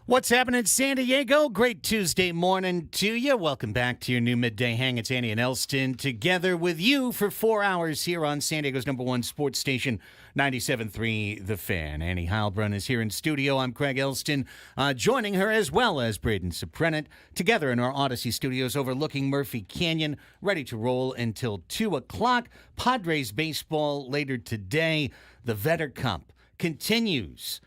What's happening, San Diego? Great Tuesday morning to you. Welcome back to your new midday hang. It's Annie and Elsten together with you for 4 hours here on San Diego's #1 sports station, 97.3 The Fan. Annie Heilbrunn is here in studio. I'm Craig Elsten, joining her as well as Braden Soprenet, together in our Odyssey studios overlooking Murphy Canyon, ready to roll until 2 o'clock. Padres baseball later today. The Vetter Cup continues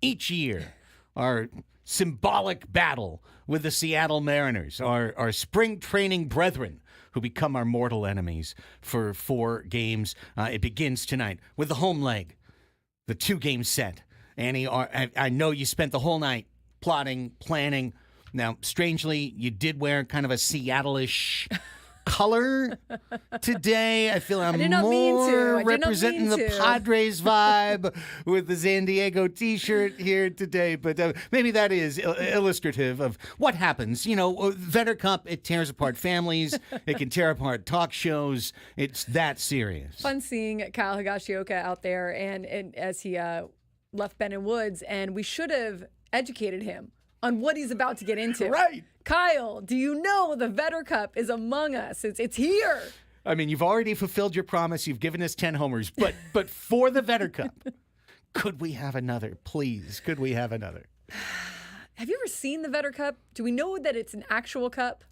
each year. Our symbolic battle with the Seattle Mariners, our spring training brethren who become our mortal enemies for 4 games. It begins tonight with the home leg, the 2-game set. Annie, I know you spent the whole night plotting, planning. Now, strangely, you did wear kind of a Seattle-ish color today. I feel I'm more representing the Padres vibe with the San Diego t-shirt here today, but maybe that is illustrative of what happens. You know, Vetter Cup, it tears apart families. It can tear apart talk shows. It's that serious. Fun seeing Kyle Higashioka out there and as he left Ben & Woods, and we should have educated him on what he's about to get into. Right. Kyle, do you know the Vetter Cup is among us? It's here. I mean, you've already fulfilled your promise. You've given us 10 homers, but for the Vetter Cup, could we have another? Please, could we have another? Have you ever seen the Vetter Cup? Do we know that it's an actual cup?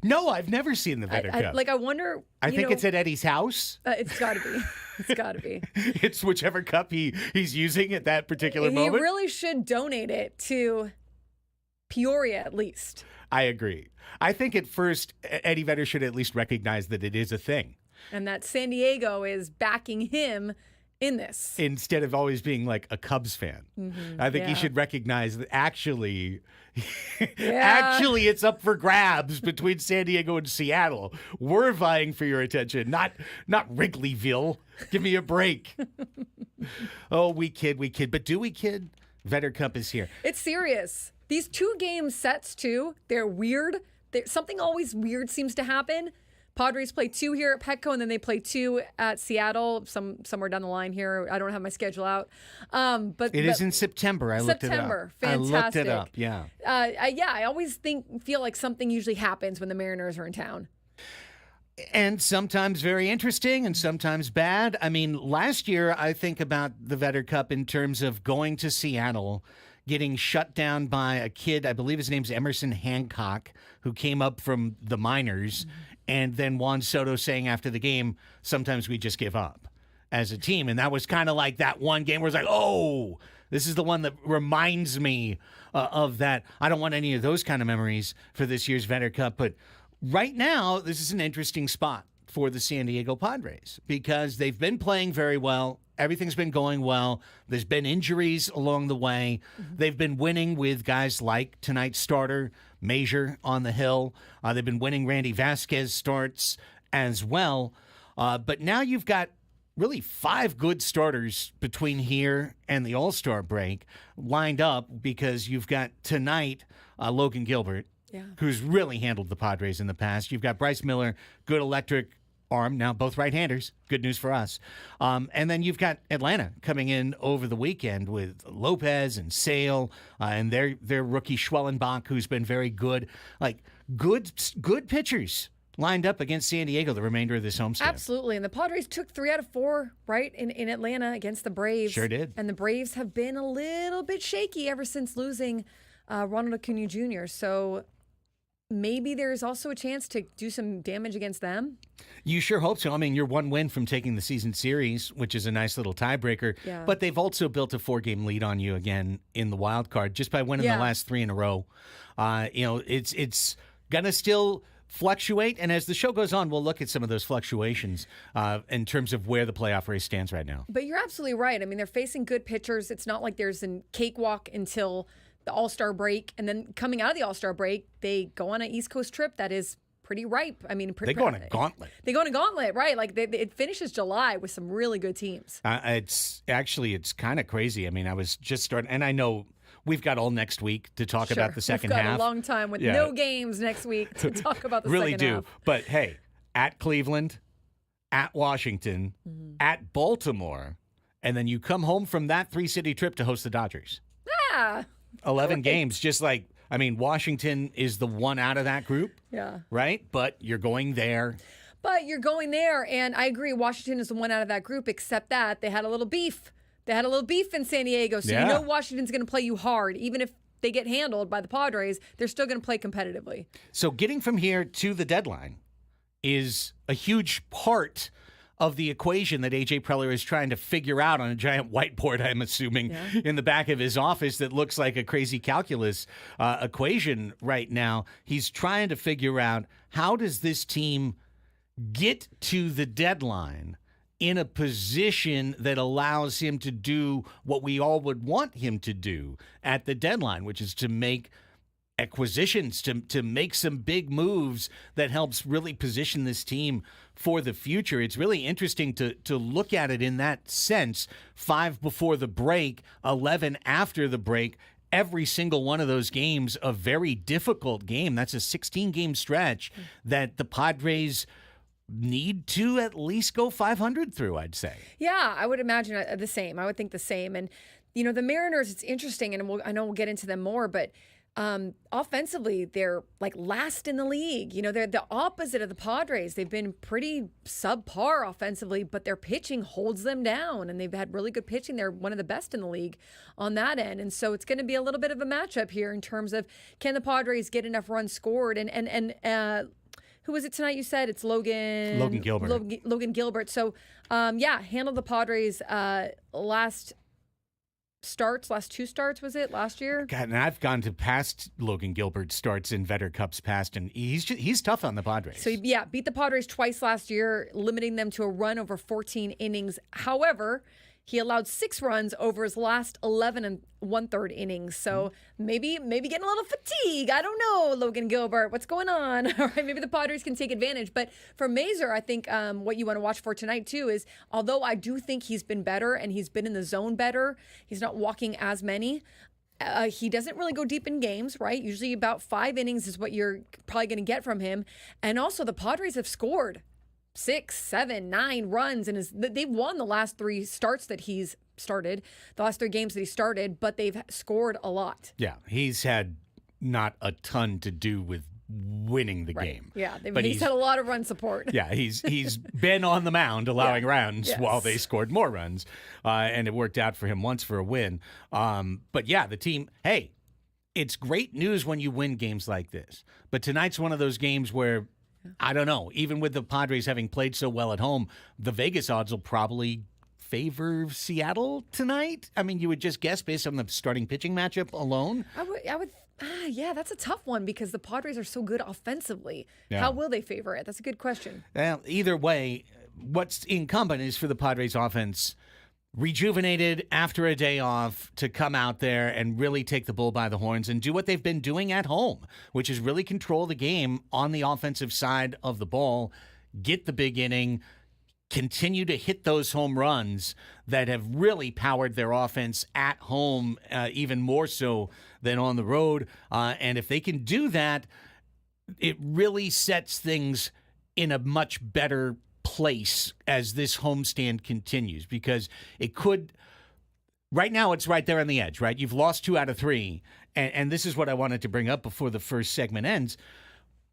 No, I've never seen the Vetter Cup. I wonder. I think it's at Eddie's house. It's got to be. It's got to be. It's whichever cup he's using at that particular moment. He really should donate it to Peoria, at least. I agree. I think at first, Eddie Vedder should at least recognize that it is a thing. And that San Diego is backing him in this. Instead of always being like a Cubs fan. Mm-hmm, I think he should recognize that actually it's up for grabs between San Diego and Seattle. We're vying for your attention, not Wrigleyville. Give me a break. Oh, we kid. But do we kid? Vetter Cup is here. It's serious. These 2-game sets, too, they're weird. Something always weird seems to happen. Padres play 2 here at Petco, and then they play 2 at Seattle, somewhere down the line here. I don't have my schedule out. But it is in September. I looked it up. September. Fantastic. I looked it up, yeah. I always feel like something usually happens when the Mariners are in town. And sometimes very interesting and sometimes bad. I mean, last year, I think about the Vetter Cup in terms of going to Seattle, getting shut down by a kid, I believe his name's Emerson Hancock, who came up from the minors, and then Juan Soto saying after the game, sometimes we just give up as a team. And that was kind of like that one game where it's like, oh, this is the one that reminds me of that. I don't want any of those kind of memories for this year's Vetter Cup, but right now, this is an interesting spot for the San Diego Padres because they've been playing very well. Everything's been going well. There's been injuries along the way. They've been winning with guys like tonight's starter, Major on the hill. They've been winning Randy Vasquez starts as well. But now you've got really 5 good starters between here and the All-Star break lined up because you've got tonight Logan Gilbert, who's really handled the Padres in the past. You've got Bryce Miller, good electric arm, now both right-handers. Good news for us. And then you've got Atlanta coming in over the weekend with Lopez and Sale and their rookie Schwellenbach, who's been very good. Like, good pitchers lined up against San Diego the remainder of this homestand. Absolutely. And the Padres took 3 out of 4, right, in Atlanta against the Braves. Sure did. And the Braves have been a little bit shaky ever since losing Ronald Acuna Jr., so maybe there's also a chance to do some damage against them. You sure hope so. I mean, you're 1 win from taking the season series, which is a nice little tiebreaker. Yeah. But they've also built a 4-game lead on you again in the wild card just by winning the last 3 in a row. It's going to still fluctuate. And as the show goes on, we'll look at some of those fluctuations in terms of where the playoff race stands right now. But you're absolutely right. I mean, they're facing good pitchers. It's not like there's a cakewalk until the All-Star break, and then coming out of the All-Star break, they go on an East Coast trip that is pretty ripe. I mean, they go on a gauntlet. They go on a gauntlet, right? Like it finishes July with some really good teams. It's kind of crazy. I mean, I was just starting, and I know we've got all next week to talk about the second half. We've got a long time with no games next week to talk about the really second half. Really do. But hey, at Cleveland, at Washington, at Baltimore, and then you come home from that 3-city trip to host the Dodgers. Yeah. 11 games, just like, I mean, Washington is the one out of that group, Yeah. right? But you're going there. But you're going there, and I agree, Washington is the one out of that group, except that they had a little beef. They had a little beef in San Diego, so you know Washington's going to play you hard. Even if they get handled by the Padres, they're still going to play competitively. So getting from here to the deadline is a huge part of the equation that A.J. Preller is trying to figure out on a giant whiteboard, I'm assuming, in the back of his office that looks like a crazy calculus equation right now. He's trying to figure out, how does this team get to the deadline in a position that allows him to do what we all would want him to do at the deadline, which is to make acquisitions, to make some big moves that helps really position this team for the future. It's really interesting to look at it in that sense. 5 before the break, 11 after the break. Every single one of those games a very difficult game. That's a 16-game stretch that the Padres need to at least go 500 through, I'd say. Yeah, I would imagine the same. I would think the same. And, you know, the Mariners, it's interesting, and I know we'll get into them more, but offensively, they're like last in the league. You know, they're the opposite of the Padres. They've been pretty subpar offensively, but their pitching holds them down, and they've had really good pitching. They're one of the best in the league on that end. And so it's going to be a little bit of a matchup here in terms of, can the Padres get enough runs scored? And who was it tonight? You said it's Logan Gilbert. Logan Gilbert. So, handled the Padres last two starts, was it last year? God, and I've gone to past Logan Gilbert starts in Vetter Cups past, and he's tough on the Padres. So, yeah, beat the Padres twice last year, limiting them to a run over 14 innings. However, he allowed 6 runs over his last 11 and 1/3 innings. So maybe getting a little fatigue. I don't know, Logan Gilbert. What's going on? All right, maybe the Padres can take advantage. But for Mazur, I think what you want to watch for tonight, too, is although I do think he's been better and he's been in the zone better, he's not walking as many. He doesn't really go deep in games, right? Usually about 5 innings is what you're probably going to get from him. And also the Padres have scored 6, 7, 9 runs, and they've won the last 3 starts that he's started, the last 3 games that he started, but they've scored a lot. Yeah, he's had not a ton to do with winning the game. Yeah, but he's had a lot of run support. Yeah, he's been on the mound allowing runs while they scored more runs, and it worked out for him once for a win. But yeah, the team, hey, it's great news when you win games like this. But tonight's one of those games where, I don't know, even with the Padres having played so well at home, the Vegas odds will probably favor Seattle tonight. I mean, you would just guess based on the starting pitching matchup alone. I would. Yeah, that's a tough one because the Padres are so good offensively. Yeah. How will they favor it? That's a good question. Well, either way, what's incumbent is for the Padres offense, rejuvenated after a day off, to come out there and really take the bull by the horns and do what they've been doing at home, which is really control the game on the offensive side of the ball, get the big inning, continue to hit those home runs that have really powered their offense at home, even more so than on the road. And if they can do that, it really sets things in a much better place as this homestand continues, because it could, right now it's right there on the edge, right? You've lost 2 out of 3. And this is what I wanted to bring up before the first segment ends.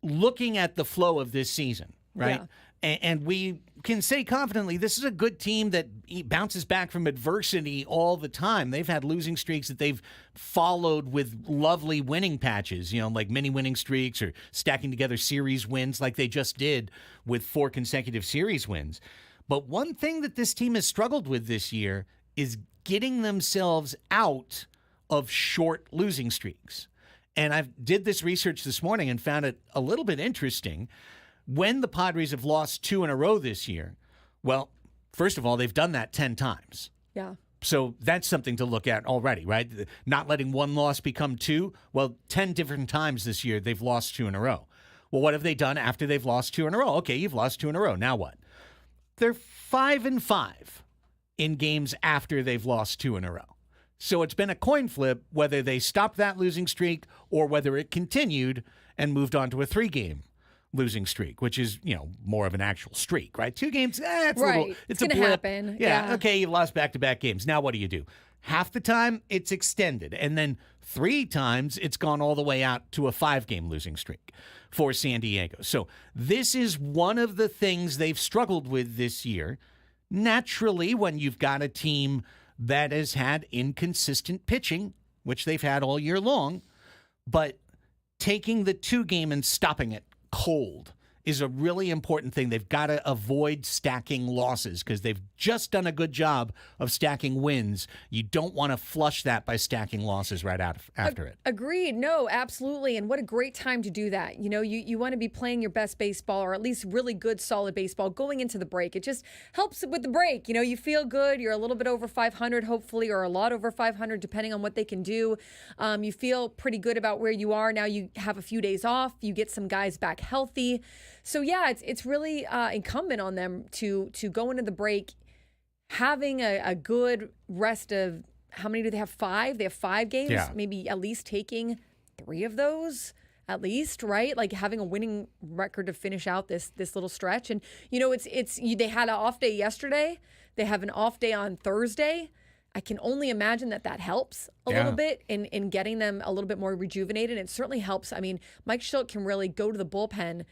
Looking at the flow of this season, right? Yeah. And we can say confidently, this is a good team that bounces back from adversity all the time. They've had losing streaks that they've followed with lovely winning patches, you know, like mini winning streaks or stacking together series wins like they just did with 4 consecutive series wins. But one thing that this team has struggled with this year is getting themselves out of short losing streaks. And I did this research this morning and found it a little bit interesting. When the Padres have lost 2 in a row this year, well, first of all, they've done that 10 times. Yeah. So that's something to look at already, right? Not letting 1 loss become 2. Well, 10 different times this year they've lost 2 in a row. Well, what have they done after they've lost 2 in a row? Okay, you've lost 2 in a row. Now what? They're 5-5 in games after they've lost 2 in a row. So it's been a coin flip whether they stopped that losing streak or whether it continued and moved on to a 3-game losing streak, which is, you know, more of an actual streak, right? 2 games, it's right. a little, it's a going to blip. happen. Yeah, okay, you lost back-to-back games. Now what do? half the time it's extended. And then 3 times it's gone all the way out to a 5-game losing streak for San Diego. So this is one of the things they've struggled with this year. Naturally, when you've got a team that has had inconsistent pitching, which they've had all year long, but taking the 2-game and stopping it cold is a really important thing. They've got to avoid stacking losses because they've just done a good job of stacking wins. You don't want to flush that by stacking losses right out after it. Agreed. No, absolutely. And what a great time to do that. You know, you want to be playing your best baseball, or at least really good, solid baseball going into the break. It just helps with the break. You know, you feel good. You're a little bit over 500, hopefully, or a lot over 500, depending on what they can do. You feel pretty good about where you are. Now you have a few days off. You get some guys back healthy. So, yeah, it's really incumbent on them to go into the break having a good rest of, how many do they have? 5? They have 5 games, maybe at least taking 3 of those at least, right? Like having a winning record to finish out this little stretch. And, you know, they had an off day yesterday. They have an off day on Thursday. I can only imagine that helps a little bit in getting them a little bit more rejuvenated. It certainly helps. I mean, Mike Shildt can really go to the bullpen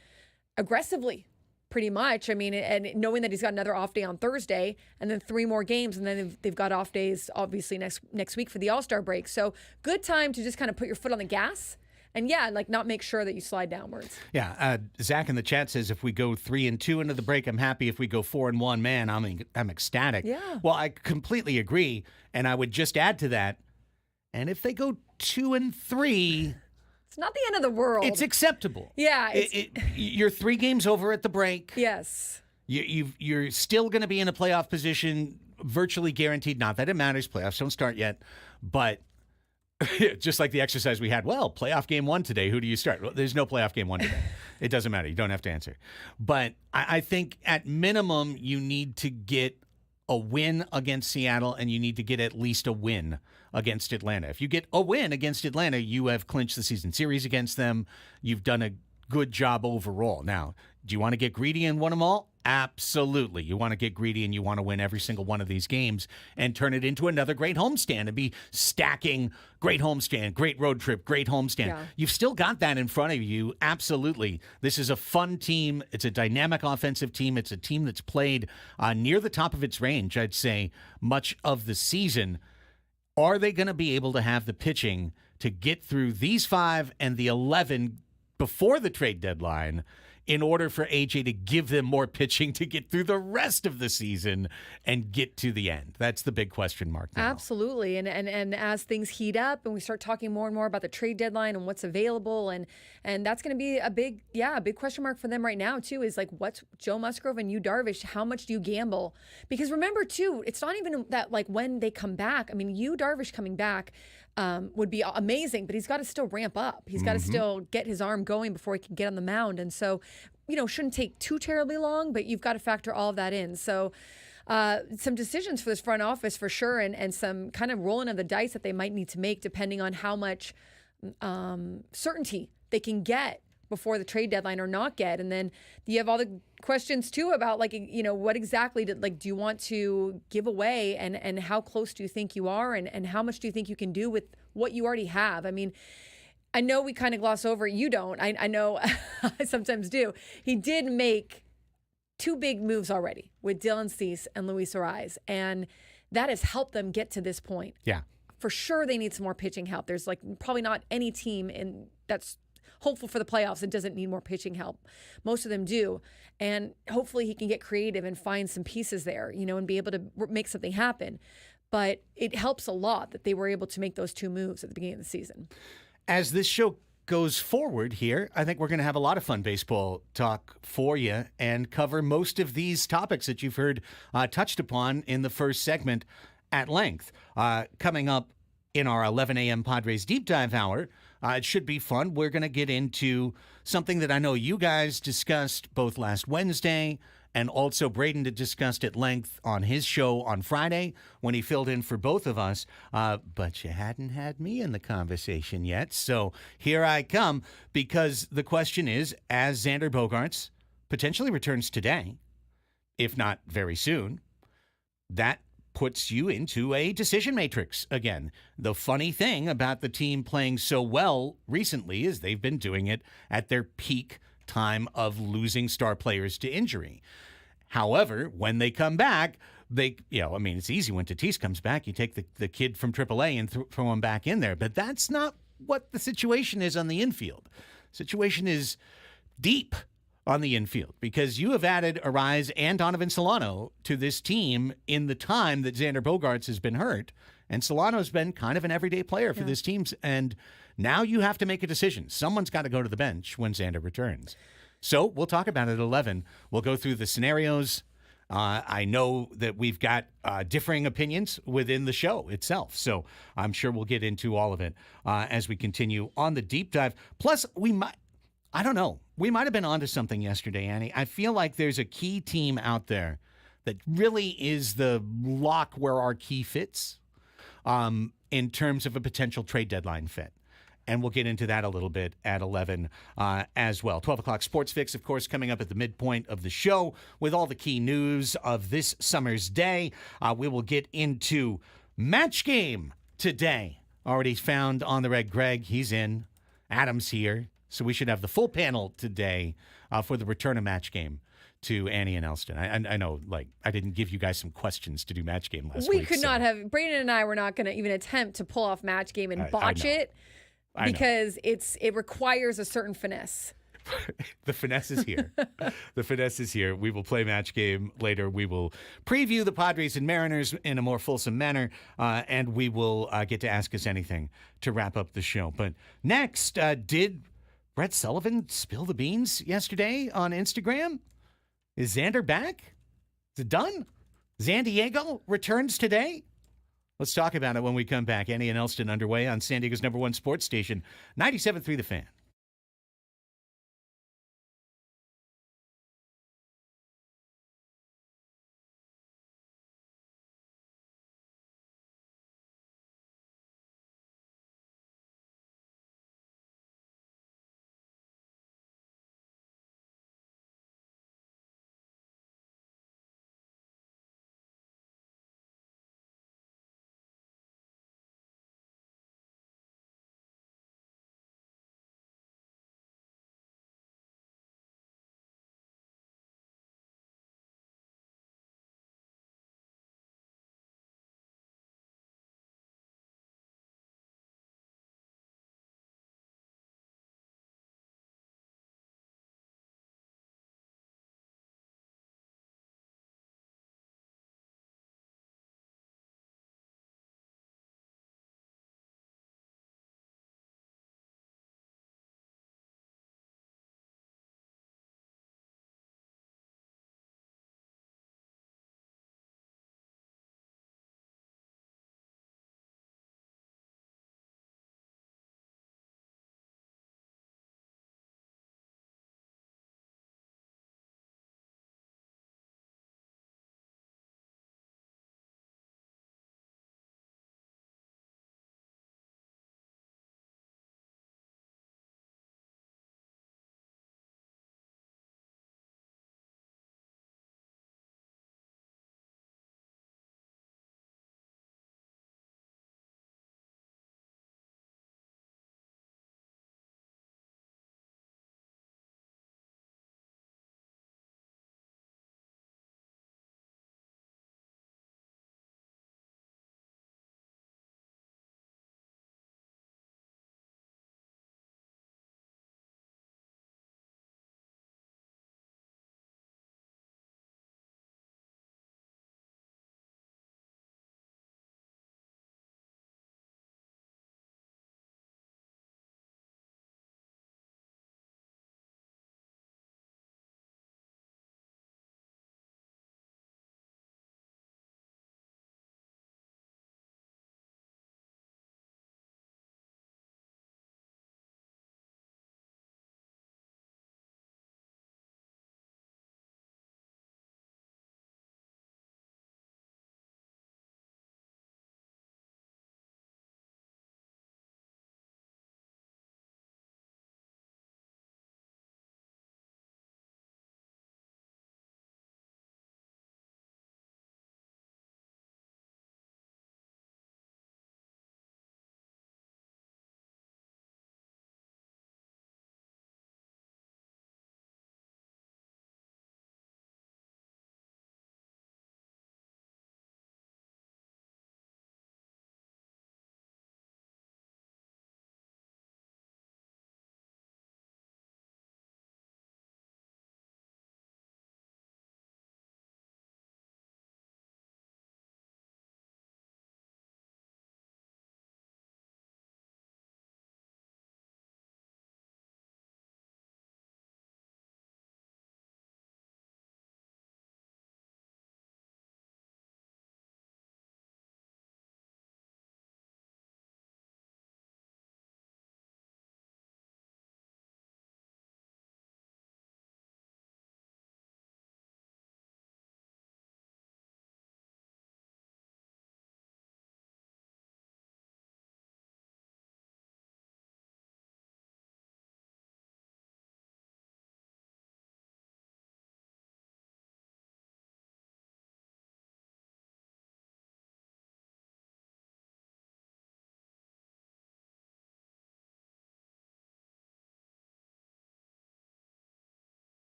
aggressively, pretty much. I mean, and knowing that he's got another off day on Thursday and then 3 more games, and then they've got off days obviously next week for the All-Star break. So good time to just kind of put your foot on the gas and like not make sure that you slide downwards. Yeah. Zach in the chat says if we go 3-2 into the break, I'm happy. If we go 4-1, man, I'm ecstatic. Yeah. Well, I completely agree. And I would just add to that. And if they go 2-3, it's not the end of the world. it's acceptable. Yeah. You're 3 games over at the break. Yes. You're still going to be in a playoff position, virtually guaranteed. Not that it matters. Playoffs don't start yet. But just like the exercise we had, well, playoff game 1 today. Who do you start? Well, there's no playoff game 1 today. It doesn't matter. You don't have to answer. But I think at minimum, you need to get a win against Seattle, and you need to get at least a win against Atlanta. If you get a win against Atlanta, you have clinched the season series against them. You've done a good job overall. Now, do you want to get greedy and win them all? Absolutely. You want to get greedy and you want to win every single one of these games and turn it into another great homestand and be stacking great homestand, great road trip, great homestand. Yeah. You've still got that in front of you. Absolutely. This is a fun team. It's a dynamic offensive team. It's a team that's played near the top of its range, I'd say, much of the season. Are they going to be able to have the pitching to get through these 5 and the 11 before the trade deadline in order for AJ to give them more pitching to get through the rest of the season and get to the end? That's the big question mark now. Absolutely. And as things heat up and we start talking more and more about the trade deadline and what's available, and that's going to be a big question mark for them right now too, is like, what's Joe Musgrove and Yu Darvish, how much do you gamble? Because remember too, it's not even that like when they come back. I mean, Yu Darvish coming back would be amazing, but he's got to still ramp up. He's got to still get his arm going before he can get on the mound. And so, you know, shouldn't take too terribly long, but you've got to factor all of that in. So some decisions for this front office for sure, and some kind of rolling of the dice that they might need to make depending on how much certainty they can get before the trade deadline or not get. And then you have all the questions too about like, you know, what exactly do you want to give away, and how close do you think you are, and how much do you think you can do with what you already have? I mean, I know we kind of gloss over it. You don't. I know I sometimes do. He did make 2 big moves already with Dylan Cease and Luis Ariz, and that has helped them get to this point. Yeah. For sure they need some more pitching help. There's like probably not any team that's hopeful for the playoffs that doesn't need more pitching help. Most of them do. And hopefully he can get creative and find some pieces there, you know, and be able to make something happen. But it helps a lot that they were able to make those 2 moves at the beginning of the season. As this show goes forward here, I think we're going to have a lot of fun baseball talk for you and cover most of these topics that you've heard touched upon in the first segment at length. Coming up in our 11 a.m. Padres Deep Dive Hour, it should be fun. We're going to get into something that I know you guys discussed both last Wednesday, and also Braden discussed at length on his show on Friday when he filled in for both of us. But you hadn't had me in the conversation yet. So here I come, because the question is, as Xander Bogarts potentially returns today, if not very soon, that puts you into a decision matrix again. The funny thing about the team playing so well recently is they've been doing it at their peak time of losing star players to injury. However, when they come back, it's easy when Tatis comes back. You take the kid from AAA and throw him back in there. But that's not what the situation is on the infield. Situation is deep on the infield because you have added Arise and Donovan Solano to this team in the time that Xander Bogarts has been hurt. And Solano's been kind of an everyday player for this team. And now you have to make a decision. Someone's got to go to the bench when Xander returns. So we'll talk about it at 11. We'll go through the scenarios. I know that we've got differing opinions within the show itself. So I'm sure we'll get into all of it as we continue on the deep dive. Plus, I don't know. We might have been onto something yesterday, Annie. I feel like there's a key team out there that really is the lock where our key fits in terms of a potential trade deadline fit. And we'll get into that a little bit at 11 as well. 12 o'clock Sports Fix, of course, coming up at the midpoint of the show with all the key news of this summer's day. We will get into Match Game today. Already found on the red. Greg, he's in. Adam's here. So we should have the full panel today for the return of Match Game to Annie and Elsten. I know, I didn't give you guys some questions to do Match Game last week. We could not have. Brandon and I were not going to even attempt to pull off Match Game and botch it. Because it requires a certain finesse. The finesse is here. The finesse is here. We will play Match Game later. We will preview the Padres and Mariners in a more fulsome manner, and we will get to Ask Us Anything to wrap up the show. But next, did Brett Sullivan spill the beans yesterday on Instagram? Is Xander back? Is it done? San Diego returns today? Let's talk about it when we come back. Annie and Elsten underway on San Diego's #1 sports station, 97.3 The Fan.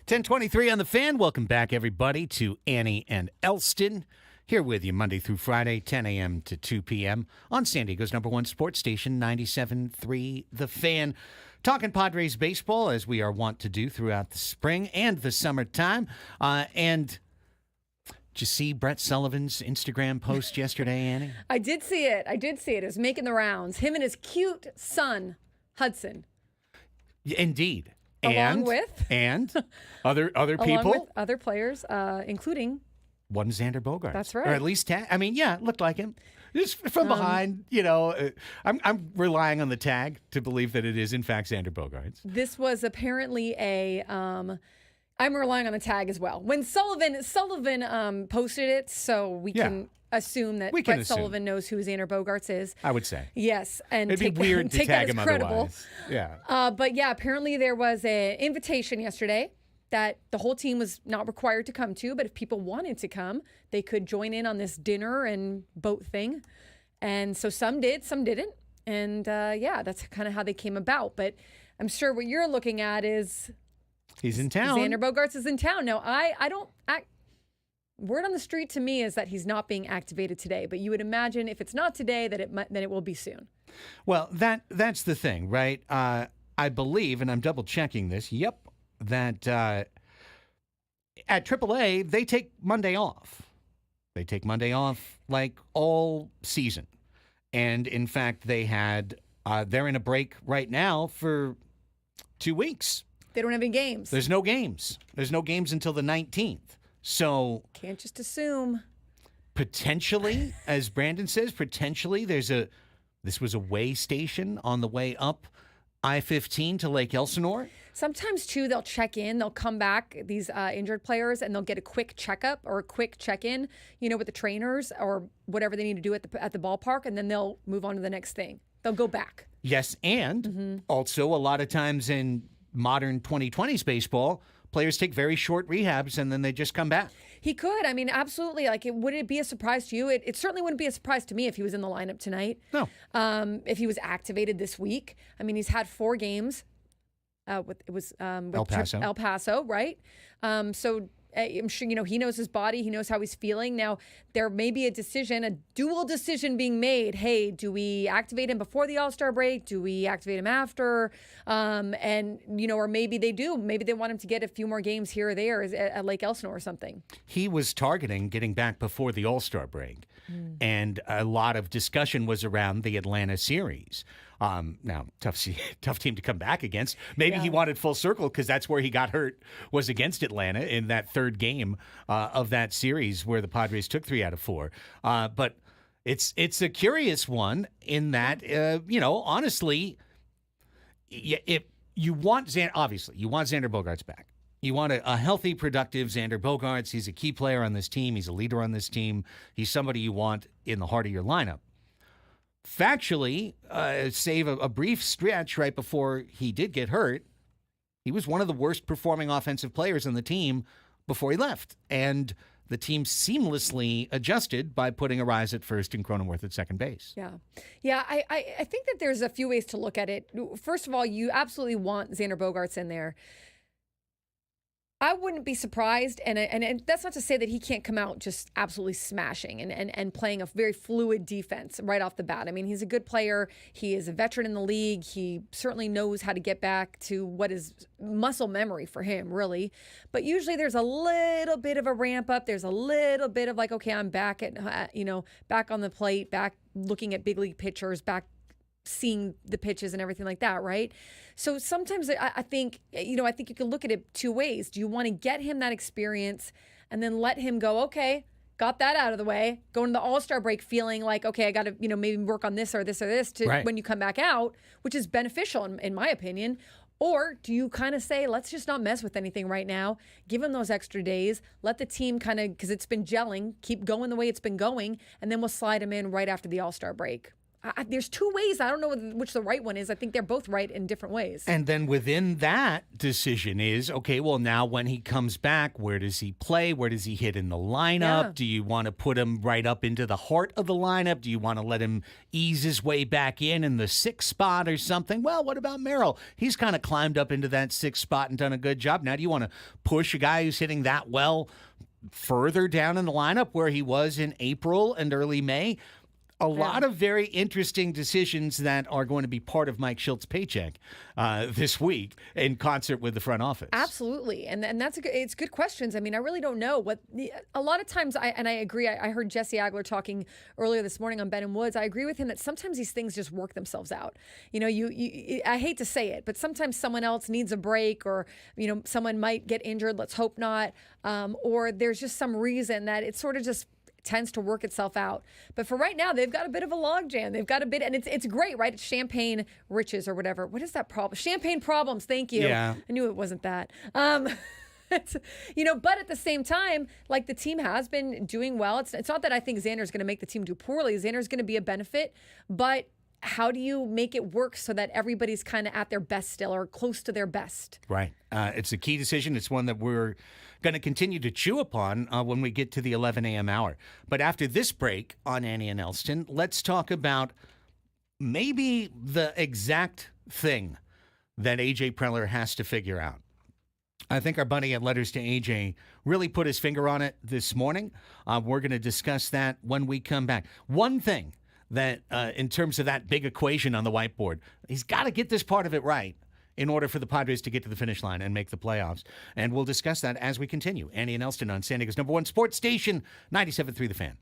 10:23 on the Fan. Welcome back, everybody, to Annie and Elsten. Here with you Monday through Friday, 10 a.m. to 2 p.m. on San Diego's #1 sports station, 97.3 The Fan. Talking Padres baseball, as we are wont to do throughout the spring and the summertime. And did you see Brett Sullivan's Instagram post yesterday, Annie? I did see it. It was making the rounds. Him and his cute son, Hudson. Indeed. Along with other along people, with other players, including one Xander Bogarts. That's right. Or at least, it looked like him. Just from behind, I'm relying on the tag to believe that it is, in fact, Xander Bogarts. This was apparently I'm relying on the tag as well. When Sullivan posted it, so we can assume that Brett Sullivan knows who Xander Bogarts is. I would say. Yes, and it'd be weird to tag him credible. Otherwise. Yeah. But yeah, apparently there was an invitation yesterday that the whole team was not required to come to, but if people wanted to come, they could join in on this dinner and boat thing. And so some did, some didn't. And that's kind of how they came about. But I'm sure what you're looking at is he's in town. Xander Bogarts is in town. Now, I don't act. Word on the street to me is that he's not being activated today, but you would imagine if it's not today, that it will be soon. Well, that's the thing, right? I believe, and I'm double checking this. Yep, that at AAA they take Monday off. They take Monday off like all season, and in fact, they're in a break right now for 2 weeks. They don't have any games. There's no games. There's no games until the 19th. So can't just assume. Potentially, as Brandon says, this was a way station on the way up I-15 to Lake Elsinore. Sometimes too, they'll check in. They'll come back, these injured players, and they'll get a quick checkup or a quick check-in, with the trainers or whatever they need to do at the ballpark, and then they'll move on to the next thing. They'll go back. Yes, and also a lot of times in modern 2020s baseball, players take very short rehabs and then they just come back. He could. I mean, absolutely. Would it be a surprise to you? It certainly wouldn't be a surprise to me if he was in the lineup tonight. No. If he was activated this week. I mean, he's had 4 games. With El Paso. El Paso, right? So I'm sure, he knows his body. He knows how he's feeling. Now, there may be a dual decision being made. Hey, do we activate him before the All-Star break? Do we activate him after? Or maybe they do. Maybe they want him to get a few more games here or there at Lake Elsinore or something. He was targeting getting back before the All-Star break. And a lot of discussion was around the Atlanta series. Now, tough team to come back against. Maybe he wanted full circle because that's where he got hurt, was against Atlanta in that third game of that series where the Padres took 3 out of 4. But it's a curious one in that, honestly, if you want you want Xander Bogarts back. You want a healthy, productive Xander Bogarts. He's a key player on this team. He's a leader on this team. He's somebody you want in the heart of your lineup. Factually, save a brief stretch right before he did get hurt, he was one of the worst performing offensive players on the team before he left. And the team seamlessly adjusted by putting Arise at first and Cronenworth at second base. Yeah, I think that there's a few ways to look at it. First of all, you absolutely want Xander Bogarts in there. I wouldn't be surprised, and that's not to say that he can't come out just absolutely smashing and playing a very fluid defense right off the bat. I mean, he's a good player. He is a veteran in the league. He certainly knows how to get back to what is muscle memory for him, really. But usually there's a little bit of a ramp up. There's a little bit of okay, I'm back back on the plate, back looking at big league pitchers, back seeing the pitches and everything like that, right? So sometimes I think you can look at it 2 ways. Do you want to get him that experience and then let him go, okay, got that out of the way, go into the All-Star break feeling like, okay, I got to, maybe work on this or this or this to when you come back out, which is beneficial in my opinion. Or do you kind of say, let's just not mess with anything right now, give him those extra days, let the team kind of, because it's been gelling, keep going the way it's been going, and then we'll slide him in right after the All-Star break. There's two ways. I don't know which the right one is. I think they're both right in different ways. And then within that decision is, okay, well, now when he comes back, where does he play? Where does he hit in the lineup? Yeah. Do you want to put him right up into the heart of the lineup? Do you want to let him ease his way back in the sixth spot or something? Well, what about Merrill? He's kind of climbed up into that sixth spot and done a good job. Now, do you want to push a guy who's hitting that well further down in the lineup where he was in April and early May? A lot of very interesting decisions that are going to be part of Mike Schilt's paycheck this week in concert with the front office. Absolutely, and that's it's good questions. I mean, I really don't know what a lot of times. I agree. I heard Jesse Agler talking earlier this morning on Ben and Woods. I agree with him that sometimes these things just work themselves out. You know, I hate to say it, but sometimes someone else needs a break, or someone might get injured. Let's hope not. Or there's just some reason that it sort of just tends to work itself out. But for right now, they've got a bit of a logjam. They've got a bit, and it's great, right? It's champagne riches or whatever. What is that problem? Champagne problems. Thank you. Yeah. I knew it wasn't that. But at the same time, like, the team has been doing well. It's not that I think Xander's going to make the team do poorly. Xander's going to be a benefit, but how do you make it work so that everybody's kind of at their best still or close to their best? Right. It's a key decision. It's one that we're going to continue to chew upon when we get to the 11 a.m. hour. But after this break on Annie and Elsten, let's talk about maybe the exact thing that A.J. Preller has to figure out. I think our buddy at Letters to A.J. really put his finger on it this morning. We're going to discuss that when we come back. One thing that in terms of that big equation on the whiteboard, he's got to get this part of it right in order for the Padres to get to the finish line and make the playoffs. And we'll discuss that as we continue. Annie and Elsten on San Diego's #1 sports station, 97.3 The Fan.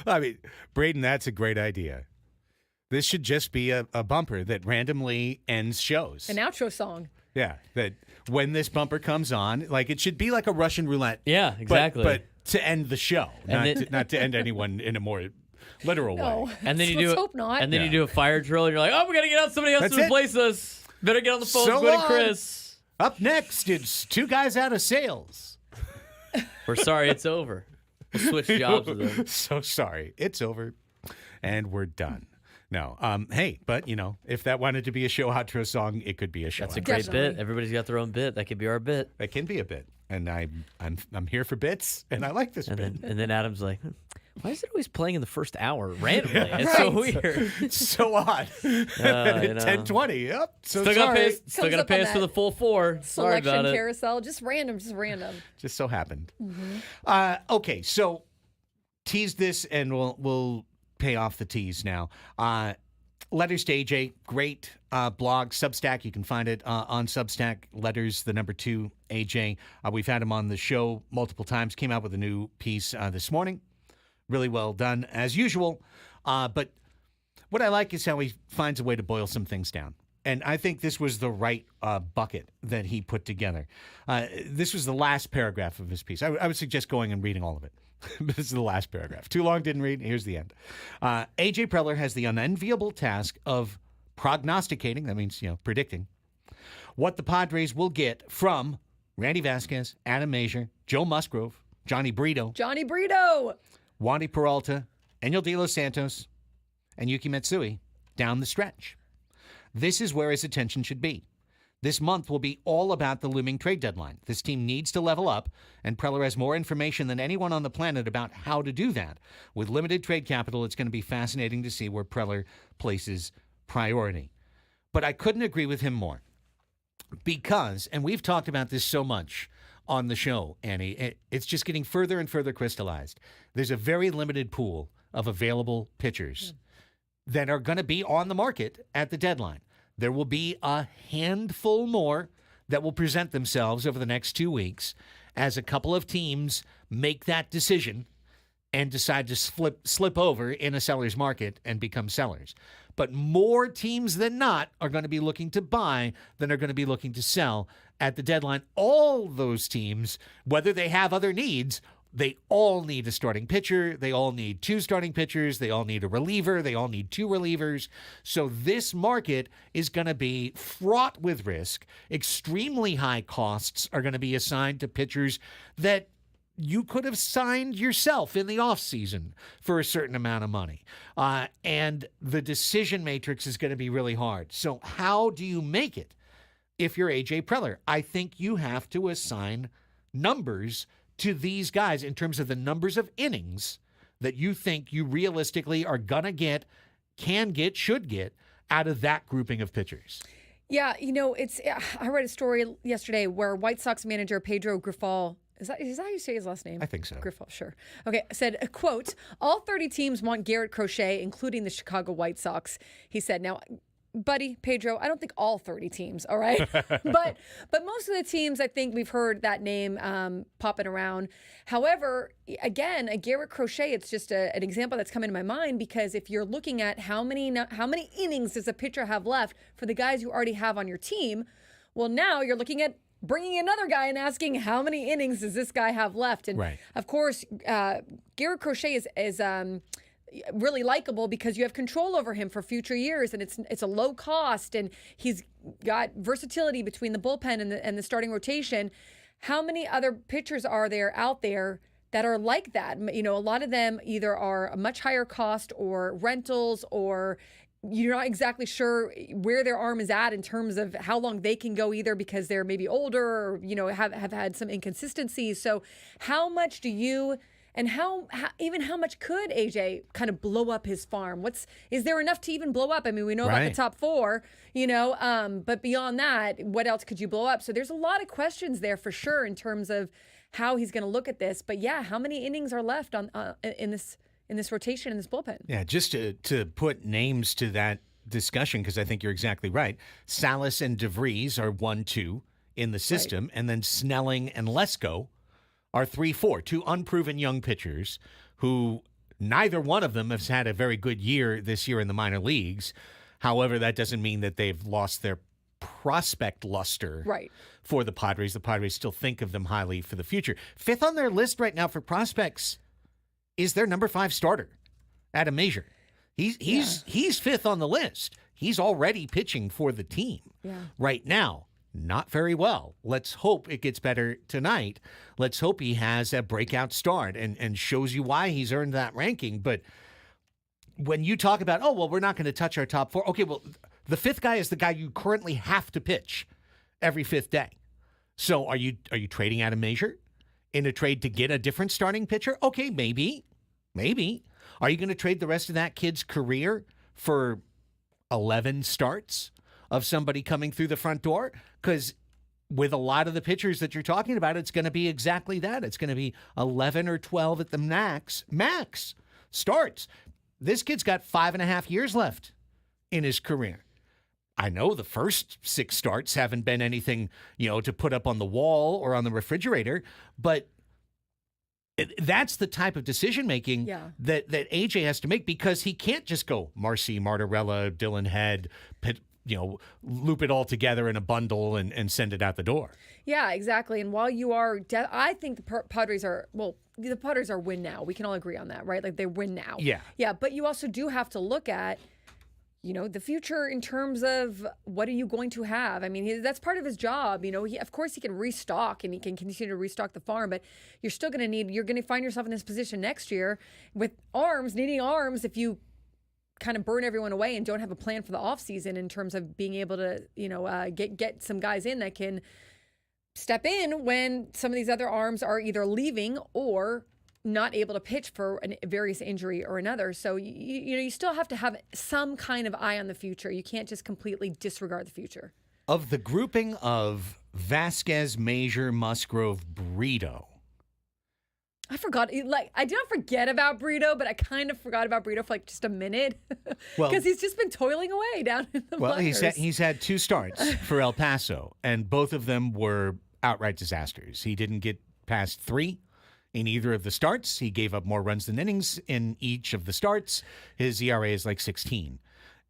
I mean, Braden, that's a great idea. This should just be a bumper that randomly ends shows. An outro song. Yeah, that when this bumper comes on, like it should be like a Russian roulette. Yeah, exactly. But to end the show, And not to end anyone in a more literal No. way. And then you Let's do hope not. And then you do a fire drill, and you're like, "Oh, we gotta get out somebody else That's to it. replace us. Better get on the phone So with Gwen and long. Chris. Up next, it's two guys out of sales. We're sorry, it's over. We'll switch jobs with them." So sorry, it's over, and we're done. No, hey, but if that wanted to be a show outro song, it could be a show. That's a outro. great Definitely. bit. Everybody's got their own bit. That could be our bit. That can be a bit, and I'm here for bits, and I like this And bit. then Adam's like, "Why is it always playing in the first hour randomly? It's so weird." It's so odd. You At know. 10:20. Yep. So Still gotta sorry. pay Comes us up for on the that full 4. Sorry Selection about it. carousel. Just random. Just so happened. Okay, so tease this, and we'll pay off the tease now. Letters to AJ, great blog, Substack. You can find it on Substack. Letters, the number 2, AJ. We've had him on the show multiple times. Came out with a new piece this morning. Really well done, as usual. But what I like is how he finds a way to boil some things down. And I think this was the right bucket that he put together. This was the last paragraph of his piece. I would suggest going and reading all of it. This is the last paragraph. Too long, didn't read. Here's the end. A.J. Preller has the unenviable task of prognosticating, that means, predicting, what the Padres will get from Randy Vasquez, Adam Mazur, Joe Musgrove, Johnny Brito, Johnny Brito. Wandy Peralta, Enyel De Los Santos, and Yuki Matsui down the stretch. This is where his attention should be. This month will be all about the looming trade deadline. This team needs to level up, and Preller has more information than anyone on the planet about how to do that. With limited trade capital, it's going to be fascinating to see where Preller places priority. But I couldn't agree with him more because, and we've talked about this so much on the show, Annie, it's just getting further and further crystallized. There's a very limited pool of available pitchers that are going to be on the market at the deadline. There will be a handful more that will present themselves over the next 2 weeks as a couple of teams make that decision and decide to slip over in a seller's market and become sellers. But more teams than not are going to be looking to buy than are going to be looking to sell at the deadline. All those teams, whether they have other needs, they all need a starting pitcher. They all need 2 starting pitchers. They all need a reliever. They all need 2 relievers. So this market is going to be fraught with risk. Extremely high costs are going to be assigned to pitchers that you could have signed yourself in the offseason for a certain amount of money. And the decision matrix is going to be really hard. So how do you make it if you're A.J. Preller? I think you have to assign numbers to these guys in terms of the numbers of innings that you think you realistically are going to get, can get, should get out of that grouping of pitchers. Yeah, I read a story yesterday where White Sox manager Pedro Grifol, is that how you say his last name? I think so. Grifol, sure. Okay, said, quote, all 30 teams want Garrett Crochet, including the Chicago White Sox. He said, now, buddy, Pedro, I don't think all 30 teams, all right? but most of the teams, I think we've heard that name popping around. However, again, a Garrett Crochet, it's just an example that's come into my mind because if you're looking at how many innings does a pitcher have left for the guys you already have on your team, well, now you're looking at bringing another guy and asking how many innings does this guy have left? And right. Of course, Garrett Crochet is really likable because you have control over him for future years, and it's a low cost, and he's got versatility between the bullpen and the starting rotation. How many other pitchers are there out there that are like that? A lot of them either are a much higher cost or rentals, or you're not exactly sure where their arm is at in terms of how long they can go, either because they're maybe older or have had some inconsistencies. So how much do you and how much could AJ kind of blow up his farm? Is there enough to even blow up? I mean, we know about the top 4, but beyond that, what else could you blow up? So there's a lot of questions there for sure in terms of how he's going to look at this. But yeah, how many innings are left on in this rotation, in this bullpen? Yeah, just to put names to that discussion, because I think you're exactly right. Salas and DeVries are 1-2 in the system, right. And then Snelling and Lesko are 3-4, 2 unproven young pitchers who Neither one of them has had a very good year this year in the minor leagues. However, that doesn't mean that they've lost their prospect luster Right. for the Padres. The Padres still think of them highly for the future. Fifth on their list right now for prospects is their number 5 starter, Adam Major. He's fifth on the list. He's already pitching for the team right now. Not very well. Let's hope it gets better tonight. Let's hope he has a breakout start and shows you why he's earned that ranking. But when you talk about, oh, well, we're not going to touch our top 4. Okay, well, the fifth guy is the guy you currently have to pitch every fifth day. So are you trading Adam Major in a trade to get a different starting pitcher? Okay, maybe. Are you going to trade the rest of that kid's career for 11 starts of somebody coming through the front door? Because with a lot of the pitchers that you're talking about, it's going to be exactly that. It's going to be 11 or 12 at the max starts. This kid's got 5.5 years left in his career. I know the first 6 starts haven't been anything, to put up on the wall or on the refrigerator, but that's the type of decision-making that AJ has to make, because he can't just go Marcy, Martorella, Dylan Head, loop it all together in a bundle and send it out the door. Yeah, exactly. And while you are, I think the Padres are, the Padres are win now. We can all agree on that, right? Like, they win now. Yeah. Yeah, but you also do have to look at, the future in terms of what are you going to have? I mean, that's part of his job. Of course he can restock and he can continue to restock the farm, but you're still going to you're going to find yourself in this position next year with needing arms if you kind of burn everyone away and don't have a plan for the offseason in terms of being able to, get some guys in that can step in when some of these other arms are either leaving or not able to pitch for a various injury or another. So, you still have to have some kind of eye on the future. You can't just completely disregard the future. Of the grouping of Vasquez, Major, Musgrove, Brito. I forgot. I did not forget about Brito, but I kind of forgot about Brito for just a minute because he's just been toiling away down in the minors. He's had 2 starts for El Paso, and both of them were outright disasters. He didn't get past 3 in either of the starts. He gave up more runs than innings in each of the starts. His ERA is like 16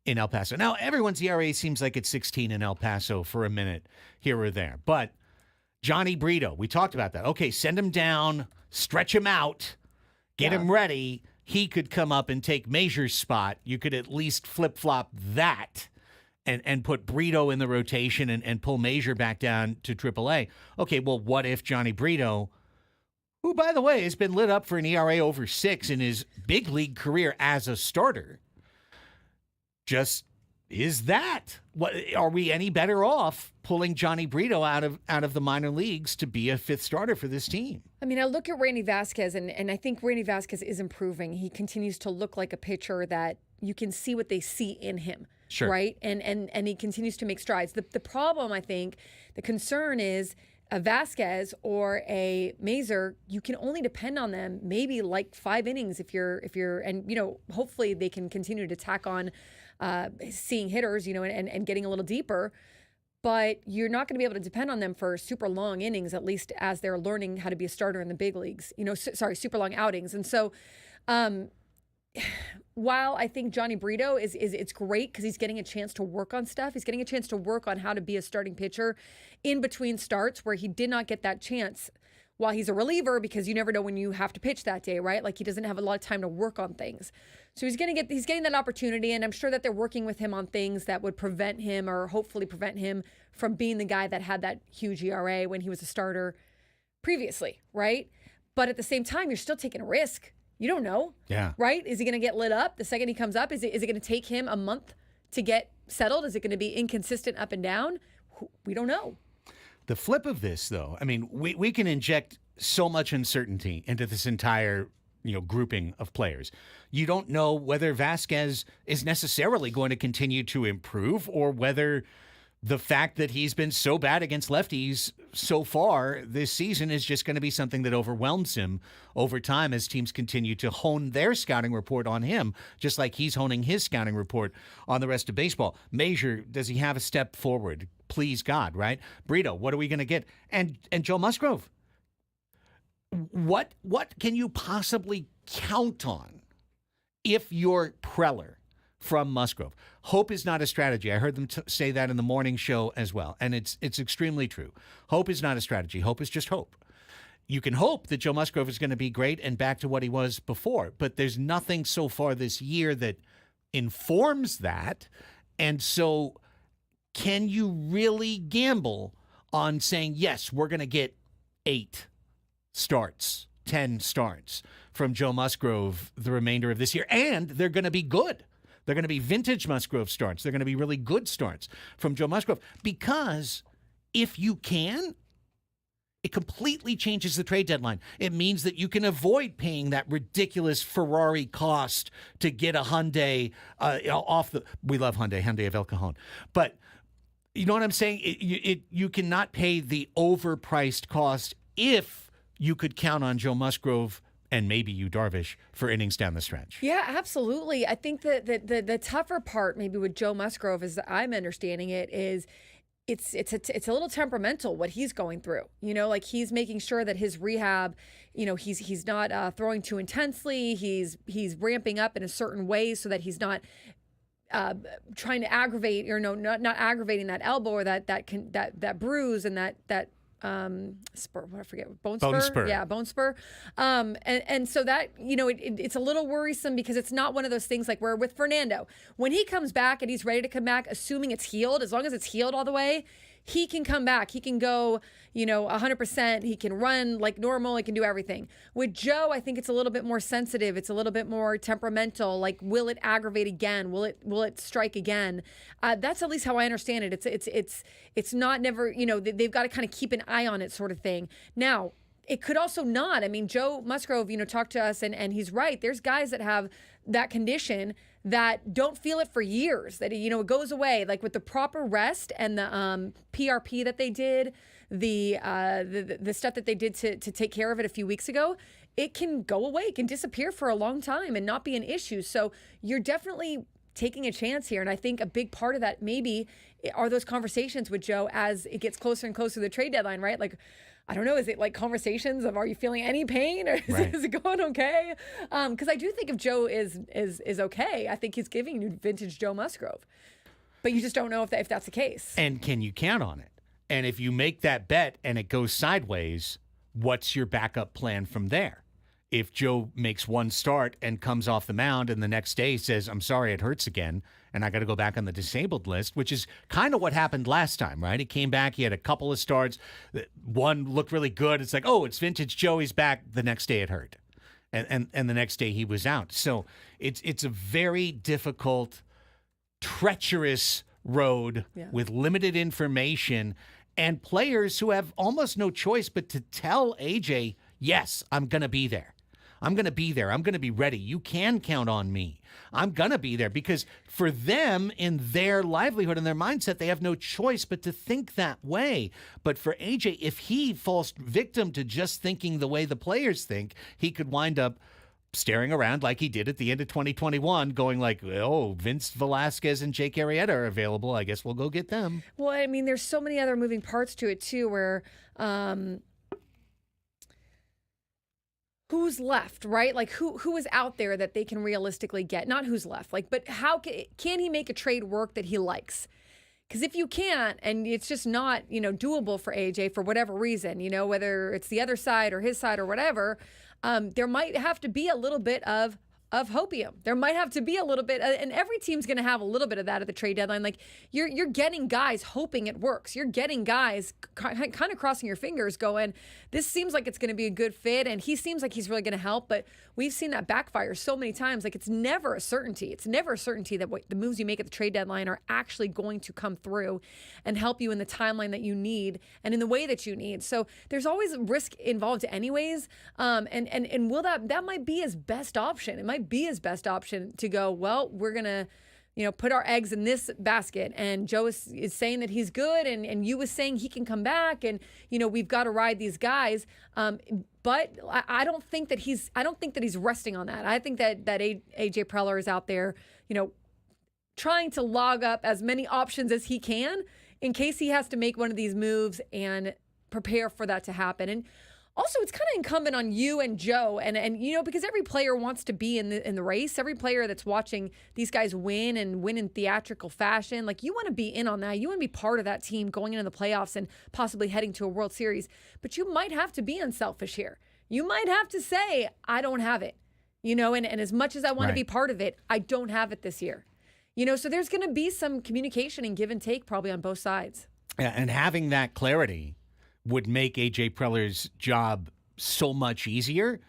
in El Paso. Now, everyone's ERA seems like it's 16 in El Paso for a minute here or there. But Johnny Brito, we talked about that. Okay, send him down, stretch him out, get him ready. He could come up and take Major's spot. You could at least flip-flop that and put Brito in the rotation and pull Major back down to AAA. Okay, well, what if Johnny Brito, who, by the way, has been lit up for an ERA over 6 in his big league career as a starter, just is that? What, are we any better off pulling Johnny Brito out of the minor leagues to be a 5th starter for this team? I mean, I look at Randy Vasquez, and I think Randy Vasquez is improving. He continues to look like a pitcher that you can see what they see in him. Sure. Right? And he continues to make strides. The problem, I think, the concern is a Vasquez or a Mazur, you can only depend on them maybe like 5 innings if you're and hopefully they can continue to tack on seeing hitters, and getting a little deeper. But you're not going to be able to depend on them for super long innings, at least as they're learning how to be a starter in the big leagues. Super long outings. And so while I think Johnny Brito is it's great because he's getting a chance to work on stuff. He's getting a chance to work on how to be a starting pitcher in between starts where he did not get that chance while he's a reliever, because you never know when you have to pitch that day, right? Like, he doesn't have a lot of time to work on things. So he's getting that opportunity, and I'm sure that they're working with him on things that would prevent him, or hopefully prevent him from being the guy that had that huge ERA when he was a starter previously, right? But at the same time, you're still taking a risk. You don't know. Yeah. Right? Is he going to get lit up the second he comes up? Is it going to take him a month to get settled? Is it going to be inconsistent up and down? We don't know. The flip of this, though, I mean, we can inject so much uncertainty into this entire, grouping of players. You don't know whether Vasquez is necessarily going to continue to improve, or whether the fact that he's been so bad against lefties so far this season is just going to be something that overwhelms him over time as teams continue to hone their scouting report on him, just like he's honing his scouting report on the rest of baseball. Major, does he have a step forward? Please God, right? Brito, what are we going to get? And Joe Musgrove, what can you possibly count on if you're Preller from Musgrove, hope is not a strategy. I heard them say that in the morning show as well, and it's extremely true. Hope is not a strategy. Hope is just hope. You can hope that Joe Musgrove is going to be great and back to what he was before, but there's nothing so far this year that informs that. And so can you really gamble on saying, yes, we're going to get 8 starts, 10 starts from Joe Musgrove the remainder of this year, and they're going to be good. They're going to be vintage Musgrove starts. They're going to be really good starts from Joe Musgrove, because if you can, it completely changes the trade deadline. It means that you can avoid paying that ridiculous Ferrari cost to get a Hyundai off the. We love Hyundai of El Cajon, but you know what I'm saying? You cannot pay the overpriced cost if you could count on Joe Musgrove and maybe you, Darvish, for innings down the stretch. Yeah, absolutely. I think that the tougher part maybe with Joe Musgrove, as I'm understanding it, is it's a little temperamental what he's going through. You know, like he's making sure that his rehab, you know, he's not throwing too intensely. He's ramping up in a certain way so that he's not trying to aggravate, or not aggravating that elbow or that bruise and that spur, I forget, bone spur. Yeah, bone spur. And so that, you know, it's a little worrisome because it's not one of those things like where with Fernando, when he comes back and he's ready to come back, assuming it's healed, as long as it's healed all the way, he can come back. He can go, 100%. He can run like normal. He can do everything. With Joe, I think it's a little bit more sensitive. It's a little bit more temperamental. Like, will it aggravate again? Will it strike again? That's at least how I understand it. It's not never, they've got to kind of keep an eye on it, sort of thing. Now, it could also not. I mean, Joe Musgrove, talked to us, and he's right. There's guys that have that condition that don't feel it for years, that, it goes away. Like with the proper rest and the PRP that they did, the stuff that they did to take care of it a few weeks ago, it can go away. It can disappear for a long time and not be an issue. So you're definitely taking a chance here. And I think a big part of that maybe are those conversations with Joe as it gets closer and closer to the trade deadline, right? Like, I don't know, is it like conversations of, are you feeling any pain, or is it going okay? Because I do think if Joe is okay, I think he's giving you vintage Joe Musgrove. But you just don't know if that's the case. And can you count on it? And if you make that bet and it goes sideways, what's your backup plan from there? If Joe makes one start and comes off the mound and the next day says, I'm sorry, it hurts again, and I got to go back on the disabled list, which is kind of what happened last time, right? He came back, he had a couple of starts. One looked really good. It's like, oh, it's vintage Joe, he's back. The next day it hurt. And the next day he was out. So it's a very difficult, treacherous road with limited information and players who have almost no choice but to tell AJ, yes, I'm going to be there. I'm going to be there. I'm going to be ready. You can count on me. I'm going to be there, because for them, in their livelihood and their mindset, they have no choice but to think that way. But for AJ, if he falls victim to just thinking the way the players think, he could wind up staring around like he did at the end of 2021, going like, oh, Vince Velasquez and Jake Arrieta are available. I guess we'll go get them. Well, I mean, there's so many other moving parts to it, too, where who's left, right? Like who is out there that they can realistically get? Not who's left, like, but how can he make a trade work that he likes? Because if you can't, and it's just not, doable for AJ for whatever reason, whether it's the other side or his side or whatever, there might have to be a little bit of hopium. There might have to be a little bit, and every team's going to have a little bit of that at the trade deadline. Like you're getting guys hoping it works. You're getting guys kind of crossing your fingers, going, this seems like it's going to be a good fit, and he seems like he's really going to help. But we've seen that backfire so many times. Like, it's never a certainty. It's never a certainty that the moves you make at the trade deadline are actually going to come through and help you in the timeline that you need and in the way that you need. So there's always risk involved anyways. And will that might be his best option. It might be his best option to go, well, we're going to, put our eggs in this basket. And Joe is saying that he's good, and you was saying he can come back, and, we've got to ride these guys. But I don't think that he's resting on that. I think that AJ Preller is out there, trying to log up as many options as he can in case he has to make one of these moves and prepare for that to happen. And Also, it's kind of incumbent on you and Joe, and because every player wants to be in the race. Every player that's watching these guys win and win in theatrical fashion, like you want to be in on that. You want to be part of that team going into the playoffs and possibly heading to a World Series. But you might have to be unselfish here. You might have to say, I don't have it. And as much as I want to be part of it, I don't have it this year. So there's going to be some communication and give and take probably on both sides. Yeah, and having that clarity would make A.J. Preller's job so much easier.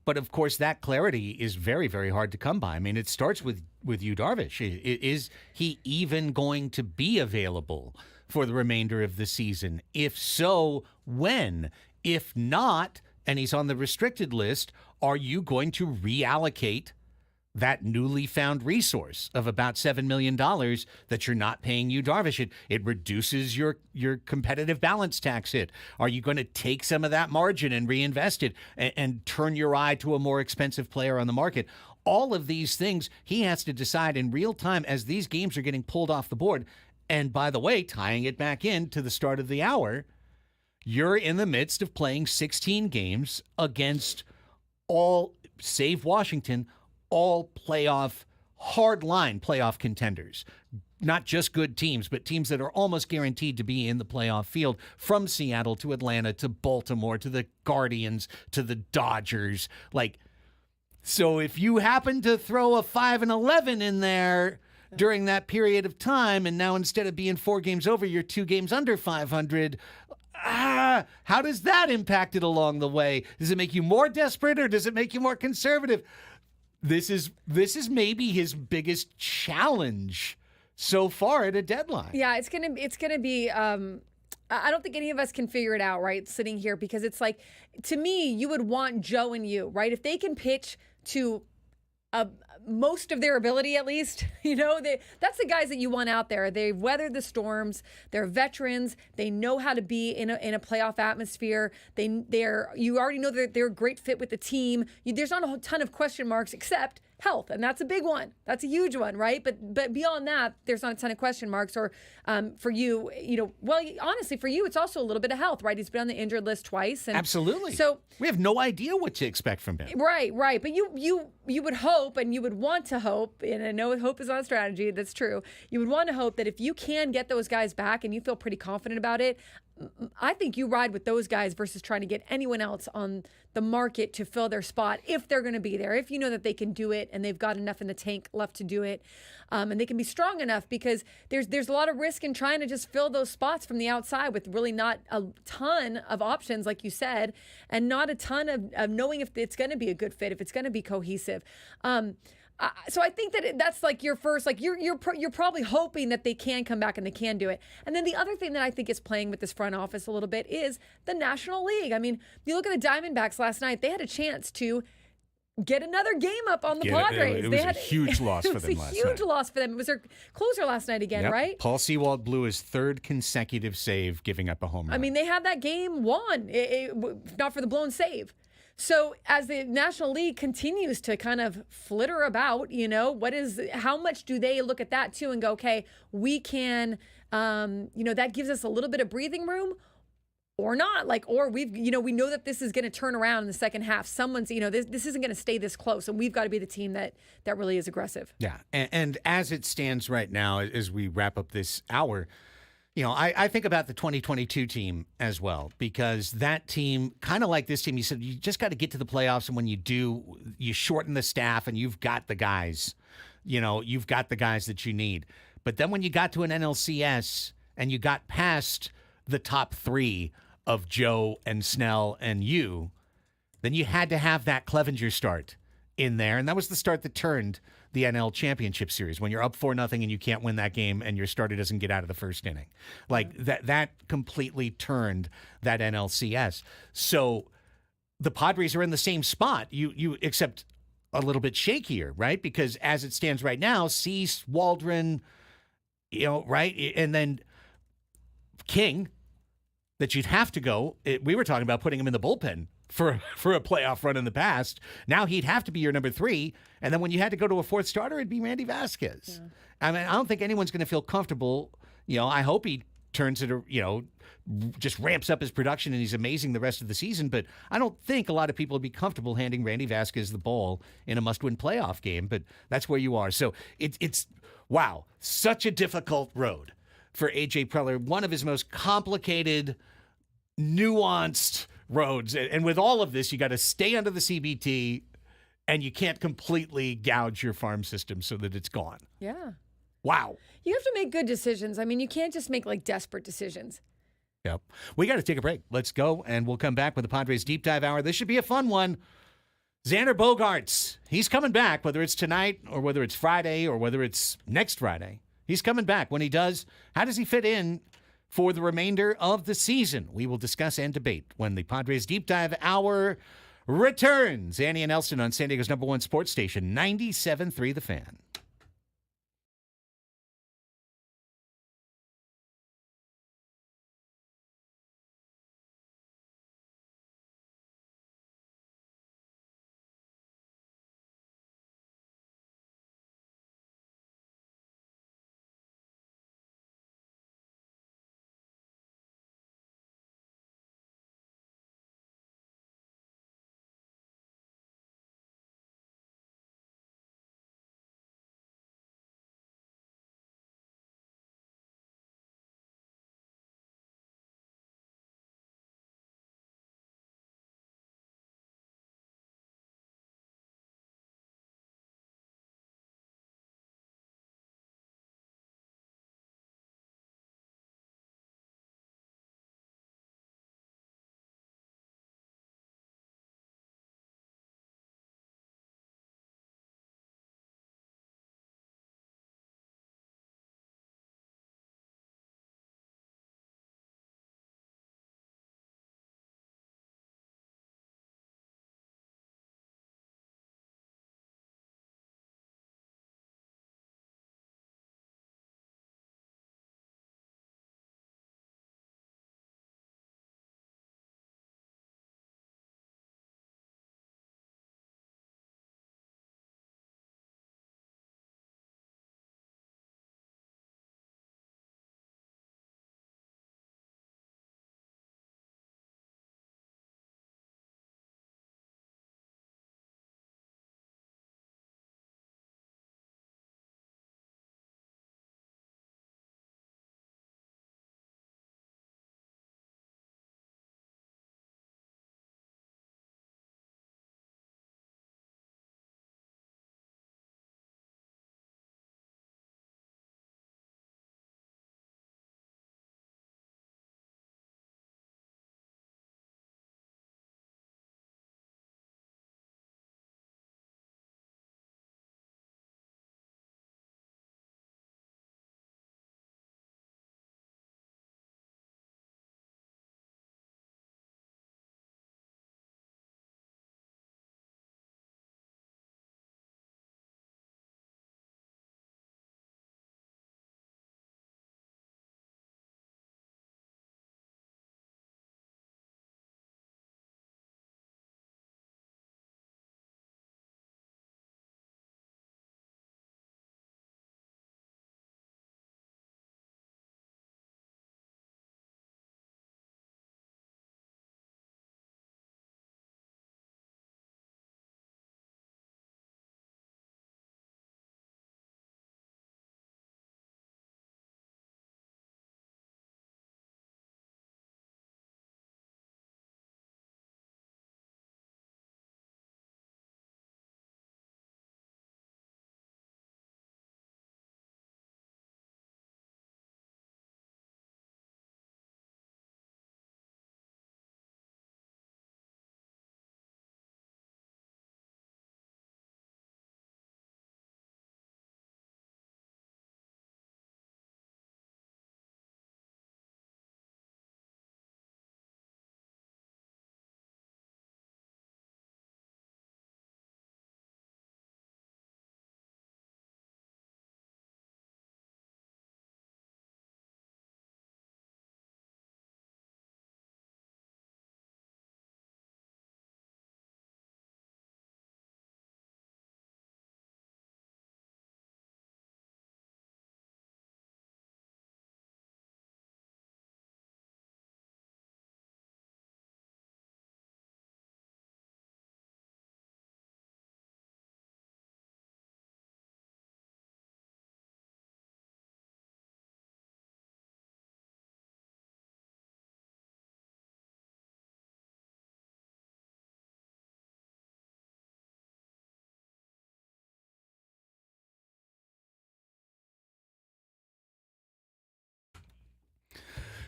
But, of course, that clarity is very, very hard to come by. I mean, it starts with Yu Darvish. Is he even going to be available for the remainder of the season? If so, when? If not, and he's on the restricted list, are you going to reallocate that newly found resource of about $7 million that you're not paying Yu Darvish? It reduces your competitive balance tax hit. Are you going to take some of that margin and reinvest it and turn your eye to a more expensive player on the market? All of these things he has to decide in real time as these games are getting pulled off the board. And by the way, tying it back in to the start of the hour, you're in the midst of playing 16 games against all, save Washington, all hard-line playoff contenders. Not just good teams, but teams that are almost guaranteed to be in the playoff field, from Seattle to Atlanta to Baltimore to the Guardians to the Dodgers. So if you happen to throw a 5-11 in there during that period of time, and now instead of being 4 games over, you're 2 games under 500, how does that impact it along the way? Does it make you more desperate or does it make you more conservative? This is maybe his biggest challenge so far at a deadline. Yeah, it's gonna be. I don't think any of us can figure it out, right? Sitting here, because it's like, to me, you would want Joe and you, right? If they can pitch to most of their ability, at least, that's the guys that you want out there. They've weathered the storms. They're veterans. They know how to be in a playoff atmosphere. You already know that they're a great fit with the team. There's not a ton of question marks except health, and that's a big one. That's a huge one, right? But beyond that, there's not a ton of question marks. Or for you, honestly, for you, it's also a little bit of health, right? He's been on the injured list twice, and absolutely. So we have no idea what to expect from him. Right. But you would hope, and you would want to hope, and I know hope is not a strategy. That's true. You would want to hope that if you can get those guys back and you feel pretty confident about it, I think you ride with those guys versus trying to get anyone else on the market to fill their spot if they're going to be there, if you know that they can do it and they've got enough in the tank left to do it, and they can be strong enough, because there's a lot of risk in trying to just fill those spots from the outside with really not a ton of options, like you said, and not a ton of knowing if it's going to be a good fit, if it's going to be cohesive. So I think that's like your first, you're probably hoping that they can come back and they can do it. And then the other thing that I think is playing with this front office a little bit is the National League. I mean, you look at the Diamondbacks last night; they had a chance to get another game up on the Padres. It was a huge loss for them last night. It was a huge loss for them. It was their closer last night again, right? Paul Sewald blew his 3rd consecutive save, giving up a home run. I mean, they had that game won, not for the blown save. So as the National League continues to kind of flitter about, how much do they look at that too and go, okay, we can, that gives us a little bit of breathing room, or not, or we know that this is going to turn around in the second half. Someone's, this isn't going to stay this close, and we've got to be the team that really is aggressive. Yeah, and as it stands right now, as we wrap up this hour, I think about the 2022 team as well, because that team, kind of like this team, you said you just got to get to the playoffs, and when you do, you shorten the staff, and you've got the guys, you've got the guys that you need. But then when you got to an NLCS and you got past the top 3 of Joe and Snell and you, then you had to have that Clevenger start in there, and that was the start that turned the NL Championship Series, when you're up 4-0 and you can't win that game and your starter doesn't get out of the first inning. That completely turned that NLCS. So the Padres are in the same spot, you except a little bit shakier, right? Because as it stands right now, Cease, Waldron, right? And then King, that you'd have to go. We were talking about putting him in the bullpen for a playoff run in the past. Now he'd have to be your number 3. And then when you had to go to a 4th starter, it'd be Randy Vasquez. Yeah. I mean, I don't think anyone's going to feel comfortable. I hope he turns it, just ramps up his production and he's amazing the rest of the season. But I don't think a lot of people would be comfortable handing Randy Vasquez the ball in a must-win playoff game. But that's where you are. So it's wow, such a difficult road for A.J. Preller. One of his most complicated, nuanced roads. And with all of this, you got to stay under the CBT and you can't completely gouge your farm system so that it's gone. Yeah. Wow. You have to make good decisions. I mean, you can't just make like desperate decisions. Yep. We got to take a break. Let's go, and we'll come back with the Padres Deep Dive Hour. This should be a fun one. Xander Bogarts, he's coming back, whether it's tonight or whether it's Friday or whether it's next Friday. He's coming back. When he does, how does he fit in for the remainder of the season? We will discuss and debate when the Padres Deep Dive Hour returns. Annie and Elsten on San Diego's #1 sports station, 97.3 The Fan.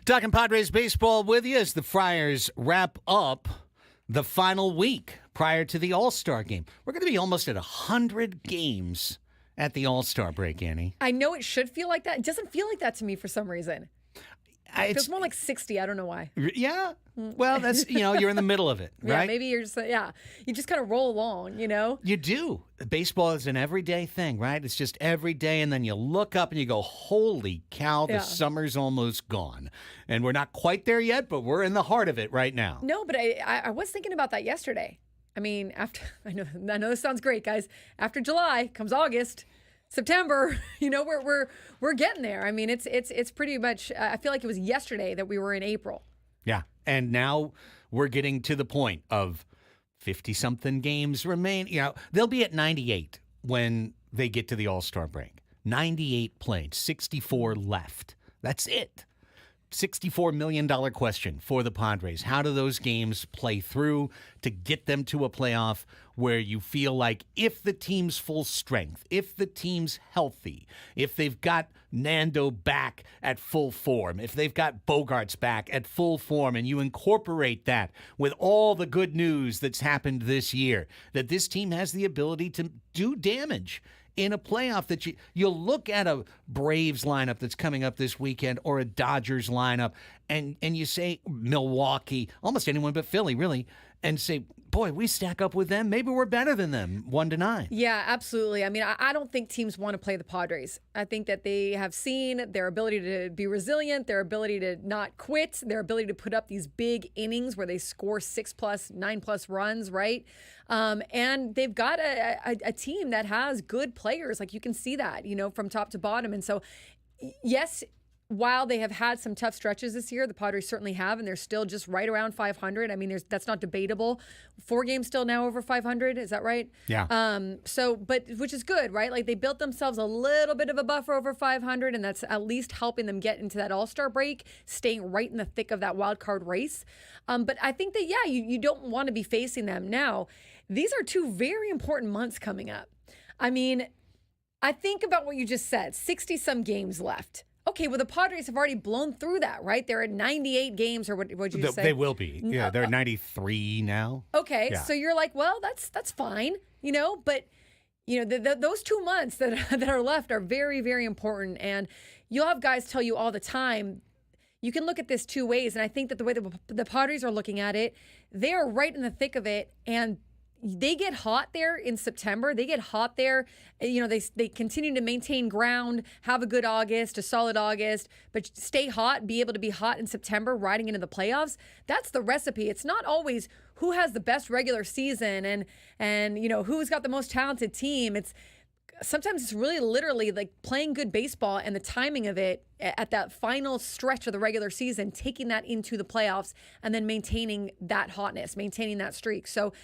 Talking Padres baseball with you as the Friars wrap up the final week prior to the All-Star game. We're going to be almost at 100 games at the All-Star break, Annie. I know it should feel like that. It doesn't feel like that to me for some reason. It feels It's, more like 60. I don't know why. yeah. Well, that's, you're in the middle of it, right? Yeah, maybe you're just, you just kind of roll along, You do. Baseball is an everyday thing, right? It's just every day, and then you look up and you go, holy cow, the Yeah. summer's almost gone. And we're not quite there yet, but we're in the heart of it right now. No, but I was thinking about that yesterday. I mean, I know this sounds great, guys. After July comes August, September. We're getting there. I mean, it's pretty much. I feel like it was yesterday that we were in April. Yeah. And now we're getting to the point of 50-something games remain. They'll be at 98 when they get to the All-Star break. 98 played, 64 left. That's it. $64 million question for the Padres. How do those games play through to get them to a playoff where you feel like if the team's full strength, if the team's healthy, if they've got Nando back at full form, if they've got Bogarts back at full form, and you incorporate that with all the good news that's happened this year, that this team has the ability to do damage in a playoff, that you'll look at a Braves lineup that's coming up this weekend or a Dodgers lineup and you say Milwaukee, almost anyone but Philly, really, and say, boy, we stack up with them. Maybe we're better than them 1-9. Yeah, absolutely. I mean, I don't think teams want to play the Padres. I think that they have seen their ability to be resilient, their ability to not quit, their ability to put up these big innings where they score 6+, 9+ runs, right? And they've got a team that has good players. Like, you can see that, from top to bottom. And so, yes, while they have had some tough stretches this year, the Padres certainly have, and they're still just right around 500. I mean, that's not debatable. 4 games still now over 500. Is that right? Yeah. But which is good, right? Like, they built themselves a little bit of a buffer over 500, and that's at least helping them get into that All-Star break, staying right in the thick of that wild card race. But I think that, you don't want to be facing them now. These are 2 very important months coming up. I mean, I think about what you just said, 60-some games left. Okay, well, the Padres have already blown through that, right? They're at 98 games, or what did you say? They will be. Yeah, they're at 93 now. Okay, Yeah. so you're like, well, that's fine, but those 2 months that are left are very, very important, and you'll have guys tell you all the time. You can look at this 2 ways, and I think that the way the Padres are looking at it, they are right in the thick of it, and they get hot there in September. They get hot there. They continue to maintain ground, have a good August, a solid August, but stay hot, be able to be hot in September, riding into the playoffs. That's the recipe. It's not always who has the best regular season and who's got the most talented team. Sometimes it's really literally like playing good baseball and the timing of it at that final stretch of the regular season, taking that into the playoffs and then maintaining that hotness, maintaining that streak. So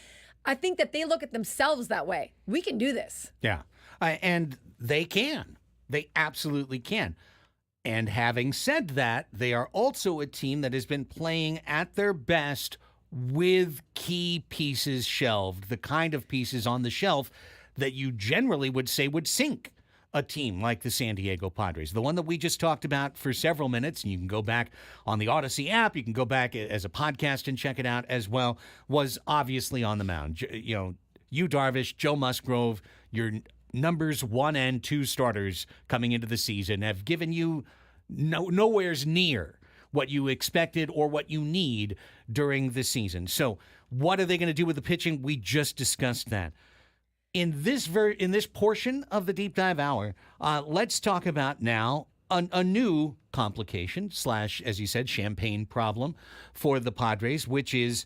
I think that they look at themselves that way. We can do this. Yeah. And they can. They absolutely can. And having said that, they are also a team that has been playing at their best with key pieces shelved, the kind of pieces on the shelf that you generally would say would sink a team like the San Diego Padres. The one that we just talked about for several minutes, and you can go back on the Odyssey app, you can go back as a podcast and check it out as well, was obviously on the mound. Yu Darvish, Joe Musgrove, your numbers 1 and 2 starters coming into the season have given you nowhere's near what you expected or what you need during the season. So what are they going to do with the pitching? We just discussed that. In this portion of the Deep Dive Hour, let's talk about now a new complication / as you said, champagne problem for the Padres, which is,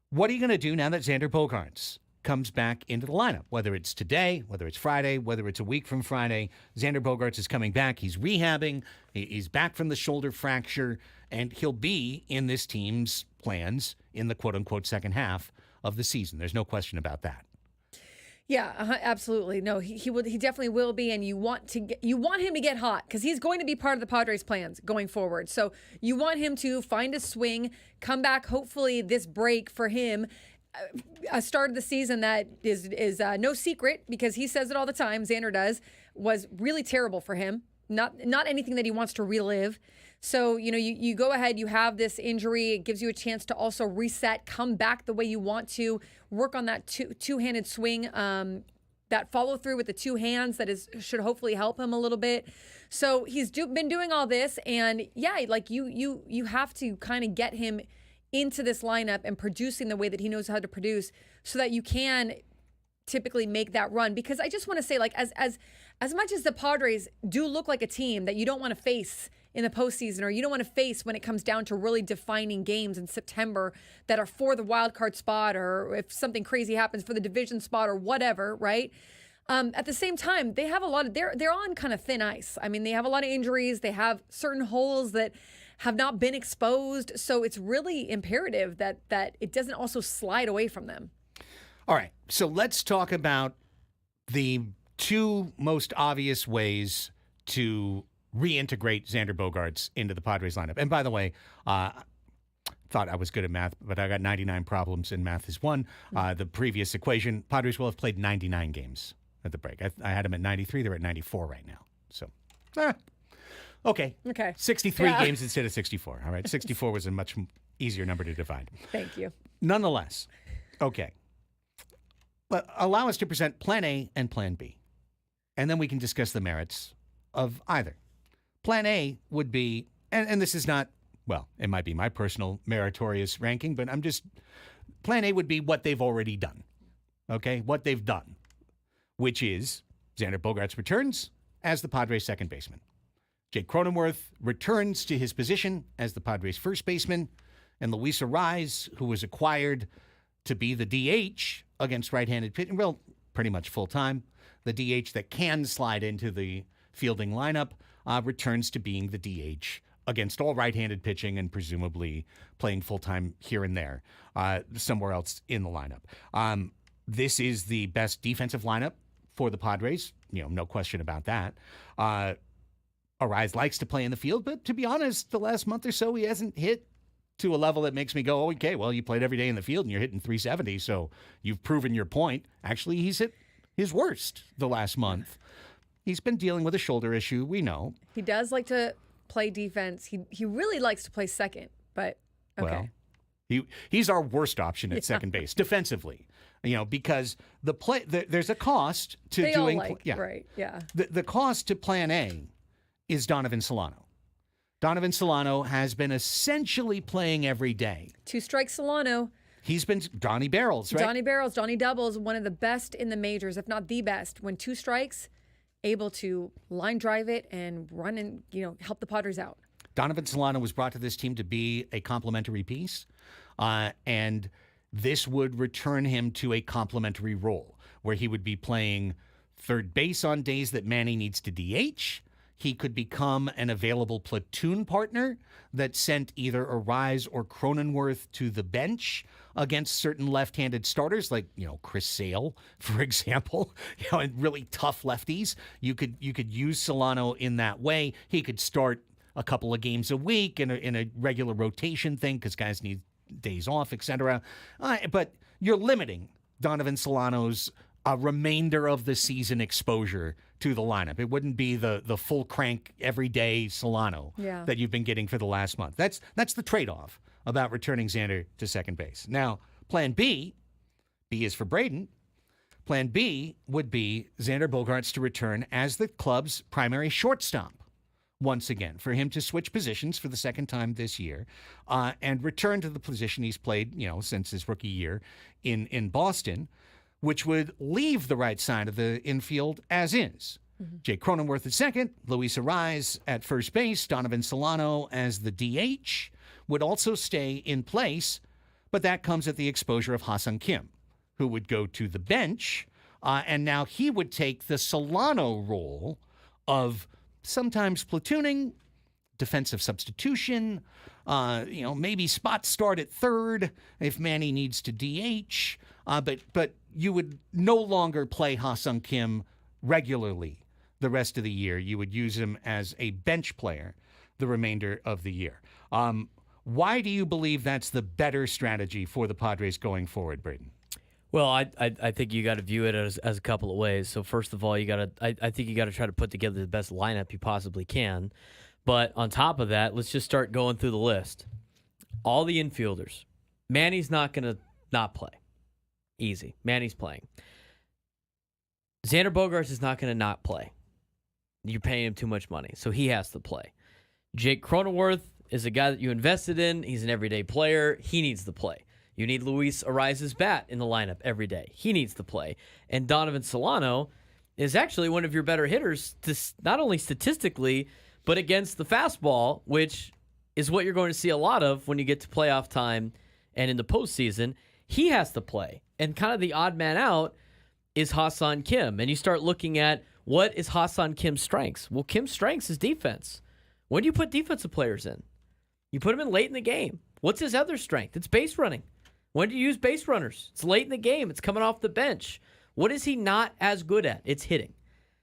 what are you going to do now that Xander Bogarts comes back into the lineup? Whether it's today, whether it's Friday, whether it's a week from Friday, Xander Bogarts is coming back. He's rehabbing. He's back from the shoulder fracture, and he'll be in this team's plans in the quote-unquote second half of the season. There's no question about that. Yeah, absolutely. No, he definitely will be, and you want him to get hot because he's going to be part of the Padres' plans going forward. So you want him to find a swing, come back. Hopefully, this break for him, a start of the season that is no secret because he says it all the time. Xander does, was really terrible for him. Not anything that he wants to relive. So, you go ahead, you have this injury. It gives you a chance to also reset, come back the way you want to, work on that two-handed swing, that follow through with the two hands should hopefully help him a little bit. So he's been doing all this, and yeah, like you have to kind of get him into this lineup and producing the way that he knows how to produce, so that you can typically make that run. Because I just want to say, like, as much as the Padres do look like a team that you don't want to face in the postseason, or you don't want to face when it comes down to really defining games in September that are for the wild card spot, or if something crazy happens for the division spot or whatever, right? At the same time, they have a lot of, they're on kind of thin ice. I mean, they have a lot of injuries. They have certain holes that have not been exposed. So it's really imperative that it doesn't also slide away from them. All right. So let's talk about the two most obvious ways to reintegrate Xander Bogarts into the Padres lineup. And by the way, thought I was good at math, but I got 99 problems in math is one. The previous equation, Padres will have played 99 games at the break. I had them at 93. They're at 94 right now. So, okay. 63 games instead of 64. All right. 64 was a much easier number to divide. Thank you. Nonetheless, okay. But allow us to present Plan A and Plan B, and then we can discuss the merits of either. Plan A would be, and this is not, well, it might be my personal meritorious ranking, but Plan A would be what they've already done. Okay? What they've done, which is Xander Bogarts returns as the Padres' second baseman. Jake Cronenworth returns to his position as the Padres' first baseman, and Luis Arraez, who was acquired to be the DH against right-handed pitching, well, pretty much full-time, the DH that can slide into the fielding lineup, returns to being the DH against all right-handed pitching and presumably playing full-time here and there, somewhere else in the lineup. This is the best defensive lineup for the Padres, no question about that. Arraez likes to play in the field, but to be honest, the last month or so, he hasn't hit to a level that makes me go, okay, well, you played every day in the field and you're hitting 370, so you've proven your point. Actually, he's hit his worst the last month. He's been dealing with a shoulder issue, we know. He does like to play defense. He really likes to play second, but okay. Well, he's our worst option at second base defensively, because there's a cost to they doing. All like, right, yeah. The cost to Plan A is Donovan Solano. Donovan Solano has been essentially playing every day. 2-strike Solano. He's been Donnie Barrels, right? Donnie Doubles, one of the best in the majors, if not the best. When 2 strikes, able to line drive it and run and help the Padres out. Donovan Solano was brought to this team to be a complementary piece, and this would return him to a complementary role where he would be playing third base on days that Manny needs to DH. He could become an available platoon partner that sent either Arraez or Cronenworth to the bench against certain left-handed starters, like Chris Sale, for example. And really tough lefties. You could use Solano in that way. He could start a couple of games a week in a regular rotation thing because guys need days off, etc. But you're limiting Donovan Solano's remainder of the season exposure to the lineup. It wouldn't be the full crank everyday Solano that you've been getting for the last month. That's the trade-off about returning Xander to second base. Now, Plan B is for Braden. Plan B would be Xander Bogarts to return as the club's primary shortstop once again, for him to switch positions for the second time this year and return to the position he's played, since his rookie year in Boston, which would leave the right side of the infield as is. Mm-hmm. Jake Cronenworth at second, Luis Arraez at first base, Donovan Solano as the DH would also stay in place, but that comes at the exposure of Ha-Seong Kim, who would go to the bench, and now he would take the Solano role of sometimes platooning, defensive substitution, maybe spot start at third if Manny needs to DH, but you would no longer play Ha-Seong Kim regularly the rest of the year. You would use him as a bench player the remainder of the year. Why do you believe that's the better strategy for the Padres going forward, Braden? Well, I think you got to view it as a couple of ways. So first of all, I think you got to try to put together the best lineup you possibly can. But on top of that, let's just start going through the list. All the infielders. Manny's not going to not play. Easy. Manny's playing. Xander Bogarts is not going to not play. You're paying him too much money, so he has to play. Jake Cronenworth is a guy that you invested in. He's an everyday player. He needs to play. You need Luis Ariza's bat in the lineup every day. He needs to play. And Donovan Solano is actually one of your better hitters, not only statistically, but against the fastball, which is what you're going to see a lot of when you get to playoff time and in the postseason. He has to play. And kind of the odd man out is Ha-Seong Kim. And you start looking at what is Ha-Seong Kim's strengths. Well, Kim's strengths is defense. When do you put defensive players in? You put them in late in the game. What's his other strength? It's base running. When do you use base runners? It's late in the game. It's coming off the bench. What is he not as good at? It's hitting.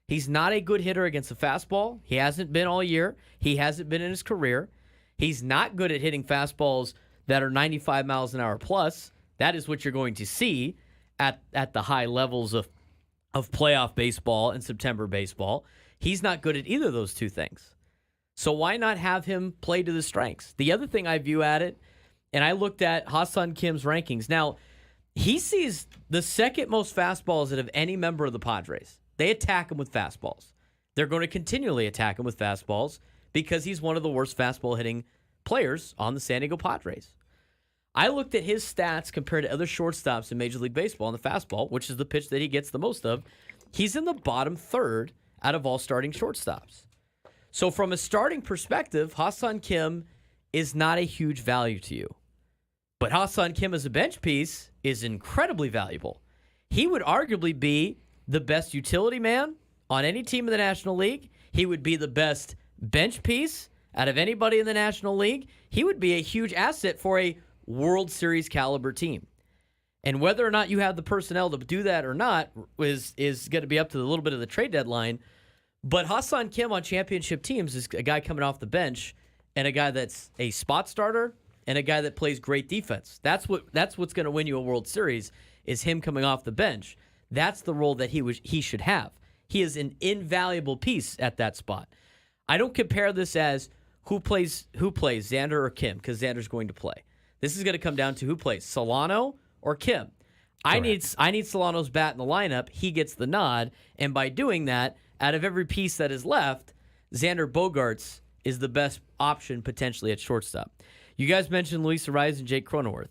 He's not a good hitter against the fastball. He hasn't been all year. He hasn't been in his career. He's not good at hitting fastballs that are 95 miles an hour plus. That is what you're going to see at the high levels of playoff baseball and September baseball. He's not good at either of those two things. So why not have him play to the strengths? The other thing I view at it, and I looked at Ha-Seong Kim's rankings. Now, he sees the second most fastballs out of any member of the Padres. They attack him with fastballs. They're going to continually attack him with fastballs because he's one of the worst fastball hitting players on the San Diego Padres. I looked at his stats compared to other shortstops in Major League Baseball in the fastball, which is the pitch that he gets the most of. He's in the bottom third out of all starting shortstops. So from a starting perspective, Ha-Seong Kim is not a huge value to you. But Ha-Seong Kim as a bench piece is incredibly valuable. He would arguably be the best utility man on any team in the National League. He would be the best bench piece out of anybody in the National League. He would be a huge asset for a World Series caliber team. And whether or not you have the personnel to do that or not is going to be up to a little bit of the trade deadline. But Ha-Seong Kim on championship teams is a guy coming off the bench and a guy that's a spot starter and a guy that plays great defense. That's what's going to win you a World Series is him coming off the bench. That's the role that he should have. He is an invaluable piece at that spot. I don't compare this as who plays Xander or Kim, because Xander's going to play. This is going to come down to who plays, Solano or Kim. I need Solano's bat in the lineup. He gets the nod, and by doing that, out of every piece that is left, Xander Bogarts is the best option potentially at shortstop. You guys mentioned Luis Ariza and Jake Cronenworth.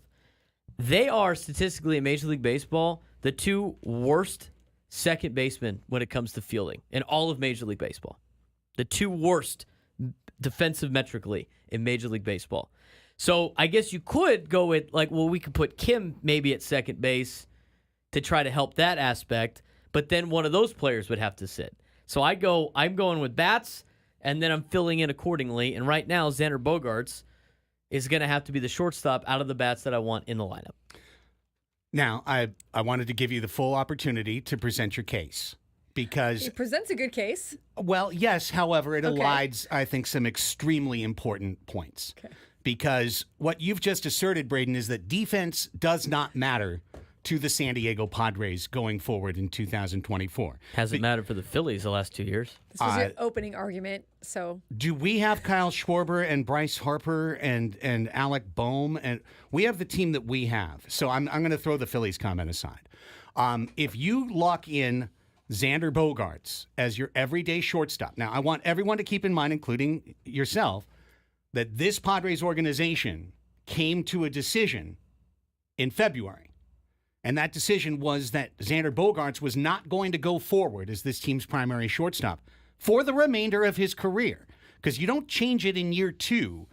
They are statistically in Major League Baseball the two worst second basemen when it comes to fielding in all of Major League Baseball. The two worst defensive metrically in Major League Baseball. So I guess you could go with, we could put Kim maybe at second base to try to help that aspect, but then one of those players would have to sit. So I'm going with bats, and then I'm filling in accordingly. And right now, Xander Bogarts is going to have to be the shortstop out of the bats that I want in the lineup. Now, I wanted to give you the full opportunity to present your case because He presents a good case. well, yes, however, it Okay. elides, I think, some extremely important points. Okay. Because what you've just asserted, Braden, is that defense does not matter to the San Diego Padres going forward in 2024. Hasn't mattered for the Phillies the last 2 years. This was your opening argument, so Do we have Kyle Schwarber and Bryce Harper and Alec Boehm? And we have the team that we have. So I'm going to throw the Phillies comment aside. If you lock in Xander Bogarts as your everyday shortstop, now I want everyone to keep in mind, including yourself, that this Padres organization came to a decision in February. And that decision was that Xander Bogarts was not going to go forward as this team's primary shortstop for the remainder of his career. Because you don't change it in year 2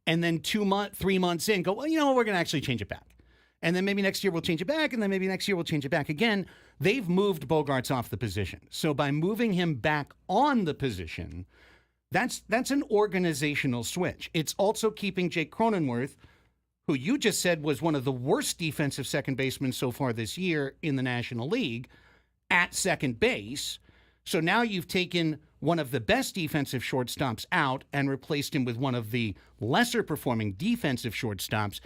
and then 3 months in go, well, you know what, we're going to actually change it back. And then maybe next year we'll change it back, and then maybe next year we'll change it back again. They've moved Bogarts off the position. So by moving him back on the position, that's an organizational switch. It's also keeping Jake Cronenworth, who you just said was one of the worst defensive second basemen so far this year in the National League, at second base. So now you've taken one of the best defensive shortstops out and replaced him with one of the lesser performing defensive shortstops,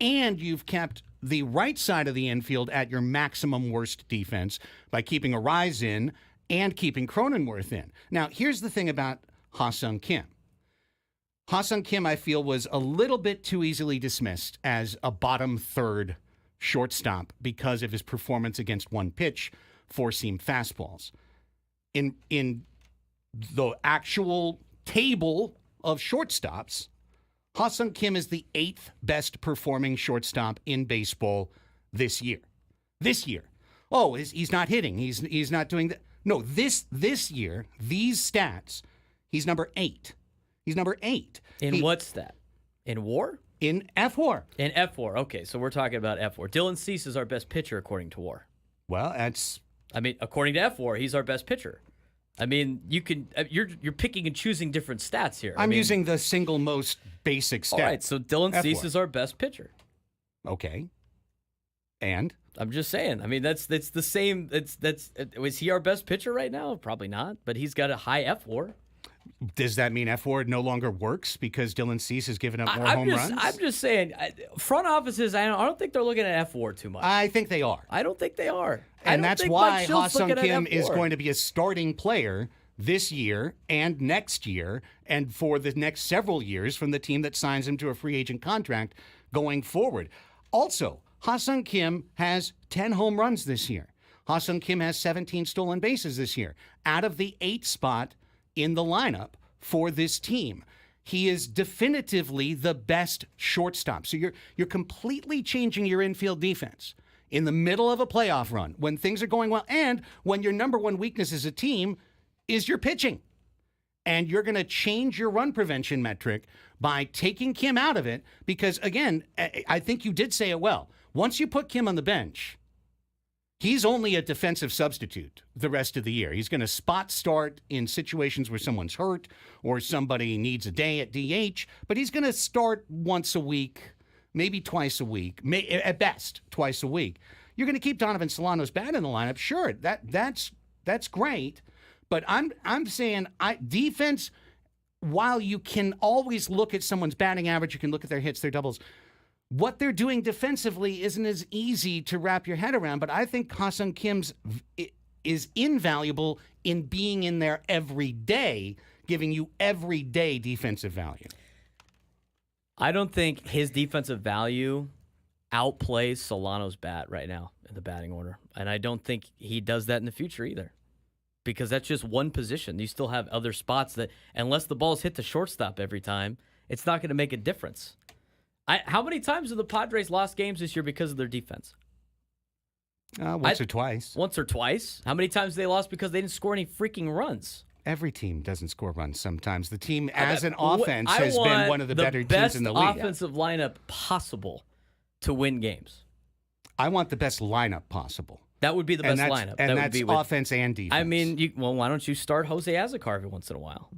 and you've kept the right side of the infield at your maximum worst defense by keeping Ariza in and keeping Cronenworth in. Now, here's the thing about Ha-Seong Kim. Ha-Sung Kim, I feel, was a little bit too easily dismissed as a bottom third shortstop because of his performance against one pitch, four-seam fastballs. In the actual table of shortstops, Ha-Sung Kim is the 8th best performing shortstop in baseball this year. This year. Oh, he's not hitting. He's not doing that. No, this year, these stats, he's number 8. He's number 8. In what stat? In WAR? In F-WAR. In F-WAR. Okay, so we're talking about F-WAR. Dylan Cease is our best pitcher according to WAR. Well, that's... I mean, according to F-WAR, he's our best pitcher. I mean, you're picking and choosing different stats here. I'm using the single most basic stat. All right, so Dylan Cease F-WAR. is our best pitcher. Okay. And? I'm just saying. I mean, that's the same. Is he our best pitcher right now? Probably not, but he's got a high F-WAR. Does that mean F-WAR no longer works because Dylan Cease has given up more home runs? I'm just saying, front offices, I don't think they're looking at F-WAR too much. I think they are. I don't think they are. And that's why Ha-Sung Kim is going to be a starting player this year and next year and for the next several years from the team that signs him to a free agent contract going forward. Also, Ha-Sung Kim has 10 home runs this year. Ha-Sung Kim has 17 stolen bases this year. Out of the 8th spot in the lineup for this team. He is definitively the best shortstop. So you're completely changing your infield defense in the middle of a playoff run when things are going well and when your number one weakness as a team is your pitching. And you're going to change your run prevention metric by taking Kim out of it because, again, I think you did say it well. Once you put Kim on the bench, he's only a defensive substitute the rest of the year. He's going to spot start in situations where someone's hurt or somebody needs a day at DH, but he's going to start once a week, maybe twice a week, at best twice a week. You're going to keep Donovan Solano's bat in the lineup. Sure, that's great, but I'm saying defense, while you can always look at someone's batting average, you can look at their hits, their doubles, what they're doing defensively isn't as easy to wrap your head around, but I think Ha-Sung Kim's is invaluable in being in there every day, giving you everyday defensive value. I don't think his defensive value outplays Solano's bat right now in the batting order, and I don't think he does that in the future either because that's just one position. You still have other spots that, unless the ball's hit the shortstop every time, it's not going to make a difference. How many times have the Padres lost games this year because of their defense? Once or twice. Once or twice. How many times they lost because they didn't score any freaking runs? Every team doesn't score runs sometimes. The team as an offense has been one of the better teams in the league. The best offensive lineup possible to win games. I want the best lineup possible. That would be the best lineup. And that's offense and defense. I mean, why don't you start Jose Azocar every once in a while?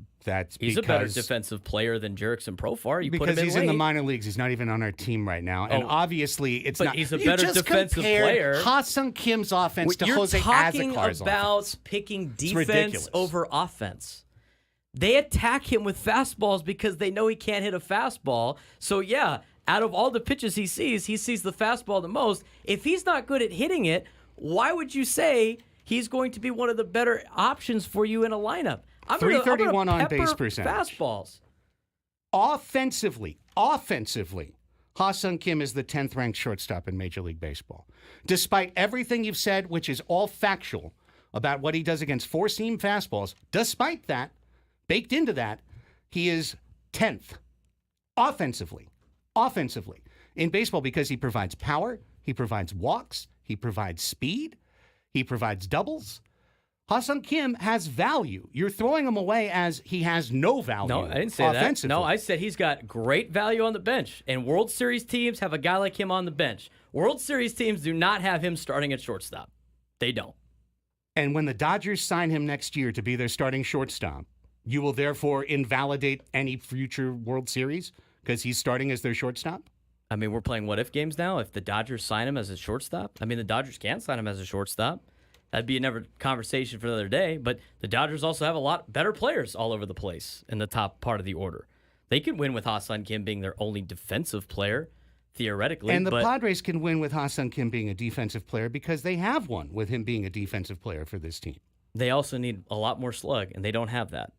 He's a better defensive player than Jurickson Profar. You put him in he's late. in the minor leagues. He's not even on our team right now. And obviously, it's not. But he's a better defensive player. Ha-Sung Kim's offense to Jose Azocar's offense. You're talking about picking defense over offense. They attack him with fastballs because they know he can't hit a fastball. So, yeah, out of all the pitches he sees the fastball the most. If he's not good at hitting it, why would you say he's going to be one of the better options for you in a lineup? 331 on base percentage. Fastballs. Offensively, Ha-Sung Kim is the 10th ranked shortstop in Major League Baseball. Despite everything you've said, which is all factual about what he does against four-seam fastballs, despite that, baked into that, he is 10th offensively in baseball because he provides power, he provides walks, he provides speed, he provides doubles. Ha-Sung Kim has value. You're throwing him away as he has no value. No, I didn't say that. No, I said he's got great value on the bench. And World Series teams have a guy like him on the bench. World Series teams do not have him starting at shortstop. They don't. And when the Dodgers sign him next year to be their starting shortstop, you will therefore invalidate any future World Series because he's starting as their shortstop? I mean, we're playing what-if games now. If the Dodgers sign him as a shortstop, I mean, the Dodgers can sign him as a shortstop. That'd be another conversation for another day. But the Dodgers also have a lot better players all over the place in the top part of the order. They could win with Ha-Sung Kim being their only defensive player, theoretically. And the Padres can win with Ha-Sung Kim being a defensive player because they have won with him being a defensive player for this team. They also need a lot more slug, and they don't have that.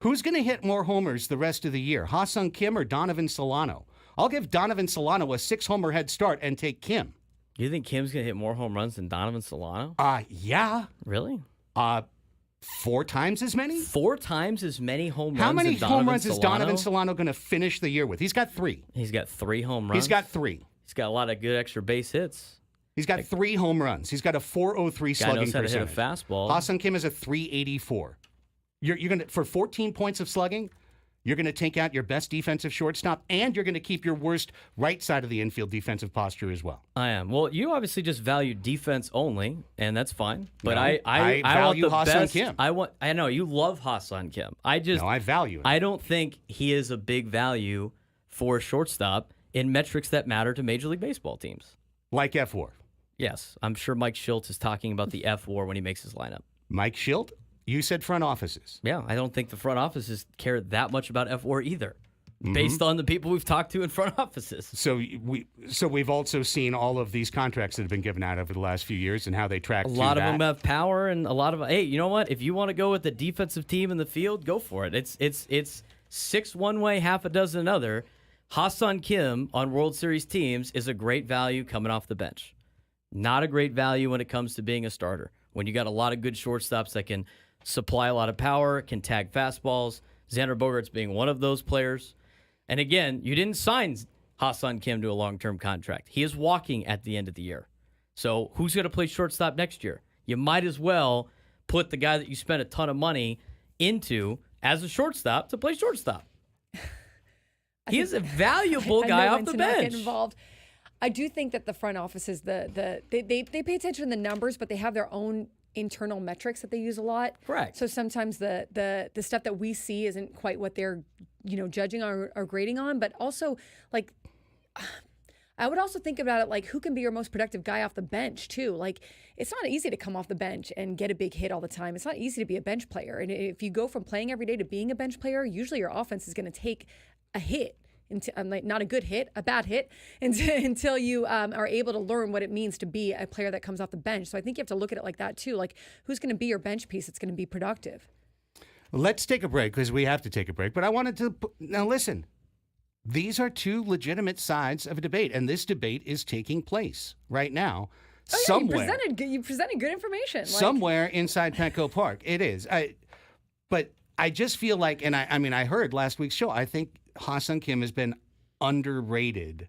Who's going to hit more homers the rest of the year, Ha-Sung Kim or Donovan Solano? I'll give Donovan Solano a 6-homer head start and take Kim. You think Kim's going to hit more home runs than Donovan Solano? Yeah. Really? 4 times as many? 4 times as many home runs. How many than Donovan home runs is Solano? Donovan Solano going to finish the year with? He's got 3. He's got 3 home runs. He's got 3. He's got a lot of good extra base hits. He's got 3 home runs. He's got a 403 Guy slugging knows how to percentage. hit a fastball. Ha-Sung Kim is a 384. You're going to, for 14 points of slugging, you're going to take out your best defensive shortstop, and you're going to keep your worst right side of the infield defensive posture as well. I am. Well, you obviously just value defense only, and that's fine. But No, I I want value the Ha-Sung best. Kim. I know you love Ha-Sung Kim. I value him. I don't think he is a big value for a shortstop in metrics that matter to Major League Baseball teams. Like F-War. Yes, I'm sure Mike Schultz is talking about the F-War when he makes his lineup. Mike Schilt, you said front offices. Yeah, I don't think the front offices care that much about F-War either, Mm-hmm. based on the people we've talked to in front offices. So we've also seen all of these contracts that have been given out over the last few years and how they track A through lot of that. them have power, and a lot of hey, you know what? If you want to go with the defensive team in the field, go for it. It's 6 one way, half a dozen another. Ha-Sung Kim on World Series teams is a great value coming off the bench. Not a great value when it comes to being a starter. When you got a lot of good shortstops that can supply a lot of power, can tag fastballs, Xander Bogarts being one of those players. And again, you didn't sign Ha-Sung Kim to a long-term contract. He is walking at the end of the year. So who's going to play shortstop next year? You might as well put the guy that you spent a ton of money into as a shortstop to play shortstop. He is a valuable guy off the Not bench. get involved. I do think that the front offices, they pay attention to the numbers, but they have their own internal metrics that they use a lot. Correct. So sometimes the stuff that we see isn't quite what they're judging or grading on. But also, like, I would also think about it like who can be your most productive guy off the bench too. Like, it's not easy to come off the bench and get a big hit all the time. It's not easy to be a bench player. And if you go from playing every day to being a bench player, usually your offense is going to take a hit. Not a good hit, a bad hit, until you are able to learn what it means to be a player that comes off the bench. So I think you have to look at it like that too. Like, who's going to be your bench piece that's going to be productive? Let's take a break because we have to take a break. But I wanted to now listen. These are 2 legitimate sides of a debate, and this debate is taking place right now. Oh, yeah, somewhere, you presented good information. Somewhere inside Petco Park, it is. But I just feel like, and I heard last week's show. I think Ha-Sung Kim has been underrated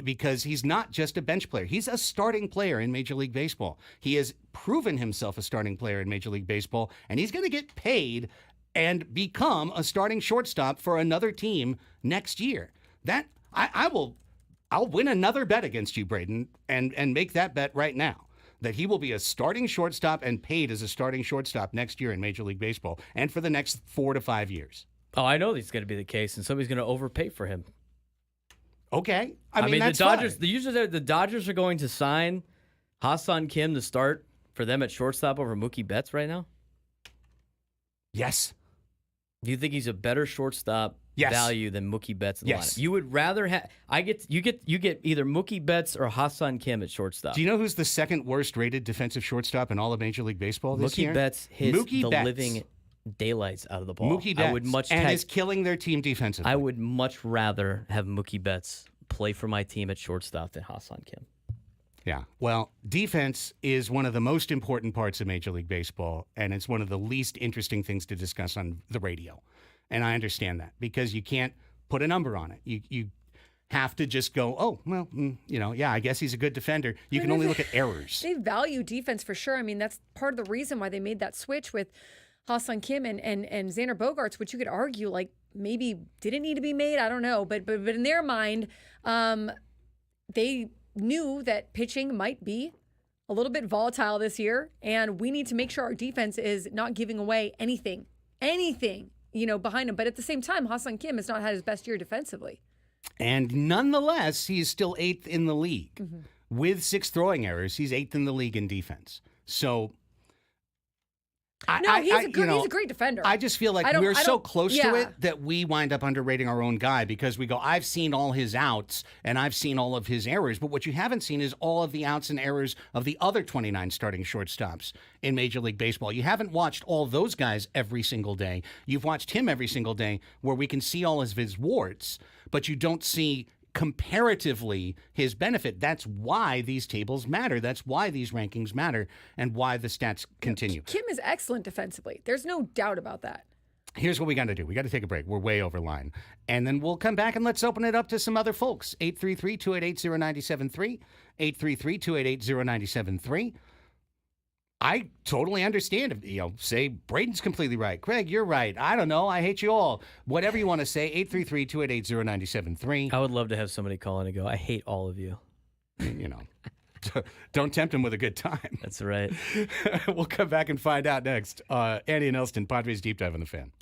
because he's not just a bench player. He's a starting player in Major League Baseball. He has proven himself a starting player in Major League Baseball, and he's going to get paid and become a starting shortstop for another team next year. That I'll win another bet against you, Braden, and make that bet right now. That he will be a starting shortstop and paid as a starting shortstop next year in Major League Baseball and for the next 4 to 5 years. Oh, I know that's going to be the case, and somebody's going to overpay for him. Okay. I mean the that's Dodgers. fine. The Dodgers are going to sign Ha-Sung Kim to start for them at shortstop over Mookie Betts right now. Yes. Do you think he's a better shortstop value than Mookie Betts in the lineup? You would rather have. You get either Mookie Betts or Ha-Sung Kim at shortstop. Do you know who's the second worst rated defensive shortstop in all of Major League Baseball this year? Mookie Betts hits living daylights out of the ball. Mookie Betts I would is killing their team defensively. I would much rather have Mookie Betts play for my team at shortstop than Ha-Sung Kim. Yeah. Well, defense is one of the most important parts of Major League Baseball, and it's one of the least interesting things to discuss on the radio. And I understand that because you can't put a number on it. You have to just go, oh, well, I guess he's a good defender. You can only look at errors. They value defense for sure. I mean, that's part of the reason why they made that switch with Ha-Sung Kim and Xander Bogarts, which you could argue like maybe didn't need to be made. I don't know, but in their mind, they knew that pitching might be a little bit volatile this year, and we need to make sure our defense is not giving away anything, behind him. But at the same time, Ha-Sung Kim has not had his best year defensively. And nonetheless, he's still 8th in the league. Mm-hmm. With 6 throwing errors, he's 8th in the league in defense. So No, he's you know, he's a great defender. I just feel like I don't- we're I so don't- close to yeah. it that we wind up underrating our own guy because we go, I've seen all his outs and I've seen all of his errors. But what you haven't seen is all of the outs and errors of the other 29 starting shortstops in Major League Baseball. You haven't watched all those guys every single day. You've watched him every single day where we can see all of his warts, but you don't see comparatively his benefit. That's why these tables matter. That's why these rankings matter and why the stats continue. Kim is excellent defensively. There's no doubt about that. Here's what we got to do. We got to take a break. We're way over line. And then we'll come back and let's open it up to some other folks. 833-288-0973. 833-288-0973. I totally understand if, say Braden's completely right. Craig, you're right. I don't know. I hate you all. Whatever you want to say, 833-288-0973. I would love to have somebody call in and go, I hate all of you. You know, don't tempt him with a good time. That's right. We'll come back and find out next. Andy and Elsten, Padres Deep Dive on the Fan.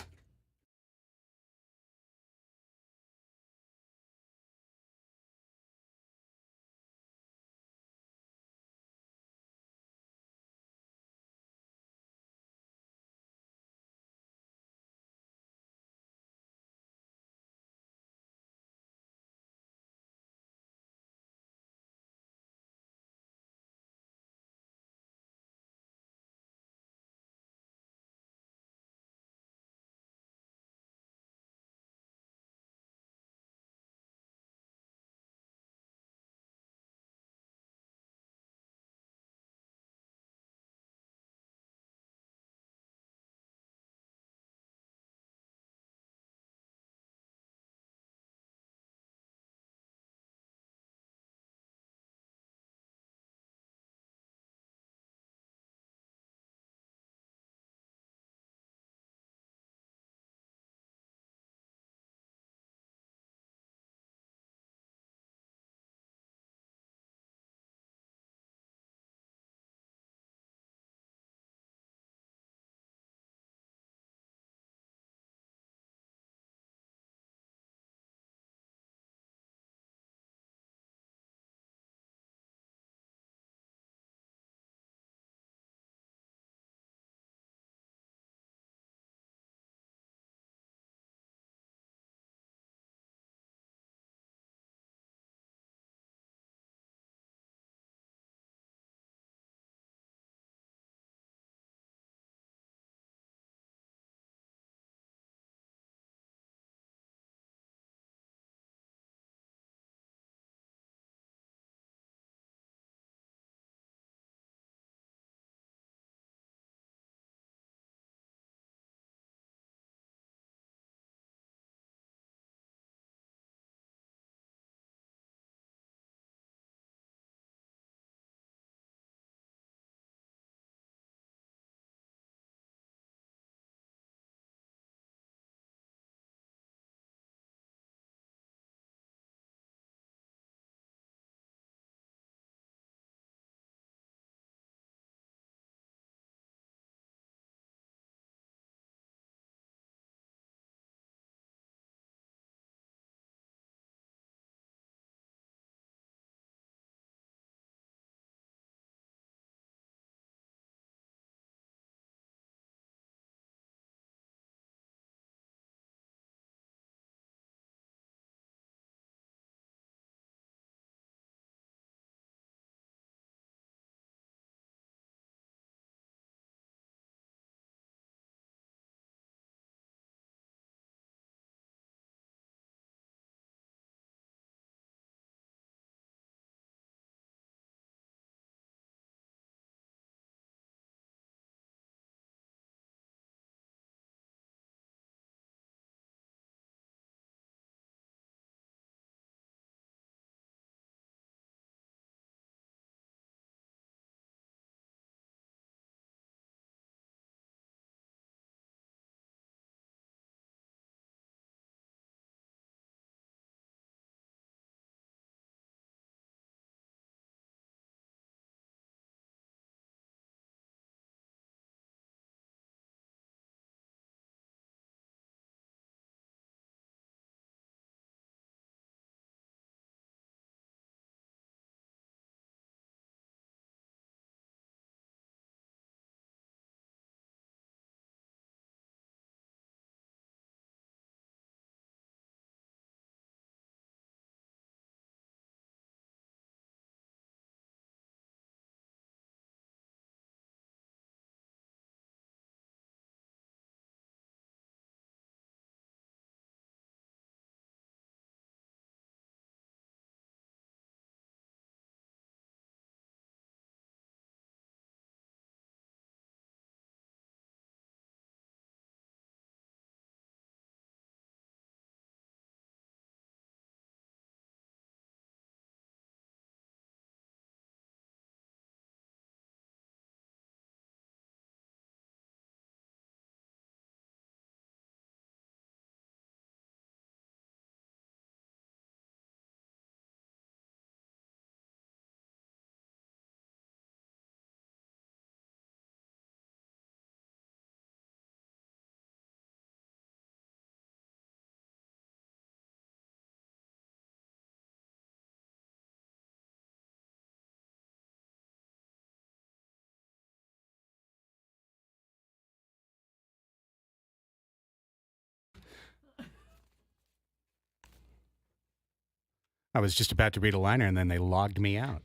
I was just about to read a liner, and then they logged me out.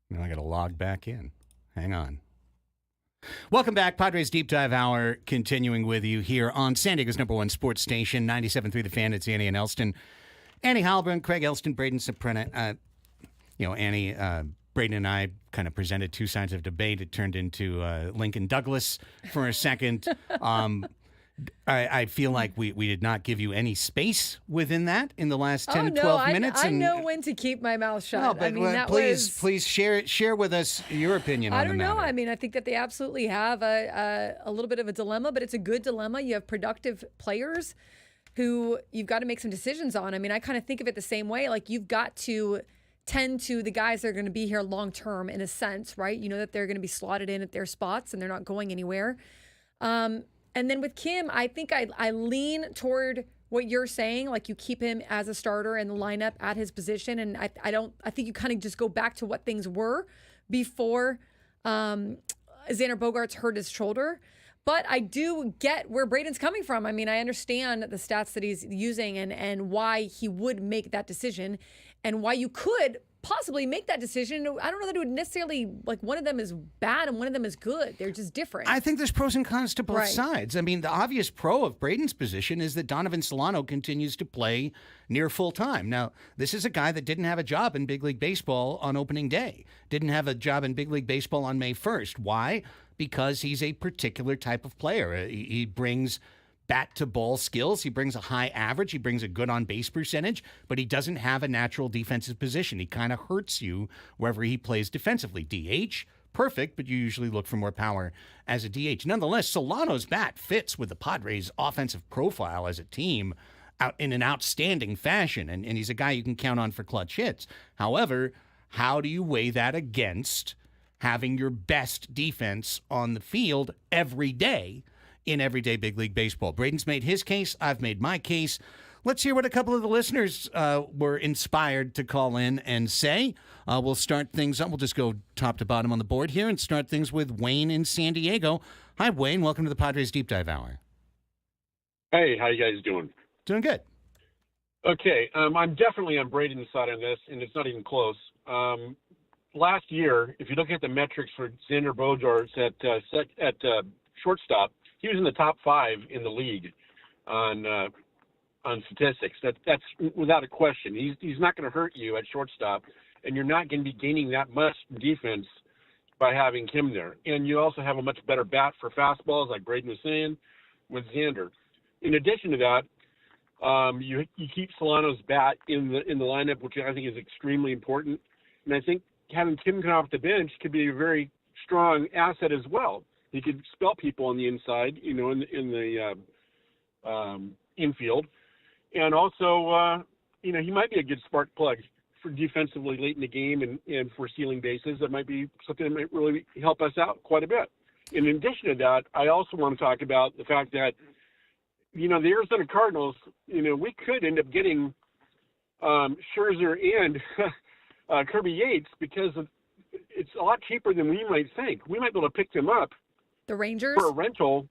Now I got to log back in. Hang on. Welcome back. Padres Deep Dive Hour continuing with you here on San Diego's #1 sports station, 97.3 The Fan. It's Annie and Elsten. Annie Halbrun, Craig Elsten, Braden Soprano. Annie, Braden and I kind of presented two sides of debate. It turned into Lincoln Douglas for a second. I feel like we did not give you any space within that in the last 10 to 12 minutes. I know when to keep my mouth shut. No, but please share with us your opinion on the matter. I don't know. I mean, I think that they absolutely have a little bit of a dilemma, but it's a good dilemma. You have productive players who you've got to make some decisions on. I mean, I kind of think of it the same way. Like, you've got to tend to the guys that are going to be here long term, in a sense, right? You know that they're going to be slotted in at their spots and they're not going anywhere. And then with Kim, I think I lean toward what you're saying. Like, you keep him as a starter in the lineup at his position, and I think you kind of just go back to what things were before Xander Bogarts hurt his shoulder. But I do get where Braden's coming from. I mean, I understand the stats that he's using and why he would make that decision, and why you could possibly make that decision. I don't know that it would necessarily, like, one of them is bad and one of them is good. They're just different. I think there's pros and cons to both sides. I mean, the obvious pro of Braden's position is that Donovan Solano continues to play near full time. Now, this is a guy that didn't have a job in big league baseball on opening day, didn't have a job in big league baseball on May 1st. Why? Because he's a particular type of player. He brings bat to ball skills. He brings a high average. He brings a good on base percentage, but he doesn't have a natural defensive position. He kind of hurts you wherever he plays defensively. DH, perfect, but you usually look for more power as a DH. Nonetheless, Solano's bat fits with the Padres' offensive profile as a team out in an outstanding fashion, and he's a guy you can count on for clutch hits. However, how do you weigh that against having your best defense on the field every day in everyday big league baseball? Braden's made his case. I've made my case. Let's hear what a couple of the listeners were inspired to call in and say. We'll start things up. We'll just go top to bottom on the board here and start things with Wayne in San Diego. Hi, Wayne. Welcome to the Padres Deep Dive Hour. Hey, how you guys doing? Doing good. Okay, I'm definitely on Braden's side on this, and it's not even close. Last year, if you look at the metrics for Xander Bogarts at shortstop, he was in the top 5 in the league on statistics. That's without a question. He's not going to hurt you at shortstop, and you're not going to be gaining that much defense by having him there. And you also have a much better bat for fastballs, like Braden was saying, with Xander. In addition to that, you keep Solano's bat in the lineup, which I think is extremely important. And I think having Kim come off the bench could be a very strong asset as well. He could spell people on the inside, in the infield, and also, he might be a good spark plug for defensively late in the game and for stealing bases. That might be something that might really help us out quite a bit. In addition to that, I also want to talk about the fact that, the Arizona Cardinals, we could end up getting Scherzer and Kirby Yates because it's a lot cheaper than we might think. We might be able to pick them up. The Rangers? For a rental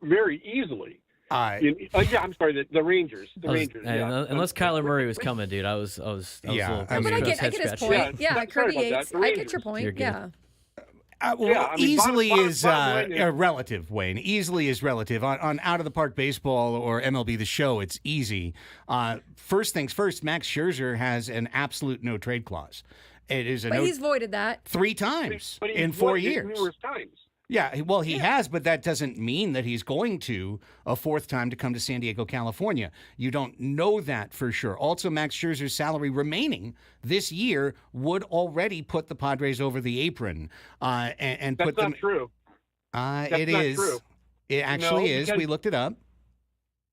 very easily. I'm sorry, the Rangers. Unless Kyler Murray was coming, dude, I was but I get his point. Yeah, Kirby Yates. I get your point. Yeah. Easily is relative, Wayne. Easily is relative. On Out of the Park Baseball or MLB The Show, it's easy. First things first, Max Scherzer has an absolute no-trade clause. It is but he's voided that 3 times in 4 years. Numerous times. Yeah, well, he has, but that doesn't mean that he's going to a 4th time to come to San Diego, California. You don't know that for sure. Also, Max Scherzer's salary remaining this year would already put the Padres over the apron. And That's put them. Not true. It is. True. It actually is. We looked it up.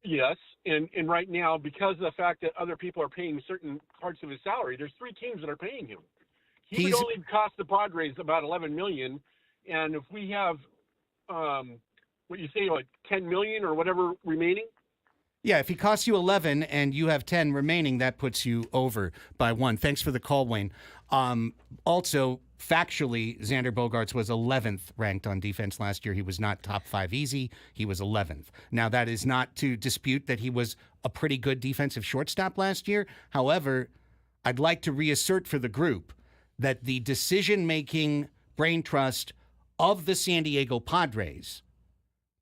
Yes, and right now, because of the fact that other people are paying certain parts of his salary, there's 3 teams that are paying him. He would only cost the Padres about $11 million. And if we have, what you say, like $10 million or whatever remaining? Yeah, if he costs you 11 and you have 10 remaining, that puts you over by 1. Thanks for the call, Wayne. Also, factually, Xander Bogarts was 11th ranked on defense last year. He was not top 5 easy. He was 11th. Now, that is not to dispute that he was a pretty good defensive shortstop last year. However, I'd like to reassert for the group that the decision-making brain trust of the San Diego Padres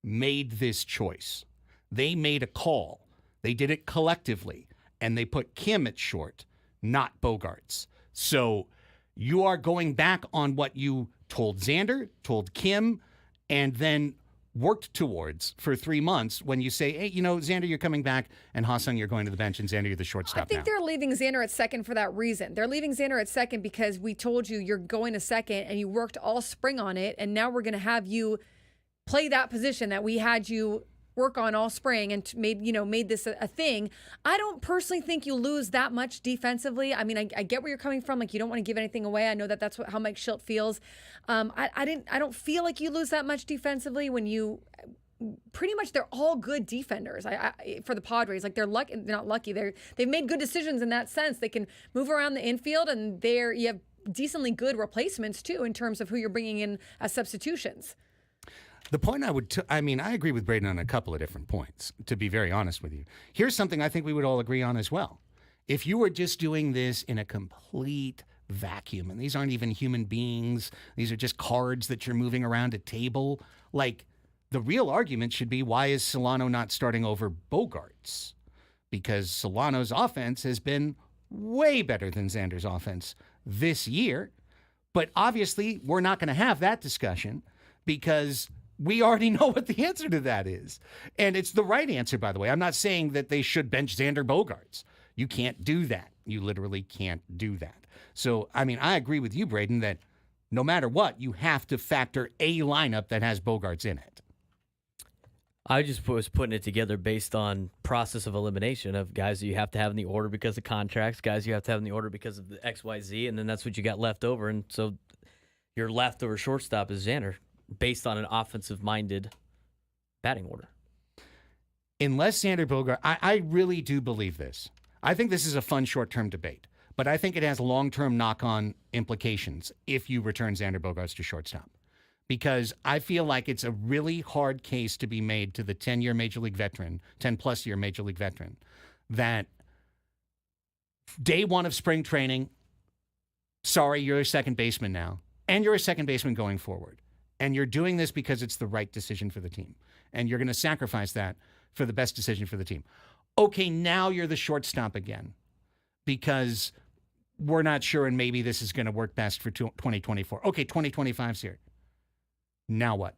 made this choice. They made a call. They did it collectively, and they put Kim at short, not Bogarts. So you are going back on what you told Xander, told Kim, and then worked towards for 3 months when you say, hey, Xander, you're coming back, and Ha-Sung, you're going to the bench, and Xander, you're the shortstop I think now. they're leaving Xander at second for that reason. They're leaving Xander at second because we told you you're going to second, and you worked all spring on it, and now we're going to have you play that position that we had you work on all spring and made this a thing. I don't personally think you lose that much defensively. I mean, I get where you're coming from. Like, you don't want to give anything away. I know that's how Mike Schilt feels. I don't feel like you lose that much defensively when you pretty much they're all good defenders. For the Padres, like they're not lucky. They've made good decisions in that sense. They can move around the infield, and you have decently good replacements too in terms of who you're bringing in as substitutions. The point I agree with Braden on a couple of different points, to be very honest with you. Here's something I think we would all agree on as well. If you were just doing this in a complete vacuum, and these aren't even human beings, these are just cards that you're moving around a table, like the real argument should be, why is Solano not starting over Bogarts? Because Solano's offense has been way better than Xander's offense this year. But obviously, we're not going to have that discussion because we already know what the answer to that is. And it's the right answer, by the way. I'm not saying that they should bench Xander Bogarts. You can't do that. You literally can't do that. So, I agree with you, Braden, that no matter what, you have to factor a lineup that has Bogarts in it. I just was putting it together based on process of elimination of guys that you have to have in the order because of contracts, guys you have to have in the order because of the XYZ, and then that's what you got left over. And so your leftover shortstop is Xander, based on an offensive-minded batting order. Unless Xander Bogaerts, I really do believe this. I think this is a fun short-term debate, but I think it has long-term knock-on implications if you return Xander Bogarts to shortstop. Because I feel like it's a really hard case to be made to the 10-year Major League veteran, 10-plus year Major League veteran, that day one of spring training, sorry, you're a second baseman now, and you're a second baseman going forward. And you're doing this because it's the right decision for the team. And you're going to sacrifice that for the best decision for the team. Okay, now you're the shortstop again because we're not sure and maybe this is going to work best for 2024. Okay, 2025's here. Now what?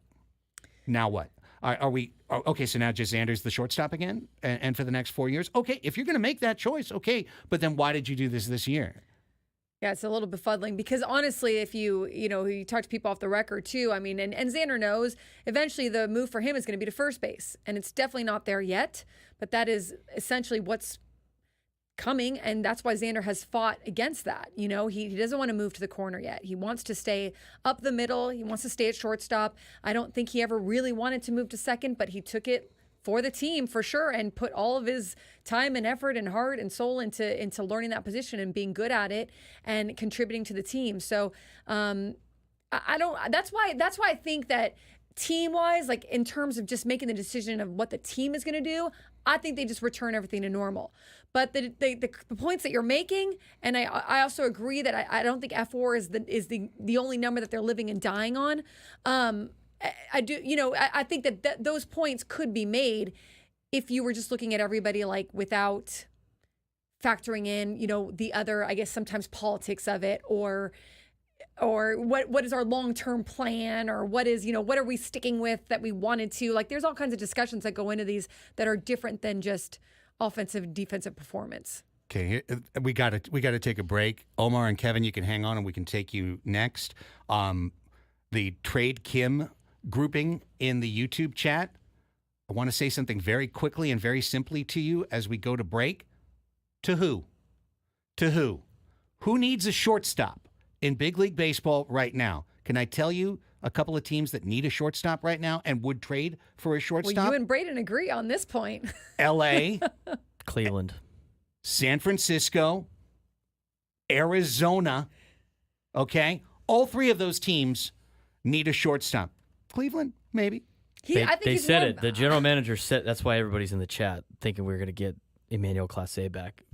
Okay, so now just Xander's the shortstop again and for the next 4 years? Okay, if you're going to make that choice, okay, but then why did you do this year? Yeah, it's a little befuddling because honestly, if you talk to people off the record too, and Xander knows eventually the move for him is going to be to first base, and it's definitely not there yet, but that is essentially what's coming, and that's why Xander has fought against that. He doesn't want to move to the corner yet. He wants to stay up the middle. He wants to stay at shortstop. I don't think he ever really wanted to move to second, but he took it for the team for sure and put all of his time and effort and heart and soul into learning that position and being good at it and contributing to the team. So that's why I think that team-wise, like in terms of just making the decision of what the team is going to do, I think they just return everything to normal. But the points that you're making, and I also agree that I don't think F4 is the only number that they're living and dying on. I do, I think that those points could be made if you were just looking at everybody like without factoring in, the other, I guess sometimes politics of it or what is our long-term plan or what are we sticking with that we wanted to, like there's all kinds of discussions that go into these that are different than just offensive defensive performance. Okay, we got to take a break. Omar and Kevin, you can hang on and we can take you next. The Trade Kim grouping in the YouTube chat. I want to say something very quickly and very simply to you as we go to break. To who? Who needs a shortstop in big league baseball right now? Can I tell you a couple of teams that need a shortstop right now and would trade for a shortstop? Well, you and Braden agree on this point. L.A., Cleveland, San Francisco, Arizona, okay? All three of those teams need a shortstop. Cleveland, maybe. They said it. The general manager said that's why everybody's in the chat thinking we're going to get Emmanuel Clase back.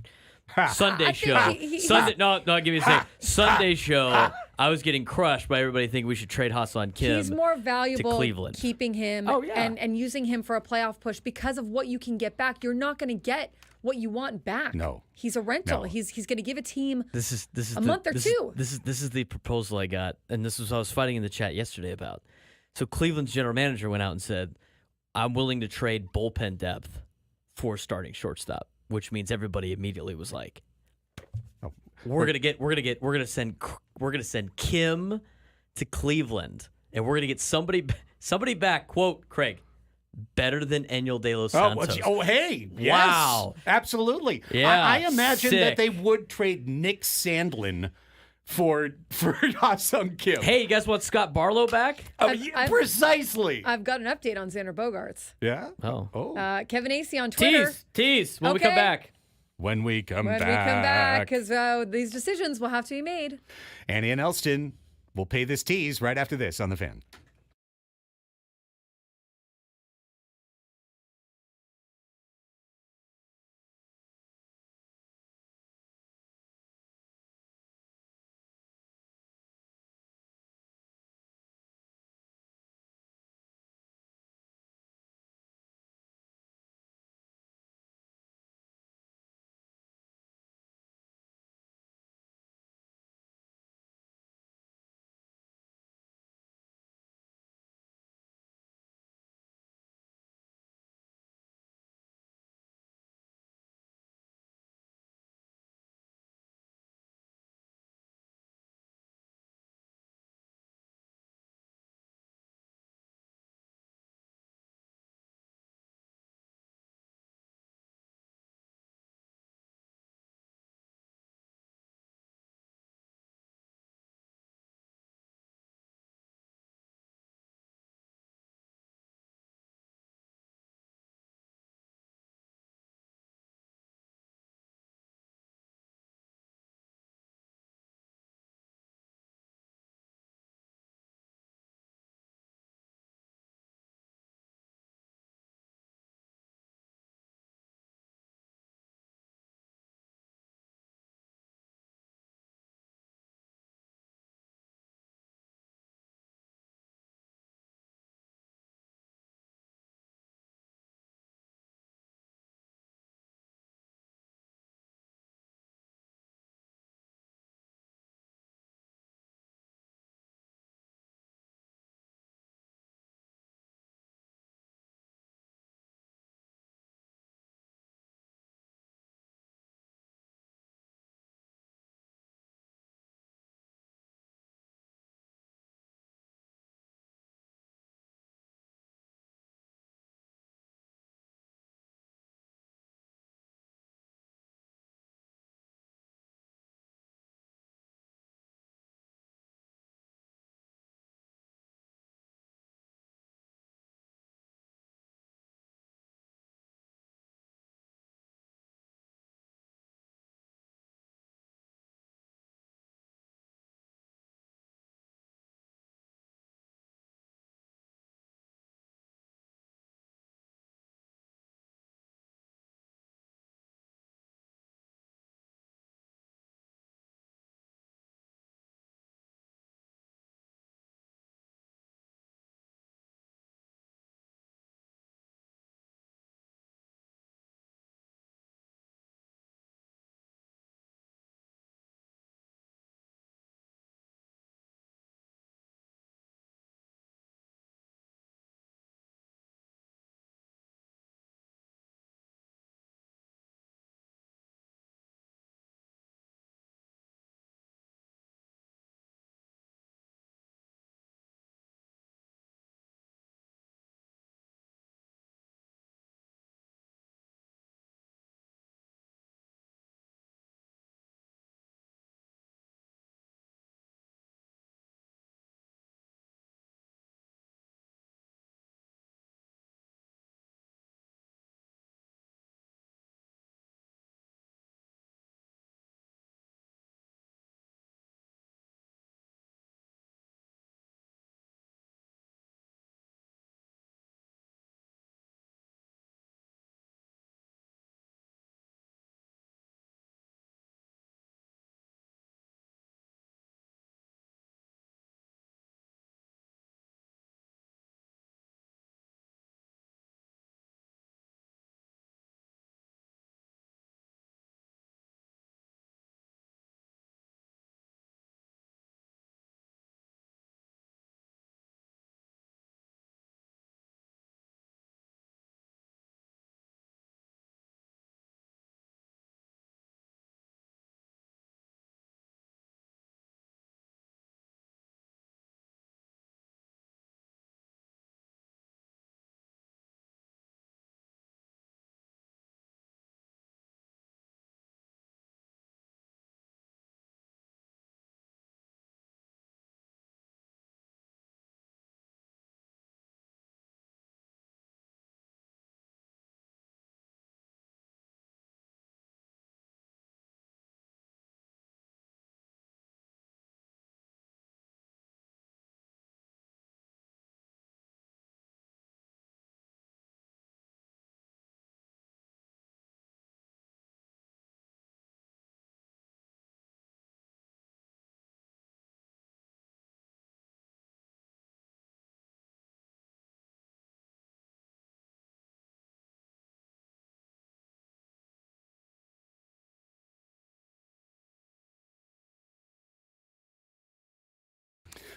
Sunday show. he- Sunday. No, give me a second. Sunday show. I was getting crushed by everybody thinking we should trade Hassan Kim. He's more valuable to Cleveland. keeping him Oh, yeah. and using him for a playoff push because of what you can get back. You're not going to get what you want back. No. He's a rental. No. He's going to give a team This is a month or two. This is the proposal I got, and this was what I was fighting in the chat yesterday about. So Cleveland's general manager went out and said, "I'm willing to trade bullpen depth for starting shortstop," which means everybody immediately was like, We're gonna send Kim to Cleveland, and we're gonna get somebody back." Quote Craig, "better than Enyel De Los Santos." Hey. Yes, Wow. Absolutely. Yeah, I imagine that sick. they would trade Nick Sandlin for Ha-Sung Kim. Hey, you guys want Scott Barlow back? Precisely. I've got an update on Xander Bogarts. Yeah? Oh. Kevin Acey on Twitter. Tease when we come Okay. back. When we come When back. we come back, because these decisions will have to be made. Annie and Elsten will pay this tease right after this on The Fan.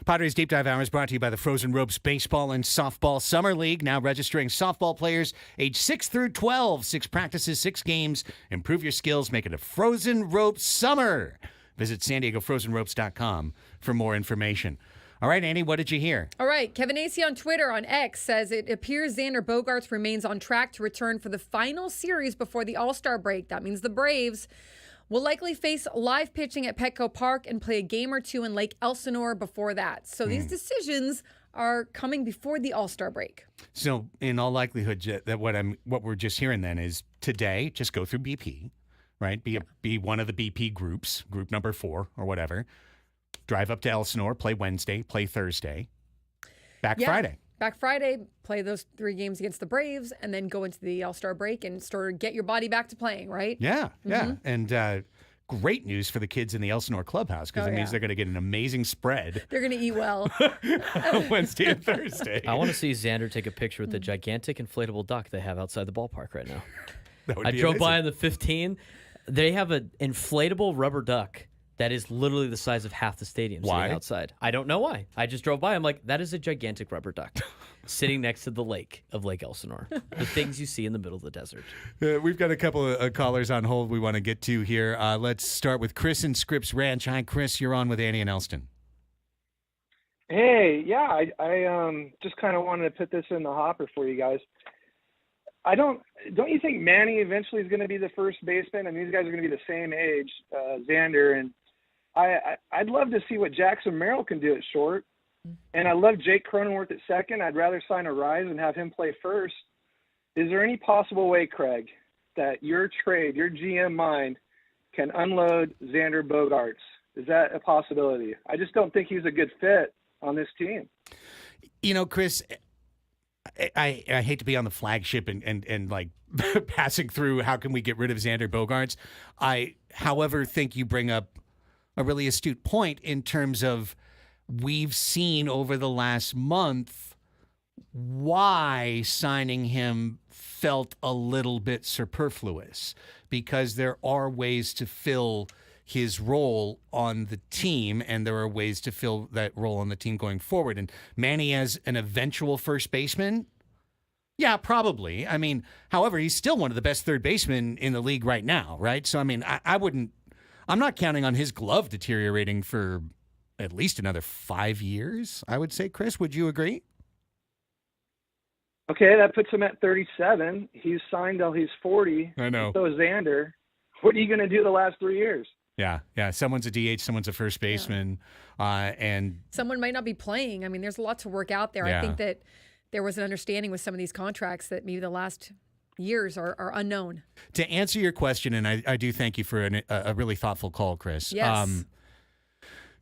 Padres Deep Dive Hour is brought to you by the Frozen Ropes Baseball and Softball Summer League, now registering softball players age 6 through 12. 6 practices, 6 games. Improve your skills. Make it a Frozen Ropes summer. Visit SanDiegoFrozenRopes.com for more information. All right, Annie, what did you hear? All right, Kevin Acey on Twitter on X says it appears Xander Bogarts remains on track to return for the final series before the All-Star break. That means the Braves will likely face live pitching at Petco Park and play a game or two in Lake Elsinore before that. So these decisions are coming before the All-Star break. So in all likelihood, that what we're just hearing then is today, just go through BP, right? Be one of the BP groups, group number 4 or whatever. Drive up to Elsinore, play Wednesday, play Thursday, back Friday. Back Friday, play those 3 games against the Braves, and then go into the All-Star break and get your body back to playing, right? Yeah. And great news for the kids in the Elsinore clubhouse, because it means they're going to get an amazing spread. They're going to eat well. Wednesday and Thursday. I want to see Xander take a picture with the gigantic inflatable duck they have outside the ballpark right now. I drove by on the 15. They have an inflatable rubber duck that is literally the size of half the stadium sitting outside. I don't know why. I just drove by. I'm like, that is a gigantic rubber duck sitting next to the lake of Lake Elsinore. The things you see in the middle of the desert. We've got a couple of callers on hold we want to get to here. Let's start with Chris in Scripps Ranch. Hi, Chris. You're on with Annie and Elsten. Hey, yeah, I just kind of wanted to put this in the hopper for you guys. Don't you think Manny eventually is going to be the first baseman? I mean, these guys are going to be the same age, Xander, and I'd love to see what Jackson Merrill can do at short. And I love Jake Cronenworth at second. I'd rather sign a rise and have him play first. Is there any possible way, Craig, that your GM mind, can unload Xander Bogarts? Is that a possibility? I just don't think he's a good fit on this team. You know, Chris, I hate to be on the flagship and like passing through how can we get rid of Xander Bogarts. I, however, think you bring up a really astute point in terms of we've seen over the last month why signing him felt a little bit superfluous, because there are ways to fill his role on the team, and there are ways to fill that role on the team going forward. And Manny as an eventual first baseman, yeah, probably. I mean, however, he's still one of the best third basemen in the league right now, right? So, I mean, I'm not counting on his glove deteriorating for at least another 5 years, I would say. Chris, would you agree? Okay, that puts him at 37. He's signed till he's 40. I know. So is Xander. What are you going to do the last 3 years? Yeah. Someone's a DH, someone's a first baseman, and someone might not be playing. I mean, there's a lot to work out there. Yeah. I think that there was an understanding with some of these contracts that maybe the last years are unknown. To answer your question, and I do thank you for a really thoughtful call, Chris. Yes.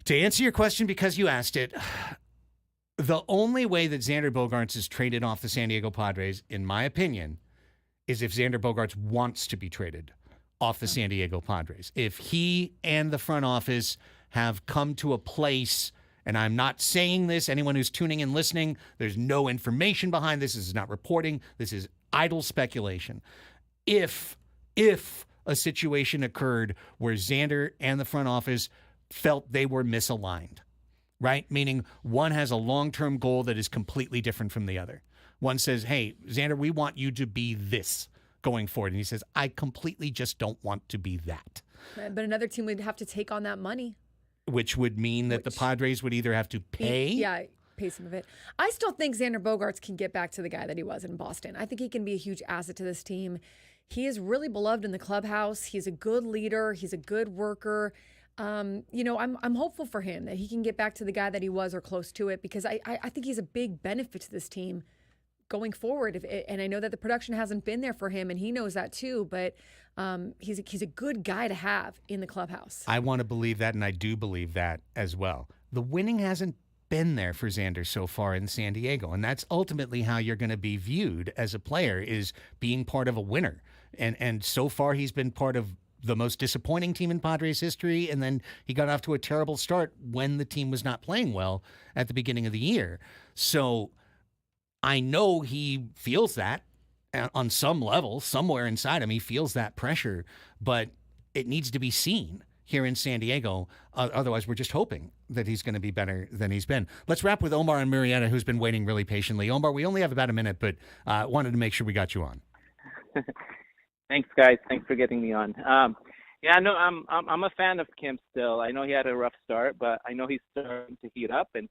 To answer your question, because you asked it, the only way that Xander Bogarts is traded off the San Diego Padres, in my opinion, is if Xander Bogarts wants to be traded off the San Diego Padres. If he and the front office have come to a place, and I'm not saying this, anyone who's tuning in listening, there's no information behind this. This is not reporting. This is idle speculation. If a situation occurred where Xander and the front office felt they were misaligned, right? Meaning one has a long-term goal that is completely different from the other. One says, hey, Xander, we want you to be this going forward. And he says, I completely just don't want to be that. But another team would have to take on that money. Which would mean that the Padres would either have to pay. Pay some of it. I still think Xander Bogarts can get back to the guy that he was in Boston. I think he can be a huge asset to this team. He is really beloved in the clubhouse. He's a good leader. He's a good worker. I'm hopeful for him that he can get back to the guy that he was or close to it, because I think he's a big benefit to this team going forward. And I know that the production hasn't been there for him, and he knows that too, but he's a good guy to have in the clubhouse. I want to believe that, and I do believe that as well. The winning hasn't been there for Xander so far in San Diego, and that's ultimately how you're going to be viewed as a player, is being part of a winner. And so far he's been part of the most disappointing team in Padres history, and then he got off to a terrible start when the team was not playing well at the beginning of the year. So I know he feels that on some level, somewhere inside him, he feels that pressure, but it needs to be seen. here in San Diego. Otherwise, we're just hoping that he's going to be better than he's been. Let's wrap with Omar and Marietta, who's been waiting really patiently. Omar, we only have about a minute, but wanted to make sure we got you on. Thanks, guys. Thanks for getting me on. Yeah, no, I'm a fan of Kim still. I know he had a rough start, but I know he's starting to heat up, and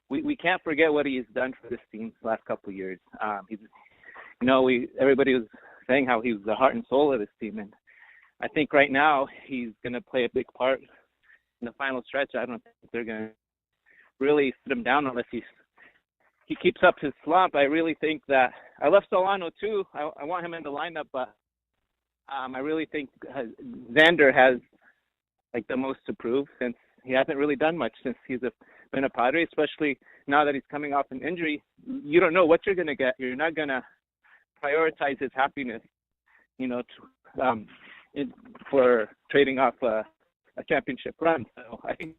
we can't forget what he's done for this team the last couple of years. Everybody was saying how he was the heart and soul of this team, and I think right now he's going to play a big part in the final stretch. I don't think they're going to really sit him down unless he keeps up his slump. I really think that I love Solano too. I want him in the lineup, but I really think Xander has like the most to prove since he hasn't really done much since he's been a Padre, especially now that he's coming off an injury. You don't know what you're going to get. You're not going to prioritize his happiness, for trading off a championship run. So I think.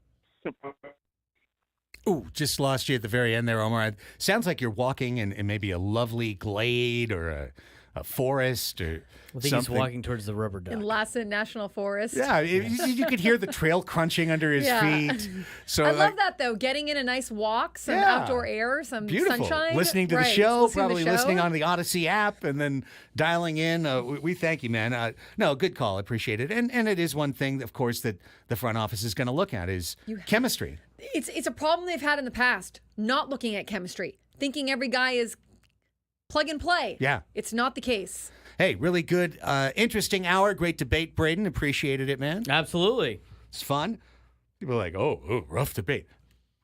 Ooh, just lost you at the very end there, Omar. Sounds like you're walking in maybe a lovely glade or a forest or I think something. he's walking towards the rubber duck. In Lassen National Forest. Yeah, you could hear the trail crunching under his feet. So I love that, though. Getting in a nice walk, some outdoor air, some beautiful. sunshine. Listening to the show, probably to the show. listening on the Odyssey app, and then dialing in. We thank you, man. No, good call. Appreciate it. And it is one thing, of course, that the front office is going to look at is chemistry. It's a problem they've had in the past, not looking at chemistry, thinking every guy is plug and play. Yeah. It's not the case. Hey, really good, interesting hour. Great debate, Braden. Appreciated it, man. Absolutely. It's fun. People are like, oh, rough debate.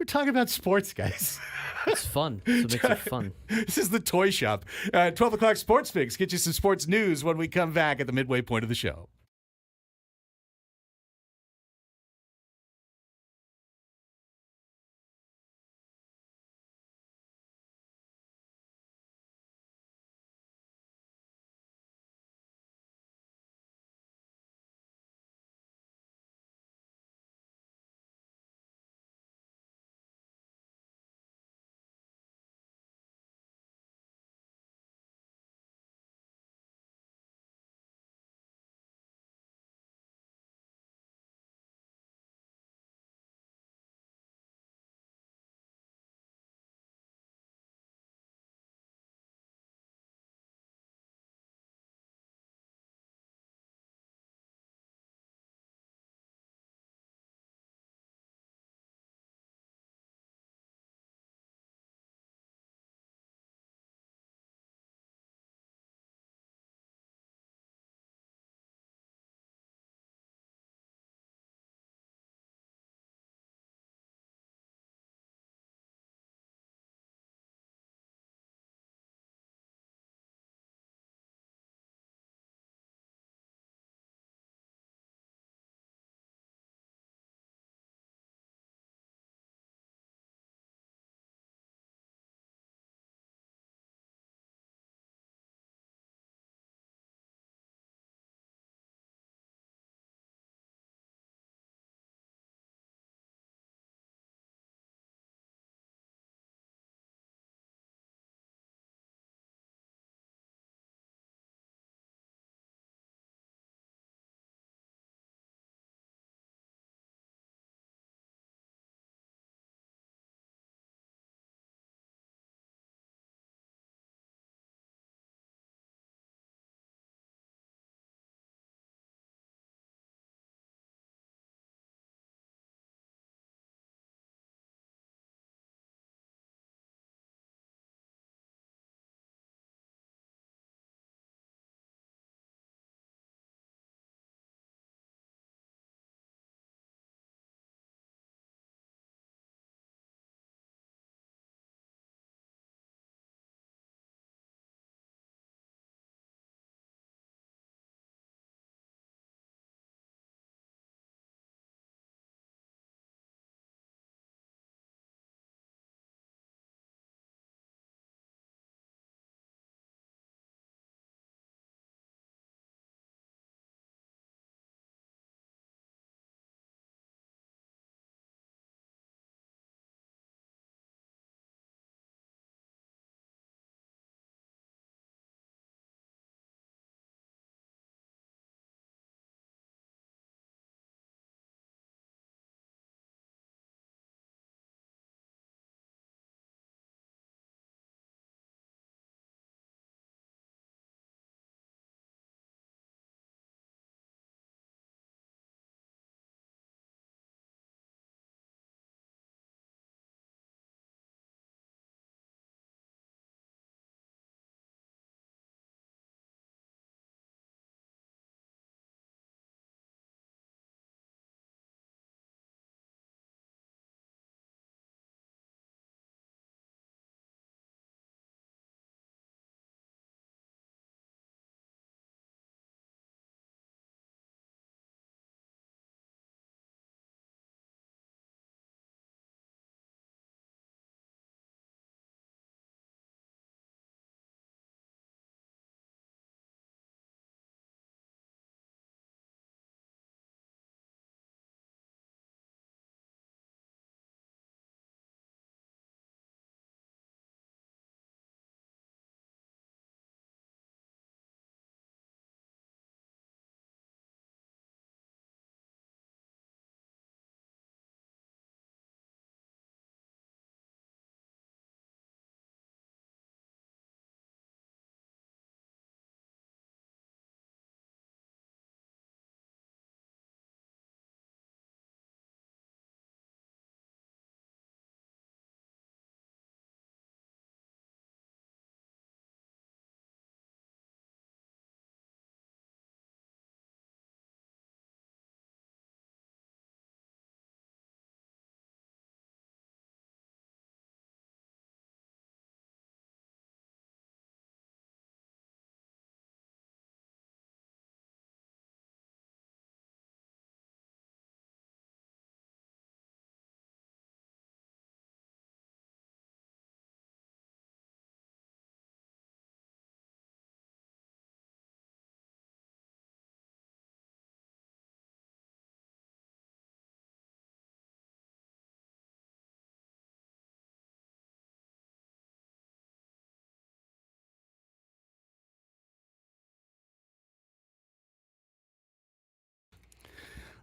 We're talking about sports, guys. It's fun. That's what makes it fun. This is the Toy Shop. 12 o'clock Sports Fix. Get you some sports news when we come back at the midway point of the show.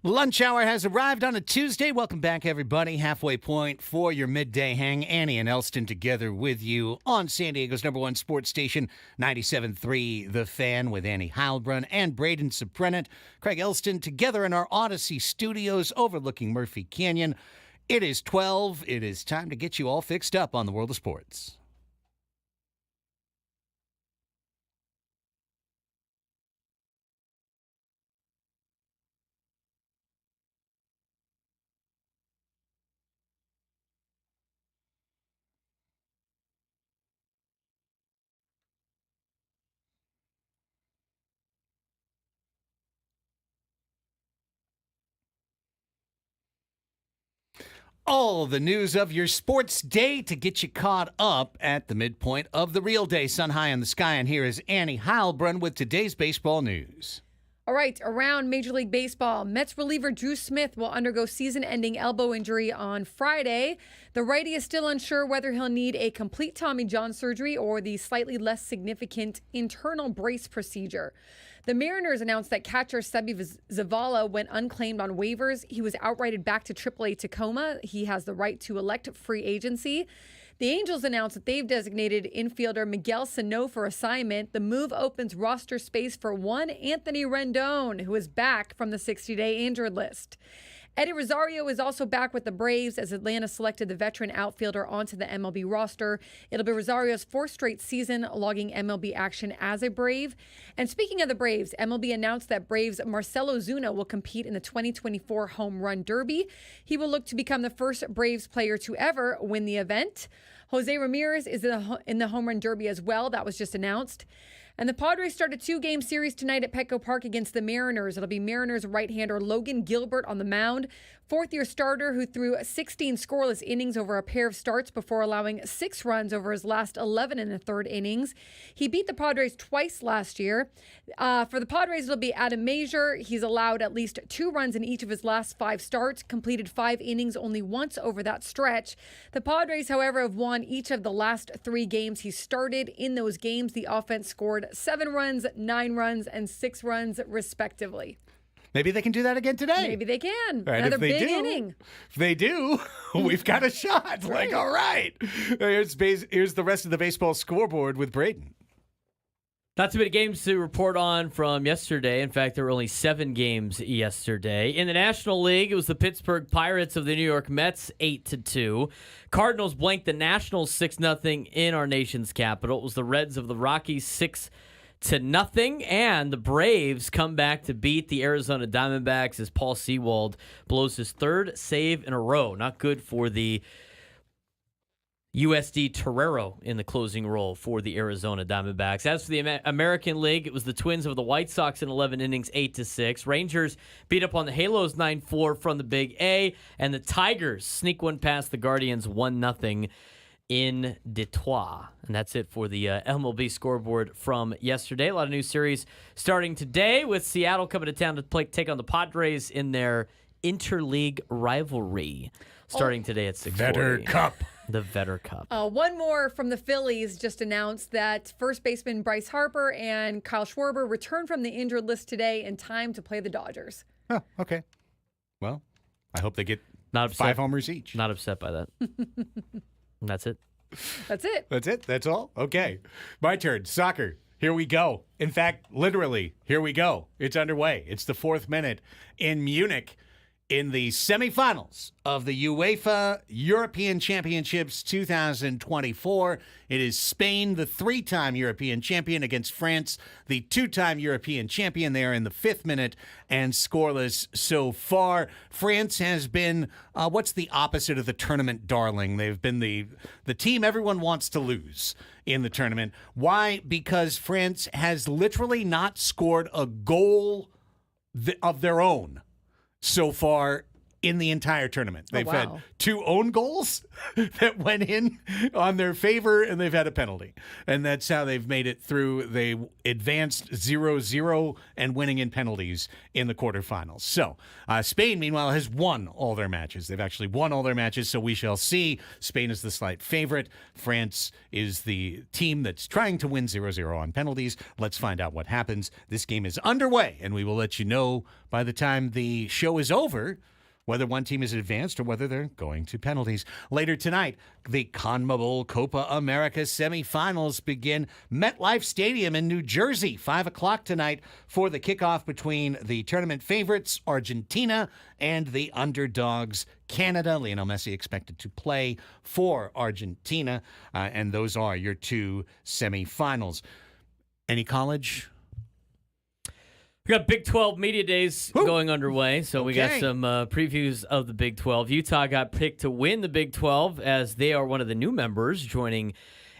Lunch hour has arrived on a Tuesday. Welcome back, everybody. Halfway point for your midday hang. Annie and Elsten together with you on San Diego's #1 sports station, 97.3 The Fan, with Annie Heilbrunn and Braden Soprenet. Craig Elsten together in our Odyssey studios overlooking Murphy Canyon. It is 12. It is time to get you all fixed up on the world of sports. All the news of your sports day to get you caught up at the midpoint of the real day. Sun high in the sky, and here is Annie Heilbrunn with today's baseball news. All right, around Major League Baseball, Mets reliever Drew Smith will undergo season-ending elbow injury on Friday. The righty is still unsure whether he'll need a complete Tommy John surgery or the slightly less significant internal brace procedure. The Mariners announced that catcher Sebi Zavala went unclaimed on waivers. He was outrighted back to AAA Tacoma. He has the right to elect free agency. The Angels announced that they've designated infielder Miguel Sano for assignment. The move opens roster space for one Anthony Rendon, who is back from the 60-day injured list. Eddie Rosario is also back with the Braves as Atlanta selected the veteran outfielder onto the MLB roster. It'll be Rosario's fourth straight season logging MLB action as a Brave. And speaking of the Braves, MLB announced that Braves' Marcell Ozuna will compete in the 2024 Home Run Derby. He will look to become the first Braves player to ever win the event. Jose Ramirez is in the Home Run Derby as well. That was just announced. And the Padres start a 2-game series tonight at Petco Park against the Mariners. It'll be Mariners right-hander Logan Gilbert on the mound, fourth-year starter who threw 16 scoreless innings over a pair of starts before allowing 6 runs over his last 11 and a third innings. He beat the Padres twice last year. For the Padres, it'll be Adam Mazur. He's allowed at least 2 runs in each of his last 5 starts, completed 5 innings only once over that stretch. The Padres, however, have won each of the last 3 games he started. In those games, the offense scored 7 runs, 9 runs, and 6 runs, respectively. Maybe they can do that again today. Maybe they can. Right, Another if they big do, inning. If they do, we've got a shot. Like, all right. Here's the rest of the baseball scoreboard with Braden. Not too many games to report on from yesterday. In fact, there were only 7 games yesterday. In the National League, it was the Pittsburgh Pirates of the New York Mets 8-2. Cardinals blanked the Nationals 6-0 in our nation's capital. It was the Reds of the Rockies 6-0, and the Braves come back to beat the Arizona Diamondbacks as Paul Sewald blows his 3rd save in a row. Not good for the USD Torero in the closing role for the Arizona Diamondbacks. As for the American League, it was the Twins of the White Sox in 11 innings, 8-6. Rangers beat up on the Halos 9-4 from the Big A, and the Tigers sneak one past the Guardians 1-0 in Detroit. And that's it for the MLB scoreboard from yesterday. A lot of new series starting today with Seattle coming to town to take on the Padres in their interleague rivalry. Starting today at 6:40. Vetter Cup. The Vetter Cup. One more from the Phillies just announced that first baseman Bryce Harper and Kyle Schwarber returned from the injured list today in time to play the Dodgers. Oh, okay. Well, I hope they get Not upset. 5 homers each. Not upset by that. That's it. That's it. That's it? That's all? Okay. My turn. Soccer. Here we go. In fact, literally, here we go. It's underway. It's the 4th minute in Munich in the semifinals of the UEFA European Championships 2024. It is Spain, the 3-time European champion, against France, the 2-time European champion. They are in the 5th minute and scoreless so far. France has been, what's the opposite of the tournament darling? They've been the team everyone wants to lose in the tournament. Why? Because France has literally not scored a goal of their own so far in the entire tournament. They've had wow. 2 own goals that went in on their favor, and they've had a penalty. And that's how they've made it through. They advanced 0-0 and winning in penalties in the quarterfinals. So Spain, meanwhile, has won all their matches. They've actually won all their matches, so we shall see. Spain is the slight favorite. France is the team that's trying to win 0-0 on penalties. Let's find out what happens. This game is underway, and we will let you know by the time the show is over whether one team is advanced or whether they're going to penalties. Later tonight, the CONMEBOL Copa America semifinals begin. MetLife Stadium in New Jersey, 5 o'clock tonight for the kickoff between the tournament favorites, Argentina, and the underdogs, Canada. Lionel Messi expected to play for Argentina, and those are your 2 semifinals. Any college? We got Big 12 Media Days going underway, so we got Okay. some previews of the Big 12. Utah got picked to win the Big 12 as they are one of the new members, joining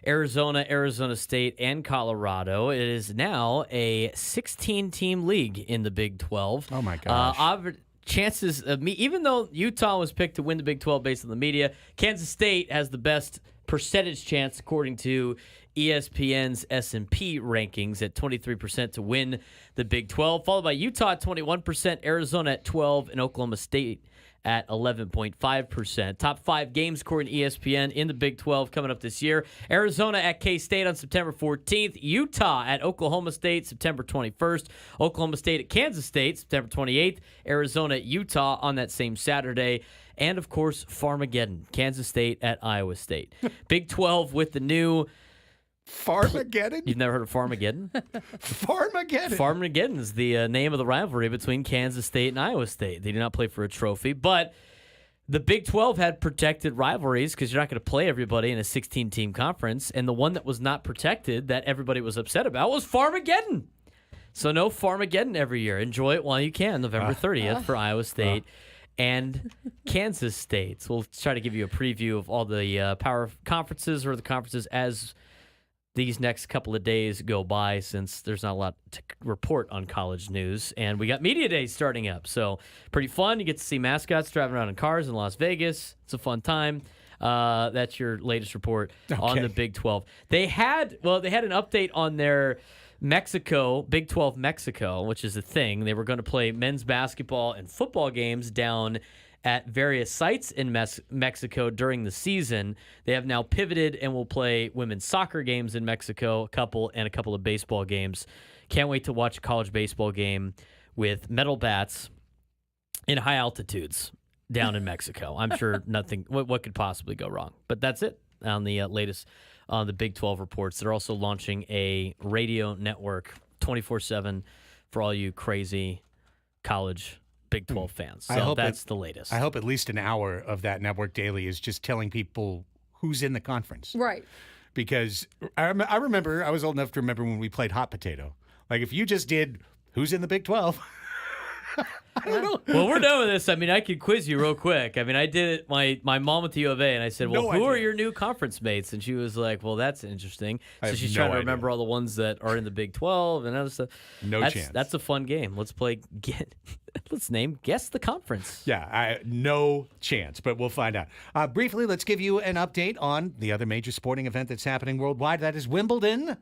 Arizona, Arizona State, and Colorado. It is now a 16-team league in the Big 12. Oh, my gosh. Chances of me, even though Utah was picked to win the Big 12 based on the media, Kansas State has the best percentage chance according to ESPN's S&P rankings at 23% to win the Big 12, followed by Utah at 21%, Arizona at 12%, and Oklahoma State at 11.5%. Top 5 games according to ESPN in the Big 12 coming up this year. Arizona at K-State on September 14th. Utah at Oklahoma State September 21st. Oklahoma State at Kansas State September 28th. Arizona at Utah on that same Saturday. And, of course, Farmageddon, Kansas State at Iowa State. Big 12 with the new... Farmageddon? You've never heard of Farmageddon? Farmageddon. Farmageddon is the name of the rivalry between Kansas State and Iowa State. They do not play for a trophy, but the Big 12 had protected rivalries because you're not going to play everybody in a 16-team conference, and the one that was not protected that everybody was upset about was Farmageddon. So no Farmageddon every year. Enjoy it while you can, November 30th for Iowa State and Kansas State. So we'll try to give you a preview of all the power conferences or the conferences as these next couple of days go by, since there's not a lot to report on college news. And we got Media Days starting up, so pretty fun. You get to see mascots driving around in cars in Las Vegas. It's a fun time. That's your latest report on the Big 12. They had an update on their Mexico, Big 12 Mexico, which is a thing. They were going to play men's basketball and football games down at various sites in Mexico during the season. They have now pivoted and will play women's soccer games in Mexico, a couple of baseball games. Can't wait to watch a college baseball game with metal bats in high altitudes down in Mexico. I'm sure nothing, what could possibly go wrong? But that's it on the latest on the Big 12 reports. They're also launching a radio network 24/7 for all you crazy college Big 12 fans. So that's the latest. I hope at least an hour of that network daily is just telling people who's in the conference. Right. Because I remember, I was old enough to remember when we played hot potato. Like if you just did who's in the Big 12. I don't know. Well, we're done with this. I mean, I could quiz you real quick. I mean, I did it. My mom went to U of A, and I said, well, No who are idea. your new conference mates? And she was like, well, that's interesting. So she's trying to remember all the ones that are in the Big 12 and other stuff. No chance. That's a fun game. Let's play. Guess the conference. Yeah, no chance, but we'll find out. Briefly, let's give you an update on the other major sporting event that's happening worldwide. That is Wimbledon.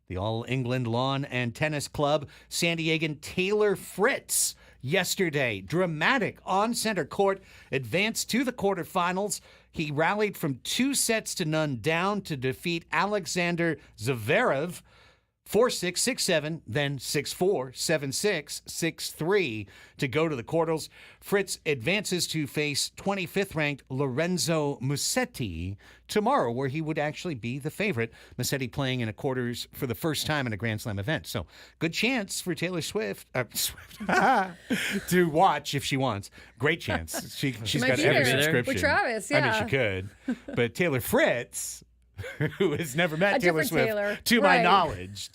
The All England Lawn and Tennis Club. San Diegan Taylor Fritz yesterday, dramatic on center court, advanced to the quarterfinals. He rallied from 2-0 down to defeat Alexander Zverev 4-6, 6-7, then 6-4, 7-6, 6-3 to go to the quarters. Fritz advances to face 25th-ranked Lorenzo Musetti tomorrow, where he would actually be the favorite. Musetti playing in a quarters for the first time in a Grand Slam event. So good chance for Taylor Swift to watch if she wants. Great chance. She's might got be every there subscription. with Travis, I mean, yeah. she could. But Taylor Fritz, who has never met A Taylor different Swift, Taylor. to my Right. knowledge,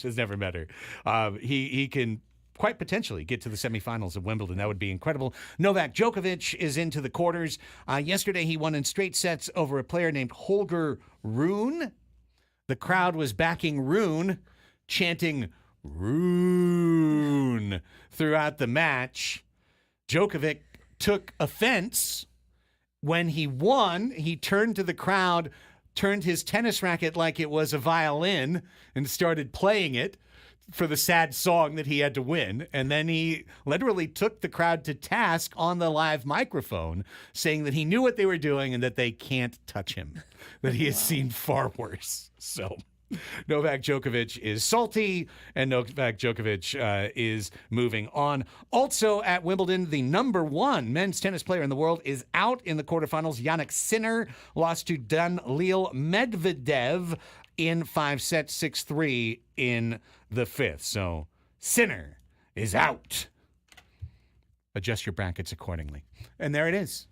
has never met her. He can quite potentially get to the semifinals of Wimbledon. That would be incredible. Novak Djokovic is into the quarters. Yesterday, he won in straight sets over a player named Holger Rune. The crowd was backing Rune, chanting Rune throughout the match. Djokovic took offense when he won. He turned to the crowd, turned his tennis racket like it was a violin, and started playing it for the sad song that he had to win. And then he literally took the crowd to task on the live microphone, saying that he knew what they were doing and that they can't touch him, that he has seen far worse. So Novak Djokovic is salty, and Novak Djokovic is moving on. Also at Wimbledon, the number 1 men's tennis player in the world is out in the quarterfinals. Yannick Sinner lost to Daniil Medvedev in 5 sets, 6-3 in the 5th. So Sinner is out. Adjust your brackets accordingly. And there it is.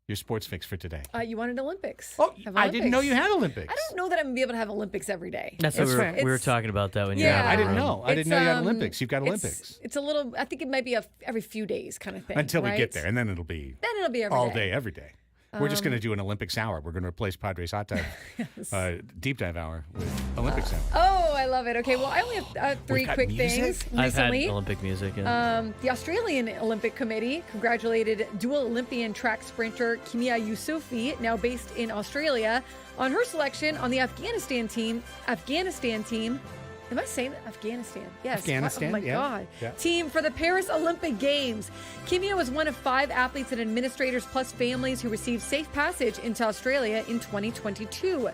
Your sports fix for today. You wanted Olympics. Oh, Have I didn't know you had Olympics. I don't know that I'm going to be able to have Olympics every day. That's what we were talking about that when you Yeah. were I didn't know. I didn't know you had It's, Olympics. You've got Olympics. It's a little, I think it might be every few days kind of thing. Until we right? get there, and then it'll be every all day. day, every day. We're just going to do an Olympics hour. We're going to replace Padres Hot Dive Deep Dive Hour with Olympics hour. Oh, I love it. Okay, well, I only have 3 We've got quick music? things I've had recently. Olympic music. Yeah. The Australian Olympic Committee congratulated dual Olympian track sprinter Kimia Yusufi, now based in Australia, on her selection on the Afghanistan team. Am I saying that? Afghanistan. Yes. Afghanistan, Oh my yeah. God. Yeah. Team for the Paris Olympic Games. Kimia was one of 5 athletes and administrators plus families who received safe passage into Australia in 2022.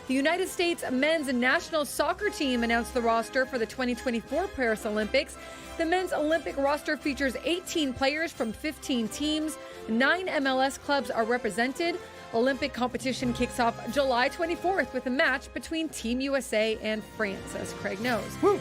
The United States men's national soccer team announced the roster for the 2024 Paris Olympics. The men's Olympic roster features 18 players from 15 teams. 9 MLS clubs are represented. Olympic competition kicks off July 24th with a match between Team USA and France, as Craig knows. Woo.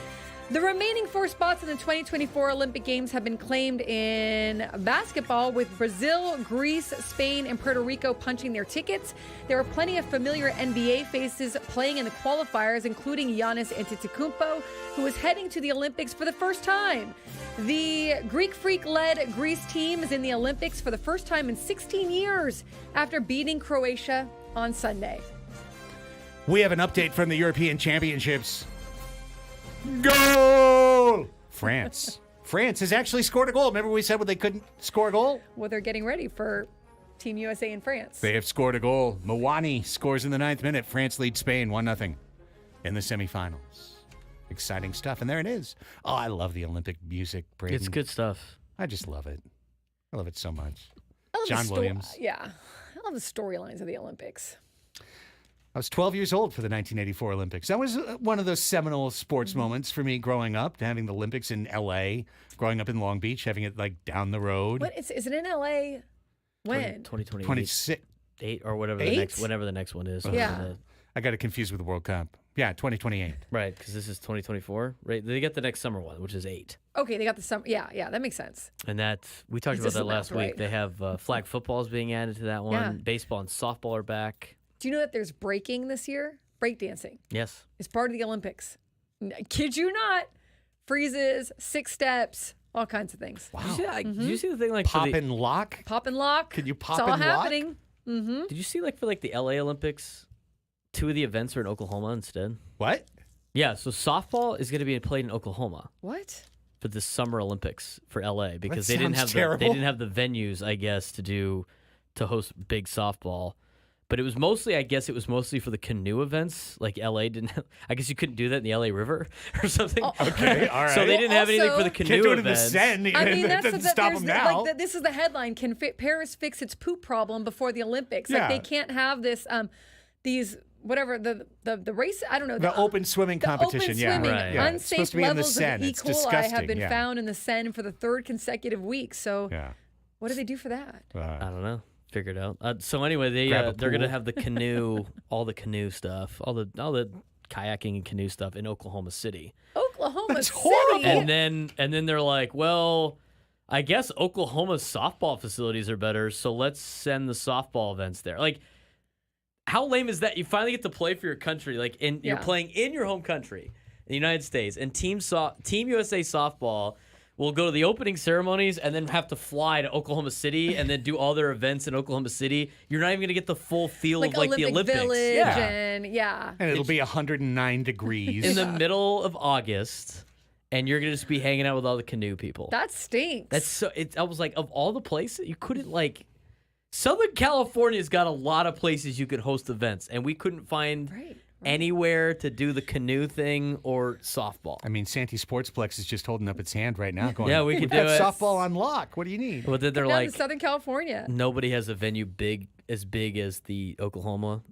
The remaining 4 spots in the 2024 Olympic Games have been claimed in basketball, with Brazil, Greece, Spain, and Puerto Rico punching their tickets. There are plenty of familiar NBA faces playing in the qualifiers, including Giannis Antetokounmpo, who is heading to the Olympics for the first time. The Greek Freak-led Greece team is in the Olympics for the first time in 16 years after beating Croatia on Sunday. We have an update from the European Championships. Goal! France. France has actually scored a goal. Remember we said they couldn't score a goal? Well, they're getting ready for Team USA and France. They have scored a goal. Mawani scores in the 9th minute. France leads Spain 1-0 in the semifinals. Exciting stuff. And there it is. Oh, I love the Olympic music, Braden. It's good stuff. I just love it. I love it so much. I love John the Williams. Yeah. I love the storylines of the Olympics. I was 12 years old for the 1984 Olympics. That was one of those seminal sports moments for me growing up, having the Olympics in L.A., growing up in Long Beach, having it like down the road. What is it in LA? When? 2028 26. or whatever Eight? whenever the next one is. Yeah. I got it confused with the World Cup. Yeah, 2028. Right, because this is 2024. Right, they get the next summer one, which is 8. Okay, they got the summer. Yeah, that makes sense. And that we talked This about that is last math, week. right? They have flag football is being added to that one. Yeah. Baseball and softball are back. Do you know that there's breaking this year? Breakdancing Yes. is part of the Olympics. Kid you not. Freezes, 6 steps, all kinds of things. Wow. Did you see, did you see the thing like Pop for the, and lock? Pop and lock. Could you pop it's all and lock? happening. Mm-hmm. Did you see like for like the LA Olympics, 2 of the events are in Oklahoma instead? What? Yeah, so softball is going to be played in Oklahoma What? for the Summer Olympics for LA because That they didn't sounds have they terrible. didn't have the venues, I guess, to host big softball. But it was mostly, I guess, for the canoe events. Like LA didn't. I guess you couldn't do that in the LA River or something. Okay, all right. So they didn't have anything for Also- the canoe Can't do it in the events. Seine. I mean, that that's doesn't stop them now. this is the headline. Can Paris fix its poop problem before the Olympics? Yeah. Like they can't have this these whatever the race. I don't know. The open swimming the competition, open yeah. swimming, Right. Yeah, it's supposed unsafe to be in the levels of Seine. E. It's coli have disgusting, been yeah. found in the Seine for the 3rd consecutive week. So Yeah. what do they do for that? I don't know. Figure it out. So anyway, Grab a they're gonna pool. have the canoe, all the canoe stuff, all the kayaking and canoe stuff in Oklahoma City. Oklahoma That's City. horrible. And then they're like, well, I guess Oklahoma's softball facilities are better, so let's send the softball events there. Like, how lame is that? You finally get to play for your country, like, you're Yeah. playing in your home country, in the United States, and Team USA softball will go to the opening ceremonies and then have to fly to Oklahoma City and then do all their events in Oklahoma City. You're not even going to get the full feel Like of like the Olympic Olympics. Village Yeah. and yeah. And it'll be 109 degrees. In the middle of August, and you're gonna just be hanging out with all the canoe people. That stinks. That's so. I was like, of all the places, you couldn't like. Southern California's got a lot of places you could host events, and we couldn't find anywhere to do the canoe thing or softball. I mean, Santee Sportsplex is just holding up its hand right now, going, Yeah, we "We've could got do it." softball on lock. What do you need?" But then they're Down like, to Southern California. nobody has a venue as big as the Oklahoma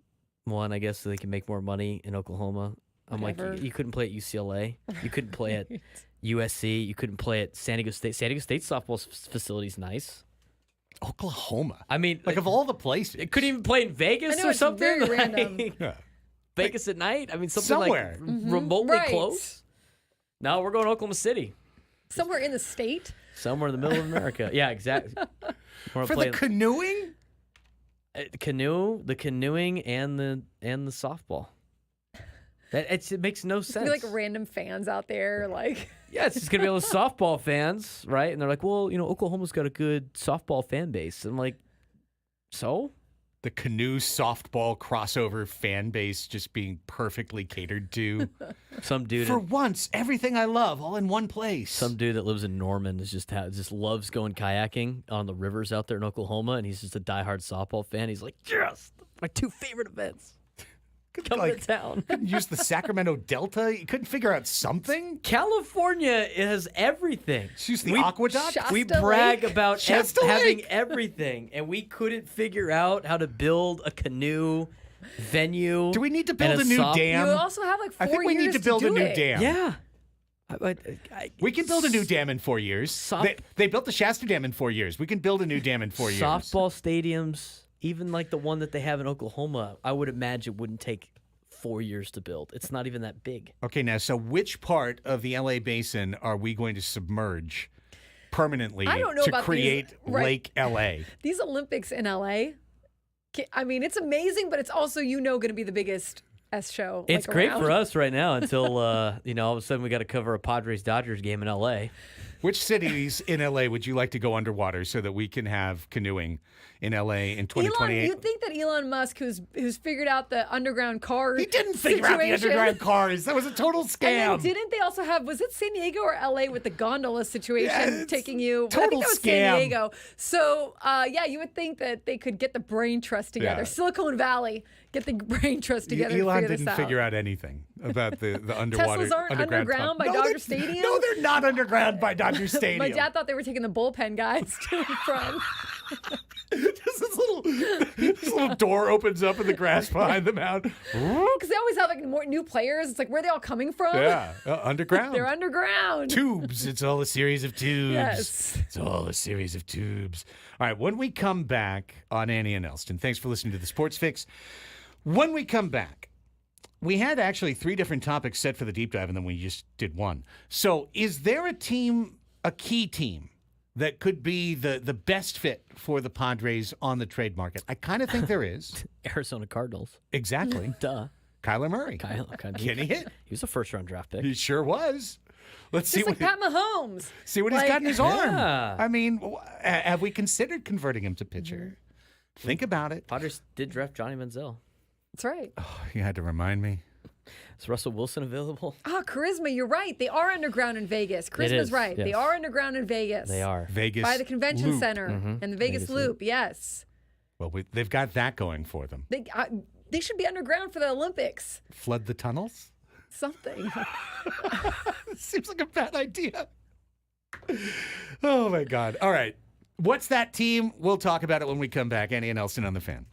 one, I guess, so they can make more money in Oklahoma. I'm Whatever. like, you couldn't play at UCLA. You couldn't play at USC. You couldn't play at San Diego State. San Diego State's softball facility's nice. Oklahoma. I mean, Like, of all the places. it couldn't even play in Vegas I know, or it's something. very Like, random. Yeah. Vegas at night. I mean, something Somewhere. like remotely Right. close. No, we're going to Oklahoma City, Somewhere in the state. somewhere in the middle of America. Yeah, exactly. We're For the playing canoeing? the canoeing, and the softball. It makes no sense. Be like random fans out there, like Yeah, it's just gonna be all the softball fans, right? And they're like, well, Oklahoma's got a good softball fan base. I'm like, so? The canoe softball crossover fan base just being perfectly catered to. Some dude, For once, everything I love all in one place. some dude that lives in Norman is just loves going kayaking on the rivers out there in Oklahoma, and he's just a diehard softball fan. He's like, yes, my two favorite events. Come to town. Couldn't use the Sacramento Delta. You couldn't figure out something. California has everything. Use the aqueduct. Shasta We brag Lake? about Shasta having Lake. everything, and we couldn't figure out how to build a canoe venue. Do we need to build and a new soft- dam? you also have like 4 I think we need years to build a do new it. dam. Yeah. We can build a new dam in 4 years. Soft- They built the Shasta Dam in 4 years. We can build a new dam in 4 years. Softball stadiums, even like the one that they have in Oklahoma, I would imagine wouldn't take 4 years to build. It's not even that big. Okay, now, so which part of the LA basin are we going to submerge permanently I don't know to about create these- right. Lake LA? These Olympics in LA, I mean, it's amazing, but it's also going to be the biggest S show. It's like, great around. for us right now until all of a sudden we got to cover a Padres-Dodgers game in LA. Which cities in LA would you like to go underwater so that we can have canoeing in LA in 2028? You'd think that Elon Musk, who's figured out the underground car, He didn't figure out the situation- underground cars. That was a total scam. And then didn't they also have, was it San Diego or LA with the gondola situation Yeah, it's taking you? I total think that was scam. San Diego. So, you would think that they could get the brain trust together. Yeah. Silicon Valley, get the brain trust together. to Elon figure didn't this figure out. out anything about the underwater. Teslas aren't underground by tunnel. Dodger they're- Stadium? No, they're not underground by Dodger Stadium. My dad thought they were taking the bullpen guys to and from. Just this little door opens up in the grass behind the mound. Because they always have like more new players. It's like, where are they all coming from? Yeah, underground. They're underground. Tubes. It's all a series of tubes. Yes. It's all a series of tubes. All right, when we come back on Annie and Elsten, thanks for listening to the Sports Fix. When we come back, we had actually 3 different topics set for the deep dive, and then we just did one. So is there a key team, that could be the best fit for the Padres on the trade market? I kind of think there is. Arizona Cardinals. Exactly. Duh. Kyler Murray. Can Can he hit? He was a first-round draft pick. He sure was. Let's see Just like Pat Mahomes. see what he's Like- got in his arm. Yeah. I mean, have we considered converting him to pitcher? Think about it. Padres did draft Johnny Manziel. That's right. You had to remind me. Is Russell Wilson available? Charisma, you're right. They are underground in Vegas. Charisma's is, right. They yes. are underground in Vegas. They are. Vegas. By the convention Loop. center and the Vegas, Vegas Loop. Loop. Yes. Well, they've got that going for them. They should be underground for the Olympics. Flood the tunnels? Something. Seems like a bad idea. Oh, my God. All right. What's that team? We'll talk about it when we come back. Annie and Elsten on the Fan.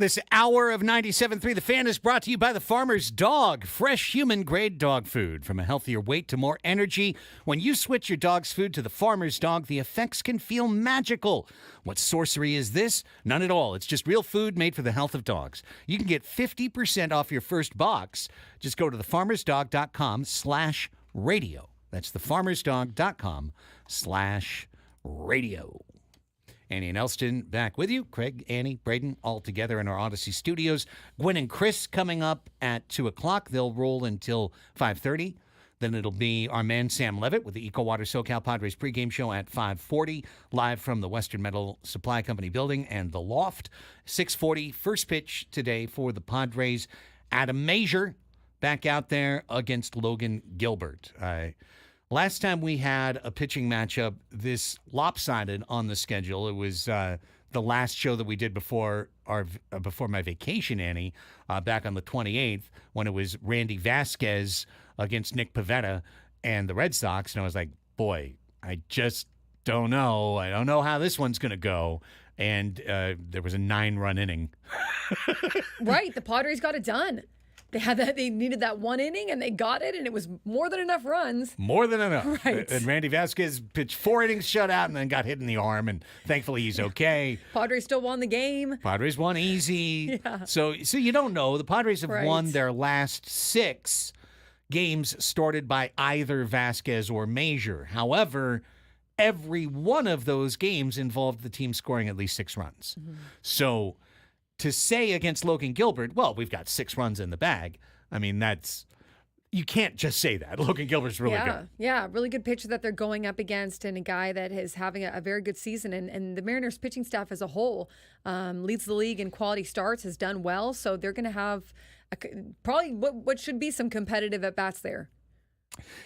This hour of 97.3 The Fan is brought to you by the Farmer's Dog. Fresh human-grade dog food. From a healthier weight to more energy. When you switch your dog's food to the Farmer's Dog, the effects can feel magical. What sorcery is this? None at all. It's just real food made for the health of dogs. You can get 50% off your first box. Just go to thefarmersdog.com/radio. That's thefarmersdog.com/radio. Annie and Elsten back with you. Craig, Annie, Braden, all together in our Odyssey studios. Gwen and Chris coming up at 2 o'clock. They'll roll until 5:30. Then it'll be our man Sam Levitt with the Eco Water SoCal Padres pregame show at 5:40, live from the Western Metal Supply Company building and the Loft. 6:40, first pitch today for the Padres. Adam Major back out there against Logan Gilbert. Last time we had a pitching matchup this lopsided on the schedule, it was the last show that we did before my vacation, Annie, back on the 28th, when it was Randy Vasquez against Nick Pivetta and the Red Sox. And I was like, boy, I just don't know. I don't know how this one's going to go. And there was a 9-run inning. Right. The Padres got it done. They needed that one inning, and they got it, and it was more than enough runs. More than enough. Right. And Randy Vasquez pitched 4 innings shutout and then got hit in the arm, and thankfully he's okay. Padres still won the game. Padres won easy. Yeah. So you don't know. The Padres have Right. won their last 6 games started by either Vasquez or Major. However, every one of those games involved the team scoring at least 6 runs. Mm-hmm. So to say against Logan Gilbert, well, we've got 6 runs in the bag. I mean, you can't just say that. Logan Gilbert's really good. Yeah, really good pitcher that they're going up against, and a guy that is having a very good season. And the Mariners pitching staff as a whole leads the league in quality starts, has done well. So they're going to have probably what should be some competitive at-bats there.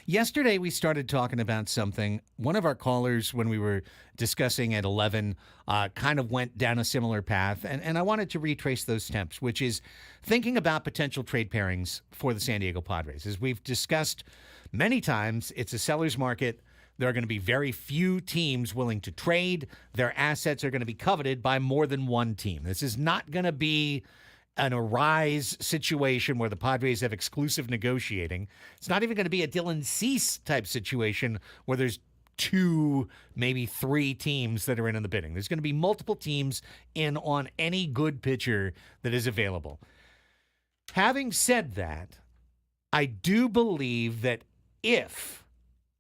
Yesterday, we started talking about something. One of our callers, when we were discussing at 11, kind of went down a similar path. And I wanted to retrace those steps, which is thinking about potential trade pairings for the San Diego Padres. As we've discussed many times, it's a seller's market. There are going to be very few teams willing to trade. Their assets are going to be coveted by more than one team. This is not going to be an Arise situation where the Padres have exclusive negotiating. It's not even going to be a Dylan Cease type situation where there's 2, maybe 3 teams that are in the bidding. There's going to be multiple teams in on any good pitcher that is available. Having said that, I do believe that if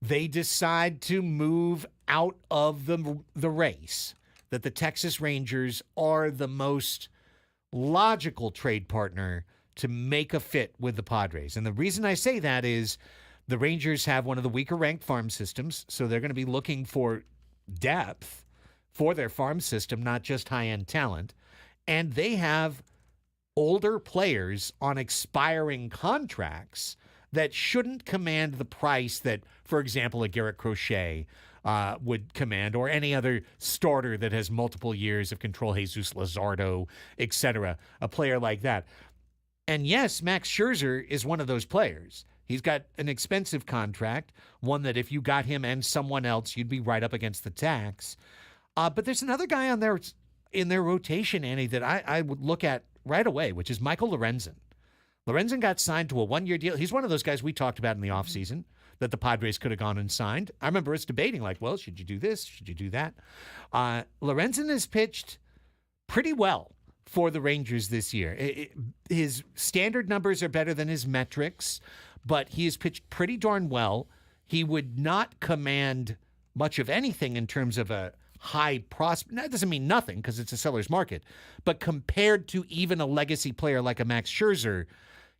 they decide to move out of the race, that the Texas Rangers are the most logical trade partner to make a fit with the Padres. And the reason I say that is the Rangers have one of the weaker ranked farm systems, so they're going to be looking for depth for their farm system, not just high-end talent. And they have older players on expiring contracts that shouldn't command the price that, for example, a Garrett Crochet would command, or any other starter that has multiple years of control, Jesus Luzardo, etc., a player like that. And yes, Max Scherzer is one of those players. He's got an expensive contract, one that if you got him and someone else, you'd be right up against the tax. But there's another guy on there in their rotation, Annie, that I would look at right away, which is Michael Lorenzen. Lorenzen got signed to a 1-year deal. He's one of those guys we talked about in the offseason that the Padres could have gone and signed. I remember us debating, like, well, should you do this? Should you do that? Lorenzen has pitched pretty well for the Rangers this year. His standard numbers are better than his metrics, but he has pitched pretty darn well. He would not command much of anything in terms of a high prospect. That doesn't mean nothing because it's a seller's market. But compared to even a legacy player like a Max Scherzer,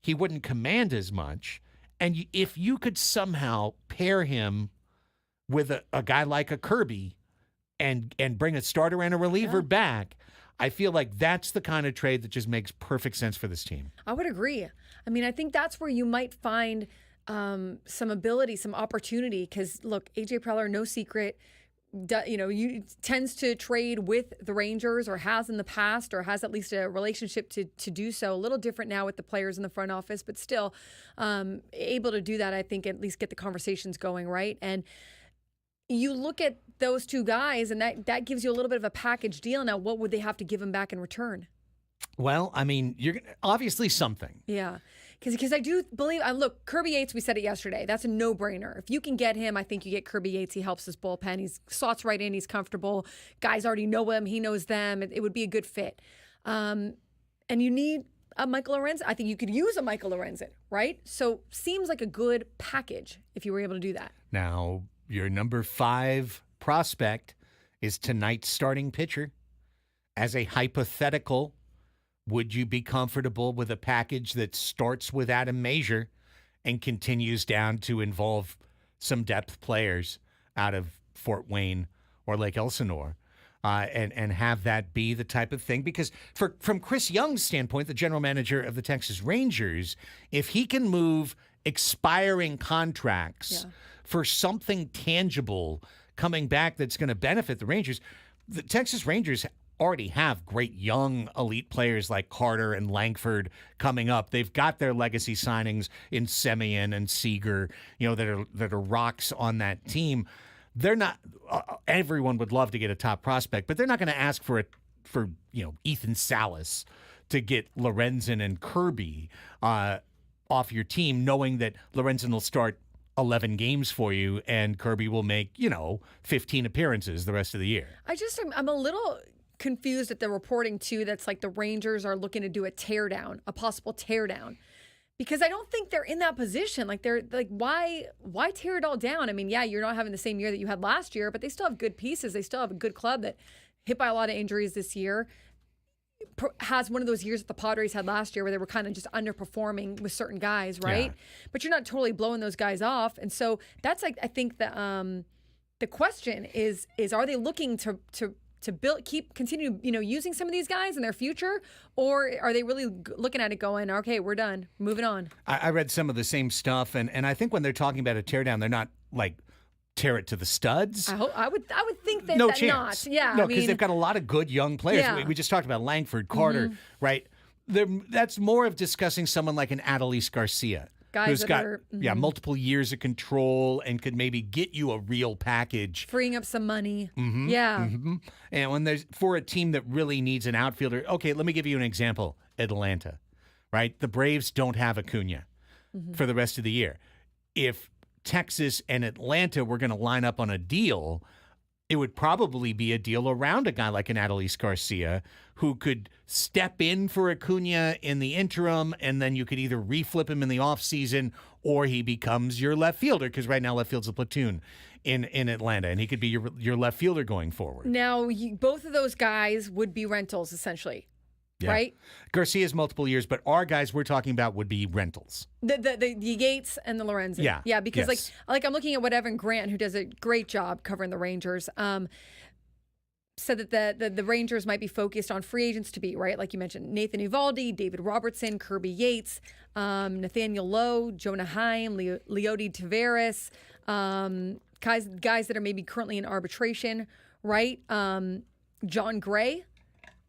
he wouldn't command as much. And if you could somehow pair him with a guy like a Kirby and bring a starter and a reliever back, I feel like that's the kind of trade that just makes perfect sense for this team. I would agree. I mean, I think that's where you might find some ability, some opportunity. Because look, AJ Preller, no secret, tends to trade with the Rangers, or has in the past, or has at least a relationship to do so. A little different now with the players in the front office, but still able to do that. I think at least get the conversations going, right? And you look at those two guys, and that gives you a little bit of a package deal. Now, what would they have to give him back in return? Well, I mean, you're obviously something. Yeah. Because I do believe, look, Kirby Yates, we said it yesterday. That's a no-brainer. If you can get him, I think you get Kirby Yates. He helps his bullpen. He slots right in. He's comfortable. Guys already know him. He knows them. It would be a good fit. And you need a Michael Lorenzen. I think you could use a Michael Lorenzen, right? So seems like a good package if you were able to do that. Now, your number 5 prospect is tonight's starting pitcher. As a hypothetical, would you be comfortable with a package that starts with Adam Major and continues down to involve some depth players out of Fort Wayne or Lake Elsinore, and have that be the type of thing? Because from Chris Young's standpoint, the general manager of the Texas Rangers, if he can move expiring contracts for something tangible coming back that's going to benefit the Rangers, the Texas Rangers already have great young elite players like Carter and Langford coming up. They've got their legacy signings in Semien and Seager, that are rocks on that team. They're not. Everyone would love to get a top prospect, but they're not going to ask for Ethan Salas to get Lorenzen and Kirby off your team, knowing that Lorenzen will start 11 games for you and Kirby will make 15 appearances the rest of the year. I'm a little confused at the reporting too. That's like the Rangers are looking to do a possible teardown, because I don't think they're in that position. Like they're like, why tear it all down? I mean, yeah, you're not having the same year that you had last year, but they still have good pieces. They still have a good club that hit by a lot of injuries this year. Has one of those years that the Padres had last year where they were kind of just underperforming with certain guys, right? Yeah. But you're not totally blowing those guys off. And so that's like, I think the question is are they looking to continue using some of these guys in their future, or are they really looking at it going, okay, we're done, moving on? I read some of the same stuff, and I think when they're talking about a teardown, they're not like tear it to the studs. I would think that no that chance. Not. Yeah, no, because they've got a lot of good young players. Yeah. We just talked about Langford, Carter, right? That's more of discussing someone like an Adolis Garcia. Guys who's got multiple years of control and could maybe get you a real package, freeing up some money. And when there's for a team that really needs an outfielder, okay, let me give you an example. Atlanta, right? The Braves don't have Acuna for the rest of the year. If Texas and Atlanta were going to line up on a deal, it would probably be a deal around a guy like an Adolis Garcia who could step in for Acuna in the interim, and then you could either reflip him in the offseason or he becomes your left fielder, because right now left field's a platoon in Atlanta, and he could be your left fielder going forward. Now, both of those guys would be rentals, essentially. Yeah. Right? Garcia's multiple years, but our guys we're talking about would be rentals. The Yates and the Lorenzen. Yeah. Yeah, because like I'm looking at what Evan Grant, who does a great job covering the Rangers, said that the Rangers might be focused on free agents to be, right? Like you mentioned, Nathan Eovaldi, David Robertson, Kirby Yates, Nathaniel Lowe, Jonah Heim, Leody Taveras, guys that are maybe currently in arbitration, right? John Gray.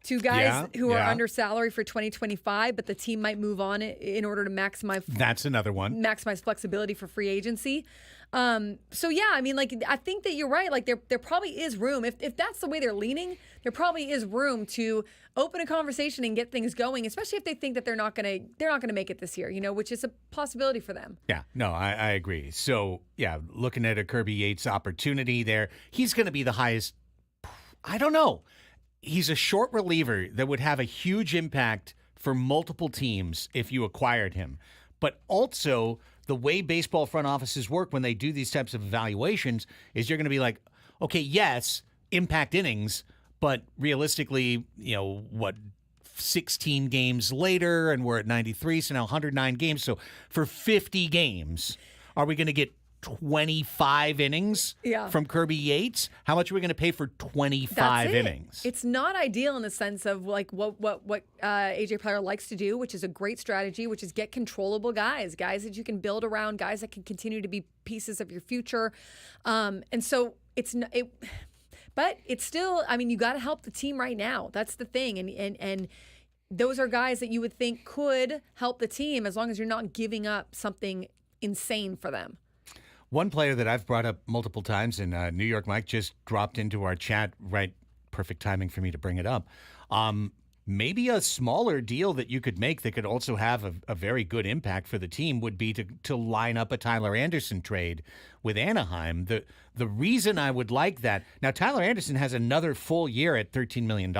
Two guys who are under salary for 2025, but the team might move on in order to maximize. That's another one. Maximize flexibility for free agency. So yeah, I mean, like I think that you're right. Like there probably is room if that's the way they're leaning. There probably is room to open a conversation and get things going, especially if they think that they're not gonna make it this year. Which is a possibility for them. Yeah, no, I agree. So yeah, looking at a Kirby Yates opportunity there, he's going to be the highest. I don't know. He's a short reliever that would have a huge impact for multiple teams if you acquired him. But also, the way baseball front offices work when they do these types of evaluations is you're going to be like, okay, yes, impact innings, but realistically, 16 games later, and we're at 93, so now 109 games. So for 50 games, are we going to get 25 innings from Kirby Yates? How much are we going to pay for 25 innings? It's not ideal in the sense of like what AJ Preller likes to do, which is a great strategy, which is get controllable guys that you can build around, guys that can continue to be pieces of your future. And so but it's still, I mean, you got to help the team right now. That's the thing. And those are guys that you would think could help the team as long as you're not giving up something insane for them. One player that I've brought up multiple times, and New York Mike just dropped into our chat, right? Perfect timing for me to bring it up. maybe a smaller deal that you could make that could also have a very good impact for the team would be to line up a Tyler Anderson trade with Anaheim. The reason I would like that, now Tyler Anderson has another full year at $13 million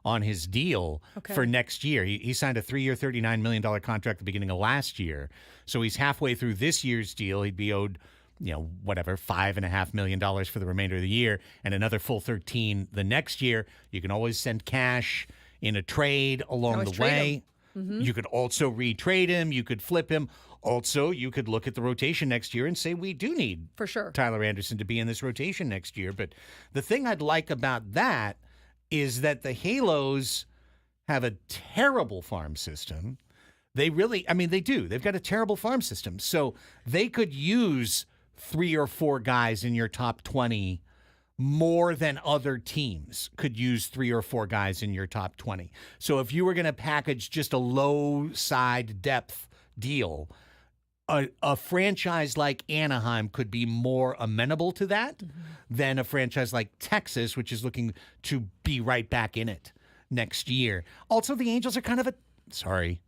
on his deal for next year. He signed a 3-year, $39 million contract at the beginning of last year. So he's halfway through this year's deal. He'd be owed, $5.5 million for the remainder of the year and another full 13 the next year. You can always send cash in a trade along the way. You could also retrade him. You could flip him. Also, you could look at the rotation next year and say, we do need For sure. Tyler Anderson to be in this rotation next year. But the thing I'd like about that is that the Halos have a terrible farm system. They really, they do. They've got a terrible farm system. So they could use 3 or 4 guys in your top 20 more than other teams could use 3 or 4 guys in your top 20. So if you were going to package just a low side depth deal, a franchise like Anaheim could be more amenable to that than a franchise like Texas, which is looking to be right back in it next year. Also, the Angels are kind of sorry.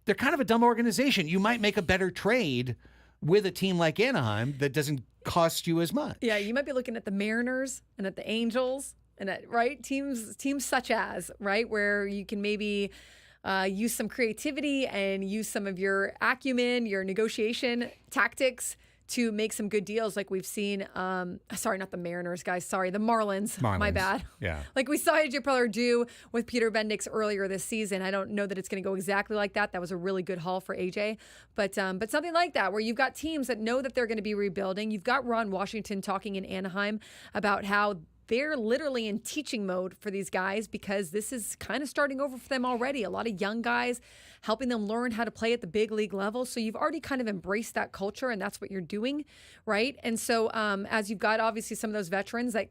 They're kind of a dumb organization. You might make a better trade with a team like Anaheim that doesn't cost you as much. Yeah, you might be looking at the Mariners and at the Angels and at teams such as where you can maybe use some creativity and use some of your acumen, your negotiation tactics to make some good deals like we've seen. Sorry, not the Mariners, guys. Sorry, the Marlins. My bad. Yeah. Like we saw AJ Preller do with Peter Bendix earlier this season. I don't know that it's going to go exactly like that. That was a really good haul for AJ. But something like that where you've got teams that know that they're going to be rebuilding. You've got Ron Washington talking in Anaheim about how they're literally in teaching mode for these guys because this is kind of starting over for them already. A lot of young guys helping them learn how to play at the big league level. So you've already kind of embraced that culture and that's what you're doing, right? And so as you've got obviously some of those veterans that,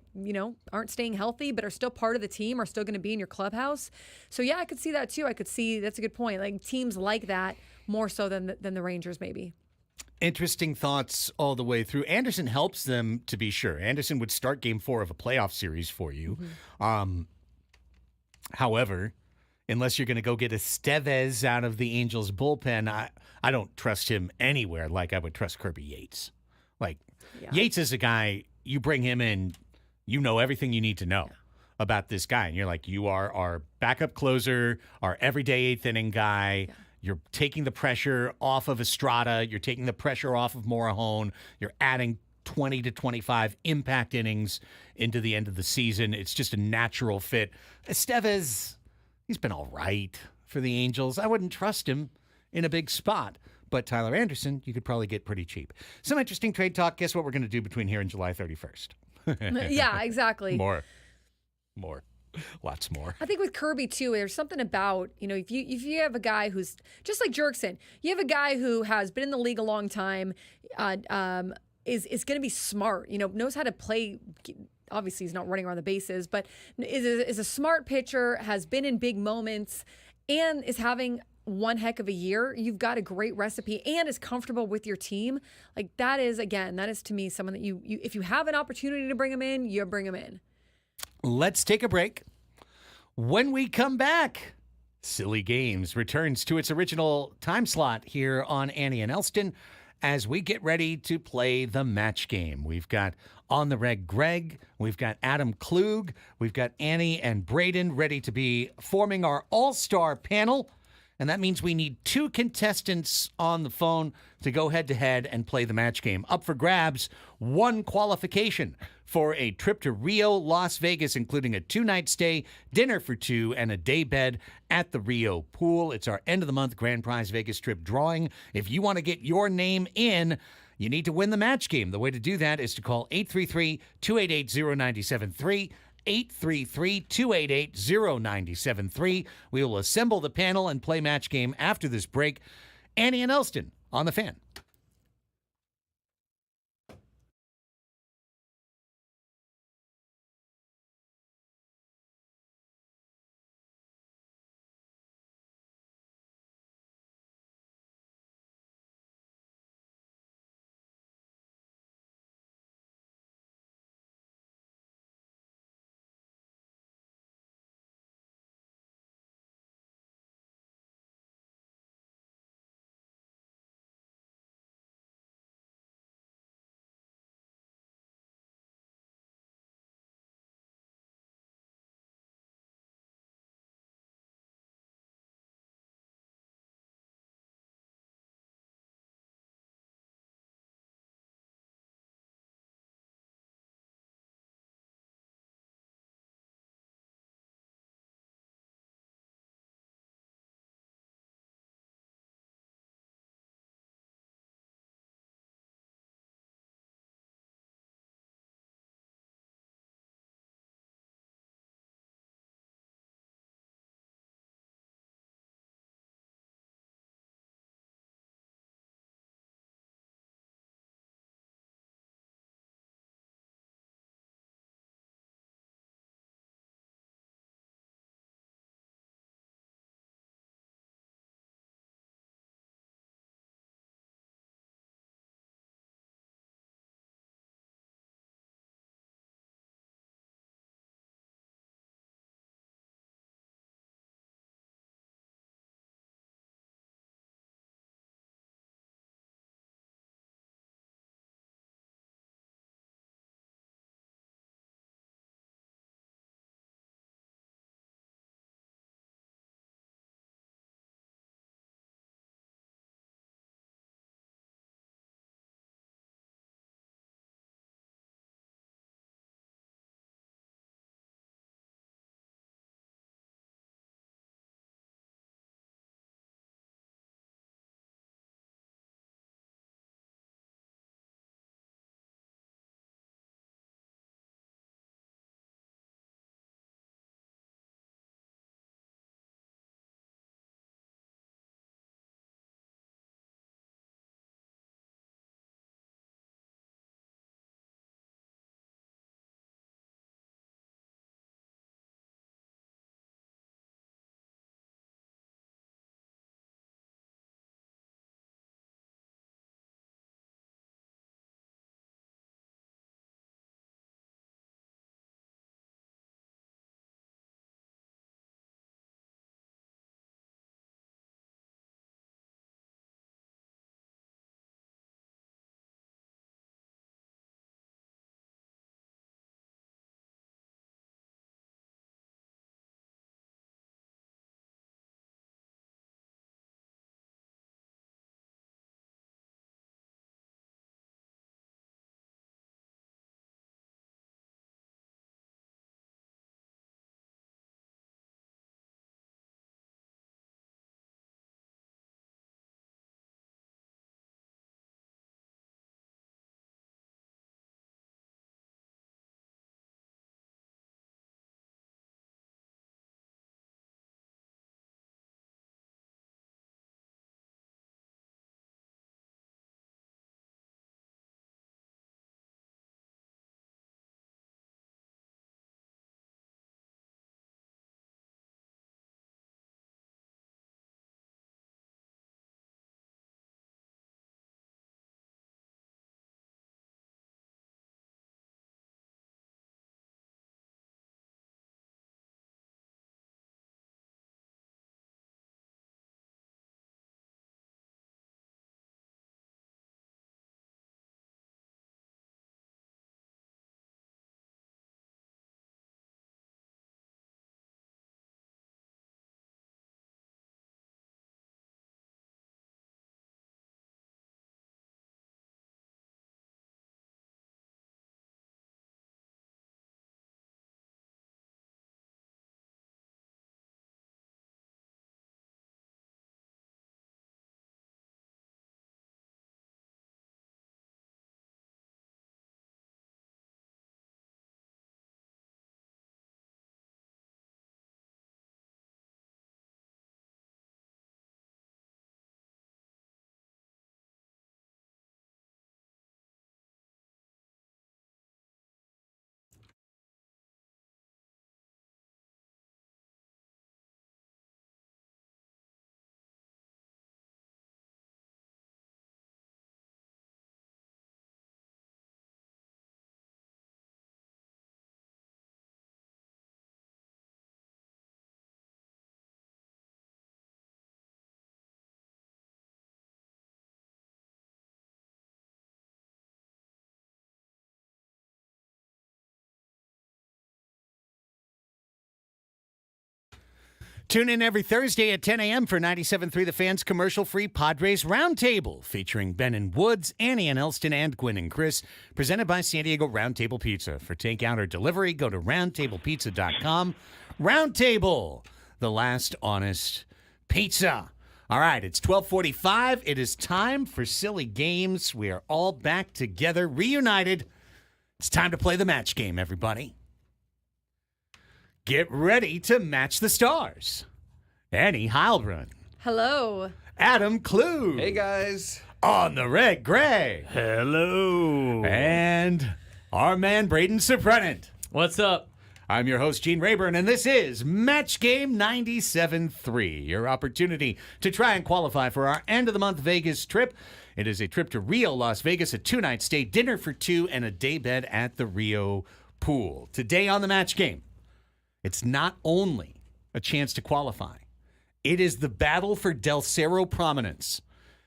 aren't staying healthy but are still part of the team, are still going to be in your clubhouse. So yeah, I could see that too. I could see that's a good point. Like teams like that more so than the Rangers maybe. Interesting thoughts all the way through. Anderson helps them, to be sure. Anderson would start game 4 of a playoff series for you. However, unless you're going to go get Estevez out of the Angels bullpen, I don't trust him anywhere like I would trust Kirby Yates. Yates is a guy, you bring him in, you know everything you need to know about this guy. And you're like, you are our backup closer, our everyday 8th inning guy. Yeah. You're taking the pressure off of Estrada. You're taking the pressure off of Morahone. You're adding 20 to 25 impact innings into the end of the season. It's just a natural fit. Estevez, he's been all right for the Angels. I wouldn't trust him in a big spot. But Tyler Anderson, you could probably get pretty cheap. Some interesting trade talk. Guess what we're going to do between here and July 31st? Yeah, exactly. More. Lots more. I think with Kirby too, there's something about, if you have a guy who's just like Jerkson, you have a guy who has been in the league a long time, is going to be smart, knows how to play. Obviously, he's not running around the bases, but is a smart pitcher, has been in big moments, and is having one heck of a year. You've got a great recipe and is comfortable with your team. Like that is to me someone that you if you have an opportunity to bring him in, you bring him in. Let's take a break. When we come back, Silly Games returns to its original time slot here on Annie and Elsten as we get ready to play the match game. We've got On the Reg Greg, we've got Adam Klug, we've got Annie and Braden ready to be forming our all-star panel. And that means we need 2 contestants on the phone to go head-to-head and play the match game. Up for grabs, 1 qualification for a trip to Rio, Las Vegas, including a 2-night stay, dinner for 2, and a day bed at the Rio pool. It's our end-of-the-month grand prize Vegas trip drawing. If you want to get your name in, you need to win the match game. The way to do that is to call 833-288-0973, 833-288-0973. We will assemble the panel and play match game after this break. Annie and Elsten on the Fan. Tune in every Thursday at 10 a.m. for 97.3 The Fans commercial-free Padres Roundtable, featuring Ben and Woods, Annie and Elsten, and Gwen and Chris, presented by San Diego Roundtable Pizza. For takeout or delivery, go to roundtablepizza.com. Roundtable, the last honest pizza. All right, it's 12:45. It is time for Silly Games. We are all back together, reunited. It's time to play the match game, everybody. Get ready to match the stars. Annie Heilbrunn. Hello. Adam Clue. Hey, guys. On the red gray. Hello. And our man, Braden Suprenant. What's up? I'm your host, Gene Rayburn, and this is Match Game 97.3, your opportunity to try and qualify for our end-of-the-month Vegas trip. It is a trip to Rio, Las Vegas, a two-night stay, dinner for two, and a day bed at the Rio pool. Today on the Match Game, it's not only a chance to qualify, it is the battle for Del Cerro prominence,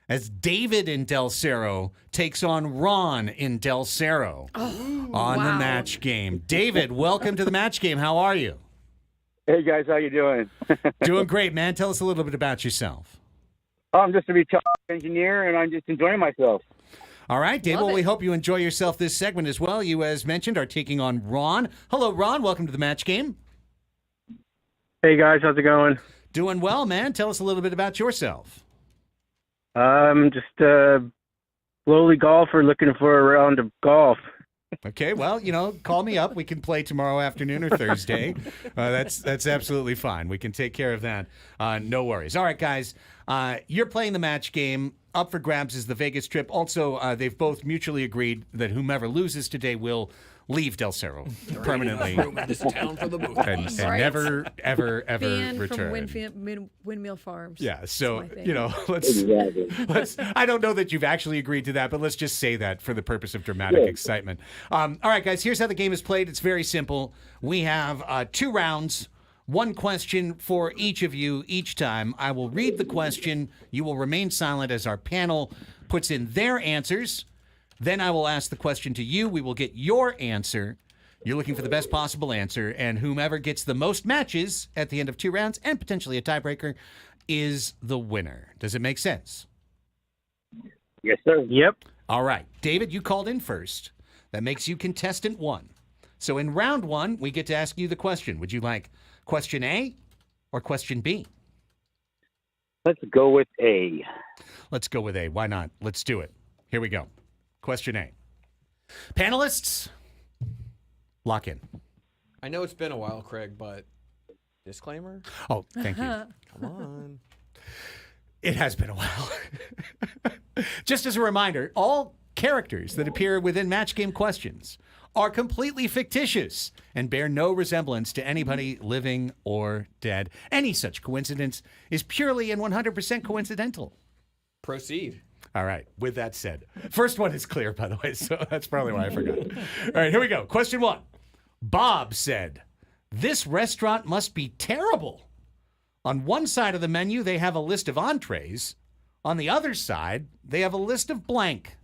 as David in Del Cerro takes on Ron in Del Cerro on the wow. Match Game. David, welcome to the Match Game. How are you? Hey guys, how you doing? Doing great, man. Tell us a little bit about yourself. I'm just a retired engineer, and I'm just enjoying myself. All right, Dave. Love Well, we it. hope you enjoy yourself this segment as well. You, as mentioned, are taking on Ron. Hello, Ron. Welcome to the Match Game. Hey guys, how's it going? Doing well, man. Tell us a little bit about yourself. Just a lowly golfer looking for a round of golf. Okay, well, call me up. We can play tomorrow afternoon or Thursday. That's absolutely fine. We can take care of that. No worries. All right, guys. You're playing the Match Game. Up for grabs is the Vegas trip. Also, they've both mutually agreed that whomever loses today will leave Del Cerro permanently Room in this town for the both of and us. Right. never, ever Banned return. from Windmill Farms. Yeah, so, That's my thing. let's I don't know that you've actually agreed to that, but let's just say that for the purpose of dramatic excitement. All right, guys, here's how the game is played. It's very simple. We have 2 rounds, 1 question for each of you each time. I will read the question. You will remain silent as our panel puts in their answers. Then I will ask the question to you. We will get your answer. You're looking for the best possible answer, and whomever gets the most matches at the end of 2 rounds and potentially a tiebreaker is the winner. Does it make sense? Yes, sir. Yep. All right. David, you called in first. That makes you contestant 1. So in round 1, we get to ask you the question. Would you like question A or question B? Let's go with A. Let's go with A. Why not? Let's do it. Here we go. Question A. Panelists, lock in. I know it's been a while, Craig, but disclaimer? Oh, thank you. Come on. It has been a while. Just as a reminder, all characters that appear within Match Game questions are completely fictitious and bear no resemblance to anybody living or dead. Any such coincidence is purely and 100% coincidental. Proceed. All right. With that said, first one is clear, by the way, so that's probably why I forgot. All right, here we go. Question 1. Bob said, "This restaurant must be terrible. On one side of the menu, they have a list of entrees. On the other side, they have a list of blank."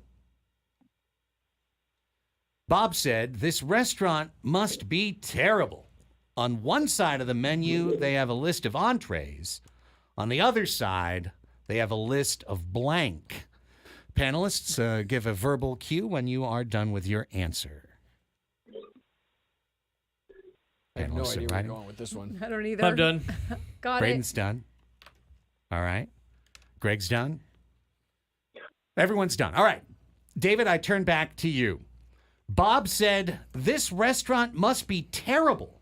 Bob said, "This restaurant must be terrible. On one side of the menu, they have a list of entrees. On the other side, they have a list of blank." Panelists, give a verbal cue when you are done with your answer. I have no Panelists are idea where writing. you're going with this one. I don't either. I'm done. Got Braden's it. done. All right. Greg's done. Everyone's done. All right. David, I turn back to you. Bob said, "This restaurant must be terrible.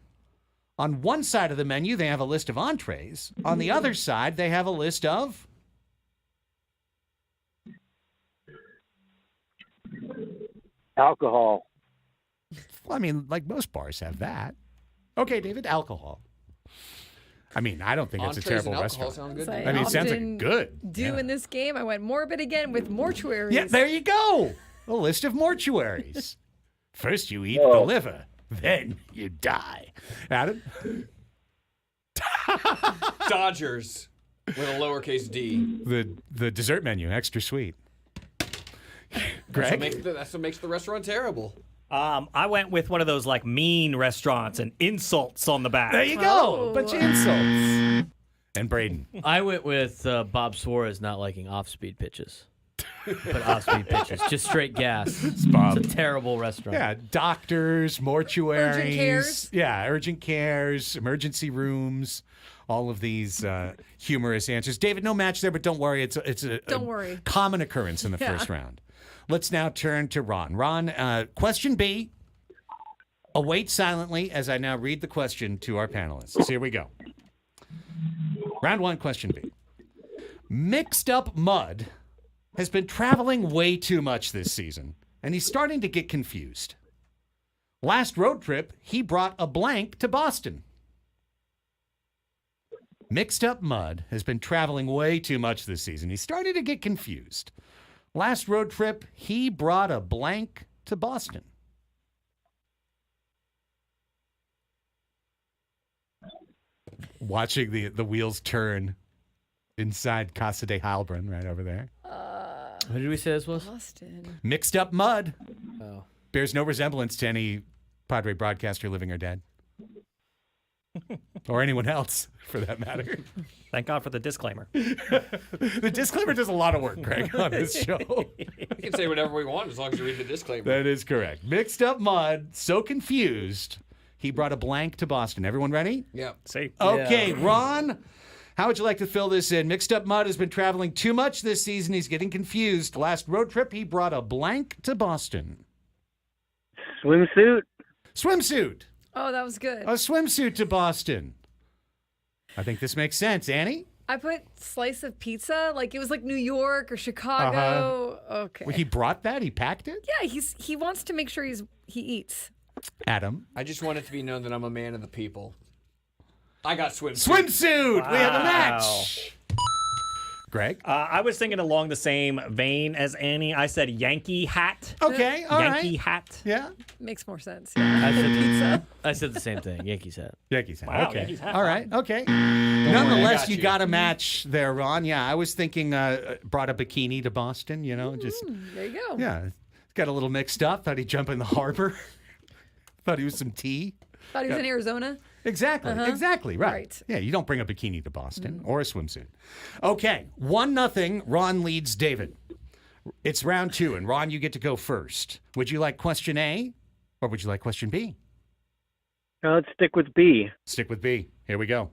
On one side of the menu, they have a list of entrees. On the other side, they have a list of..." Alcohol. Well, I mean, like most bars have that. Okay, David, alcohol. I mean, I don't think it's a Entrees terrible and alcohol restaurant. sound good. So to me. I mean, it sounds like often good. Do Yeah. in this game. I went morbid again with mortuaries. Yeah, there you go. A list of mortuaries. First you eat the liver, then you die. Adam? Dodgers with a lowercase d. The dessert menu, extra sweet. That's what, Greg? that's what makes the restaurant terrible. I went with one of those like mean restaurants and insults on the back. There you go. Oh. Bunch of insults. And Braden. I went with Bob Suarez not liking off-speed pitches. But off-speed pitches, just straight gas. Bob. It's a terrible restaurant. Yeah, doctors, mortuaries. Urgent cares. Yeah, urgent cares, emergency rooms, all of these humorous answers. David, no match there, but don't worry. It's a Don't worry. common occurrence in the first round. Let's now turn to Ron. Ron, question B. Await silently as I now read the question to our panelists. Here we go. Round 1, question B. Mixed Up Mud has been traveling way too much this season, and he's starting to get confused. Last road trip, he brought a blank to Boston. Mixed Up Mud has been traveling way too much this season. He's starting to get confused. Last road trip, he brought a blank to Boston. Watching the wheels turn inside Casa de Heilbronn right over there. Who did we say this was? Boston. Mixed Up Mud. Oh. Bears no resemblance to any Padre broadcaster, living or dead. Or anyone else, for that matter. Thank God for the disclaimer. The disclaimer does a lot of work, Greg, on this show. We can say whatever we want as long as you read the disclaimer. That is correct. Mixed Up Mud, so confused, he brought a blank to Boston. Everyone ready? Yeah. See? Okay, Ron, how would you like to fill this in? Mixed Up Mud has been traveling too much this season. He's getting confused. Last road trip, he brought a blank to Boston. Swimsuit. Swimsuit. Oh, that was good. A swimsuit to Boston. I think this makes sense. Annie? I put slice of pizza, like it was like New York or Chicago. Okay. Well, he brought that? He packed it? Yeah, he wants to make sure he eats. Adam? I just want it to be known that I'm a man of the people. I got swimsuit. Swimsuit! We have a Wow. match! Greg? I was thinking along the same vein as Annie. I said Yankee hat. Okay, all right. Yankee hat. Yeah? Makes more sense. I said the same thing. Yankees hat. Yankees hat. Wow, Okay. Yankees hat. All right. Okay. I Nonetheless, got you you. got a match there, Ron. Yeah, I was thinking brought a bikini to Boston, just, There you go. yeah. Got a little mixed up. Thought he'd jump in the harbor. Thought he was some tea. Thought he was in Arizona. Exactly. Exactly. Right. Right. Yeah, you don't bring a bikini to Boston or a swimsuit. Okay. 1-0. Ron leads David. It's round 2, and Ron, you get to go first. Would you like question A or would you like question B? Let's stick with B. Stick with B. Here we go.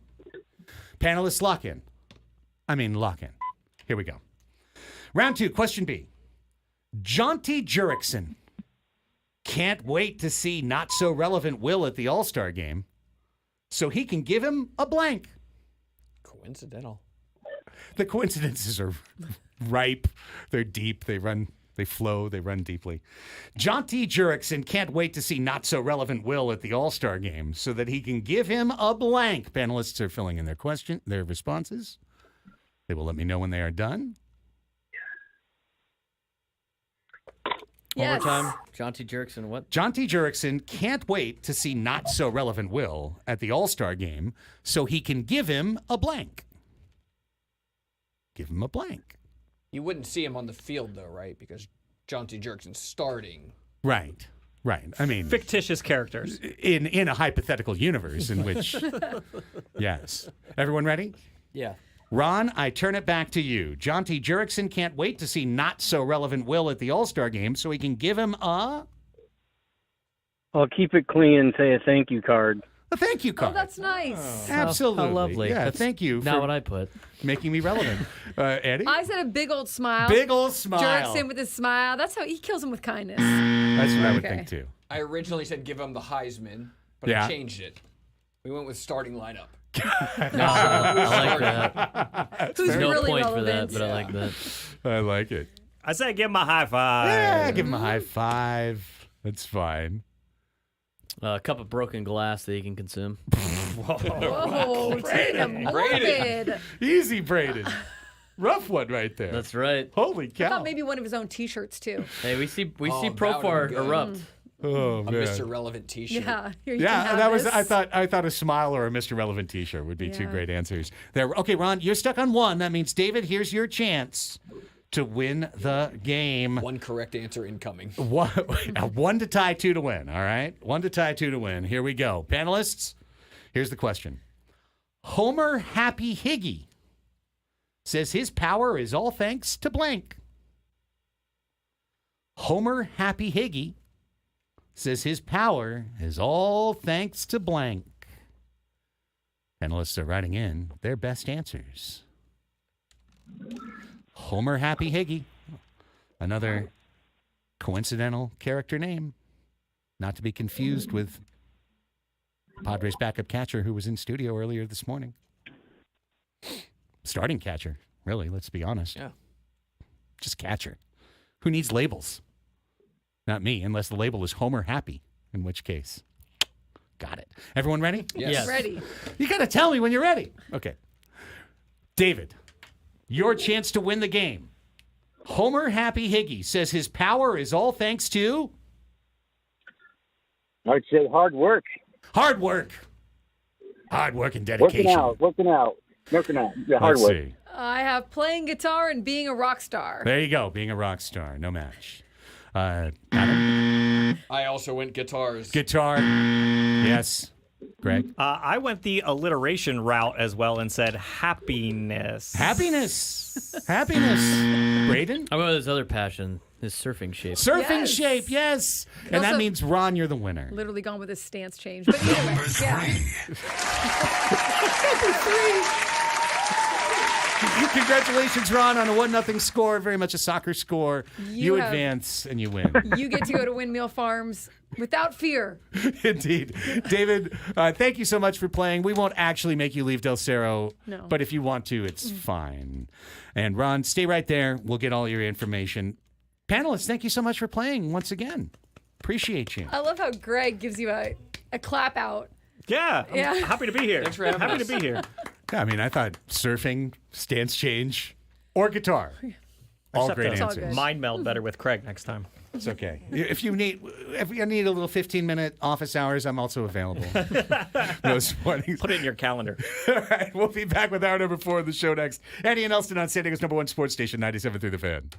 Panelists lock in. Here we go. Round 2, question B. Jaunty Jurickson can't wait to see not-so-relevant Will at the All-Star game so he can give him a blank. Coincidental. The coincidences are ripe. They're deep. They flow. They run deeply. Jaunty Jurickson can't wait to see not-so-relevant Will at the All-Star game so that he can give him a blank. Panelists are filling in their responses. They will let me know when they are done. One Yes. more time. Jaunty Jurickson, what? Jaunty Jurickson can't wait to see not-so-relevant Will at the All-Star game so he can give him a blank. Give him a blank. You wouldn't see him on the field, though, right? Because Jaunty Jurickson's starting. Right. I mean, Fictitious characters. in a hypothetical universe in which, yes. Everyone ready? Yeah. Ron, I turn it back to you. Jaunty Jurickson can't wait to see not-so-relevant Will at the All-Star game so he can give him a I'll keep it clean and say a thank you card. thank you Oh, card. that's nice. Absolutely. How lovely. Yeah, That's thank you Not for what I put. making me relevant. Eddie? I said a big old smile. Big old smile. Jurickson with his smile. That's how he kills him with kindness. That's what I would Okay. think, too. I originally said give him the Heisman, but Yeah. I changed it. We went with starting lineup. I like that. Who's No really point relevant? for that, but I like that. I like it. I said give him a high five. Yeah, give him a high five. That's fine. A cup of broken glass that you can consume. Whoa, take a morbid. Easy, Braden. Rough one right there. That's right. Holy I cow. thought maybe one of his own T-shirts too. Hey, we see that would've Profar been good. erupt. Oh, A man. Mr. Relevant T-shirt. Yeah, here you can Yeah, have that was. this. I thought a smile or a Mr. Relevant T-shirt would be two Yeah. great answers. There. Okay, Ron, you're stuck on one. That means David. Here's your chance to win the game. One correct answer incoming. One to tie, 2 to win. All right, 1 to tie, 2 to win. Here we go, panelists. Here's the question: Homer Happy Higgy says his power is all thanks to blank. Homer Happy Higgy says his power is all thanks to blank. Analysts are writing in their best answers. Homer Happy Higgy, another coincidental character name, not to be confused with Padres backup catcher who was in studio earlier this morning. Starting catcher, really, let's be honest. Yeah. Just catcher. Who needs labels? Not me, unless the label is Homer Happy, in which case, got it. Everyone ready? Yes. Ready. You got to tell me when you're ready. Okay. David, your chance to win the game. Homer Happy Higgy says his power is all thanks to I'd say hard work. hard work. Hard work and dedication. Working out. Yeah, Let's see. I have playing guitar and being a rock star. There you go. Being a rock star. No match. Adam? I also went guitars. Guitar. Yes. Greg? I went the alliteration route as well and said happiness. Happiness. Happiness. Braden? I went with his other passion, his surfing shape. Surfing Yes. shape, yes. And that Also- means, Ron, you're the winner. Literally gone with his stance change. But either way, yeah. Congratulations, Ron, on a 1-0 score. Very much a soccer score. You have- advance and you win. You get to go to Windmill Farms without fear. Indeed. David, thank you so much for playing. We won't actually make you leave Del Cerro, No. but if you want to, it's fine. And Ron, stay right there. We'll get all your information. Panelists, thank you so much for playing once again. Appreciate you. I love how Greg gives you a clap out. Yeah, I'm Yeah. happy to be here. Thanks for having happy us. to be here. Yeah, I mean, I thought surfing, stance change, or guitar. All Just great have to It's all answers. good. Mind meld better with Craig next time. It's okay. If you need a little 15-minute office hours, I'm also available. Those mornings. Put it in your calendar. All right, we'll be back with hour number 4 of the show next. Andy and Elsten on San Diego's #1 sports station, 97.3 The Fan.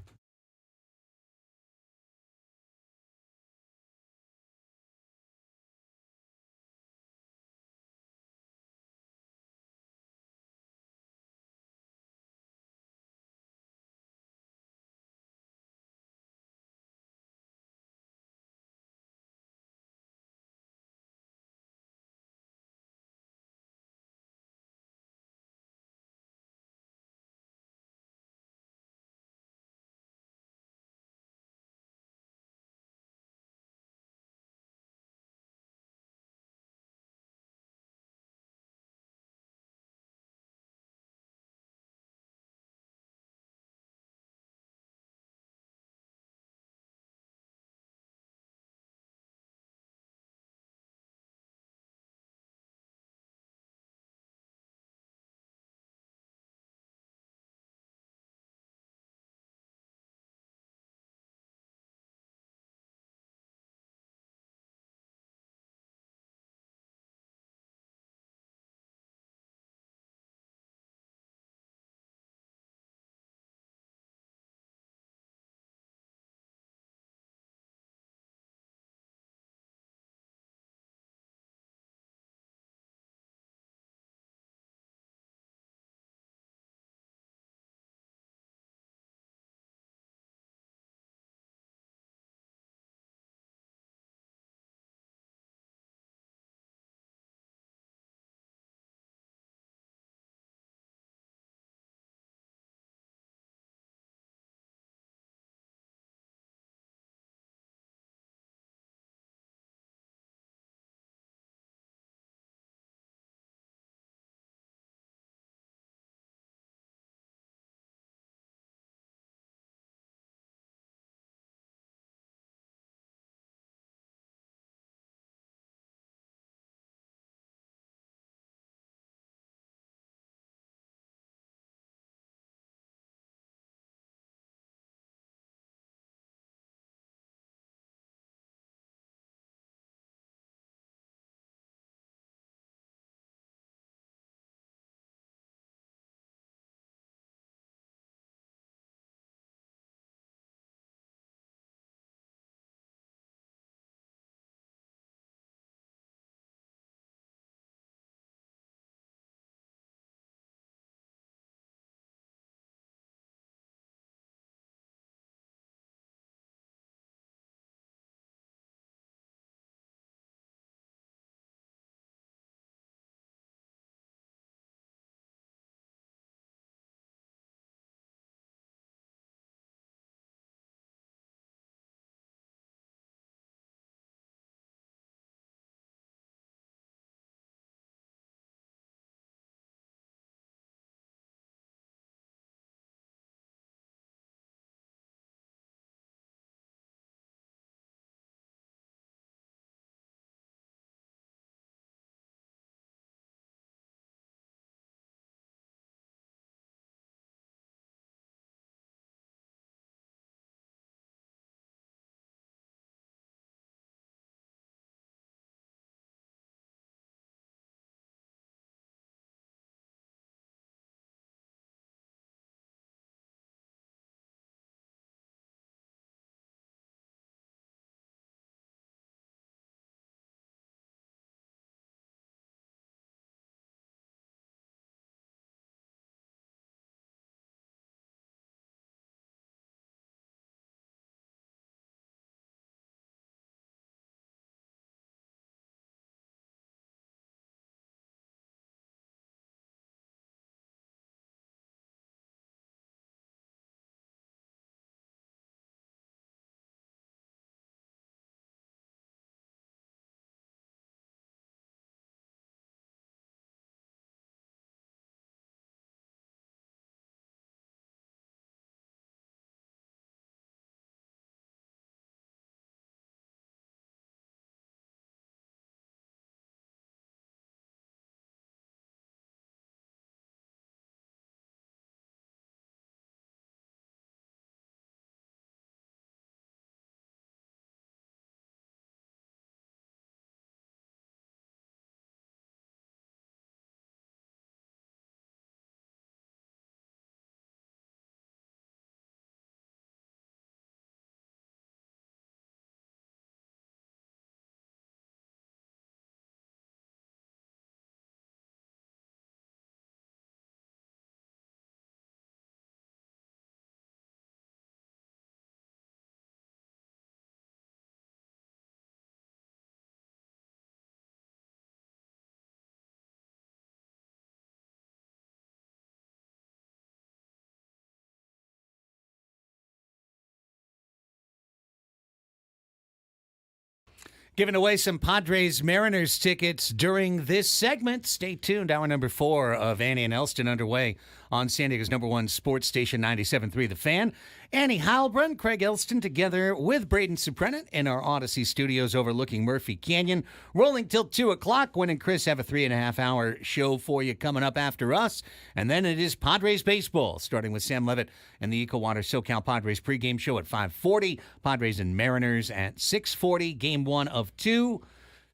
Giving away some Padres Mariners tickets during this segment. Stay tuned. Hour number 4 of Annie and Elsten underway on San Diego's #1 sports station, 97.3 The Fan. Annie Heilbrunn, Craig Elsten, together with Braden Suprenant in our Odyssey studios overlooking Murphy Canyon. Rolling till 2 o'clock. Gwen and Chris have a 3.5-hour show for you coming up after us. And then it is Padres baseball, starting with Sam Levitt and the EcoWater SoCal Padres pregame show at 5:40. Padres and Mariners at 6:40. Game 1 of 2.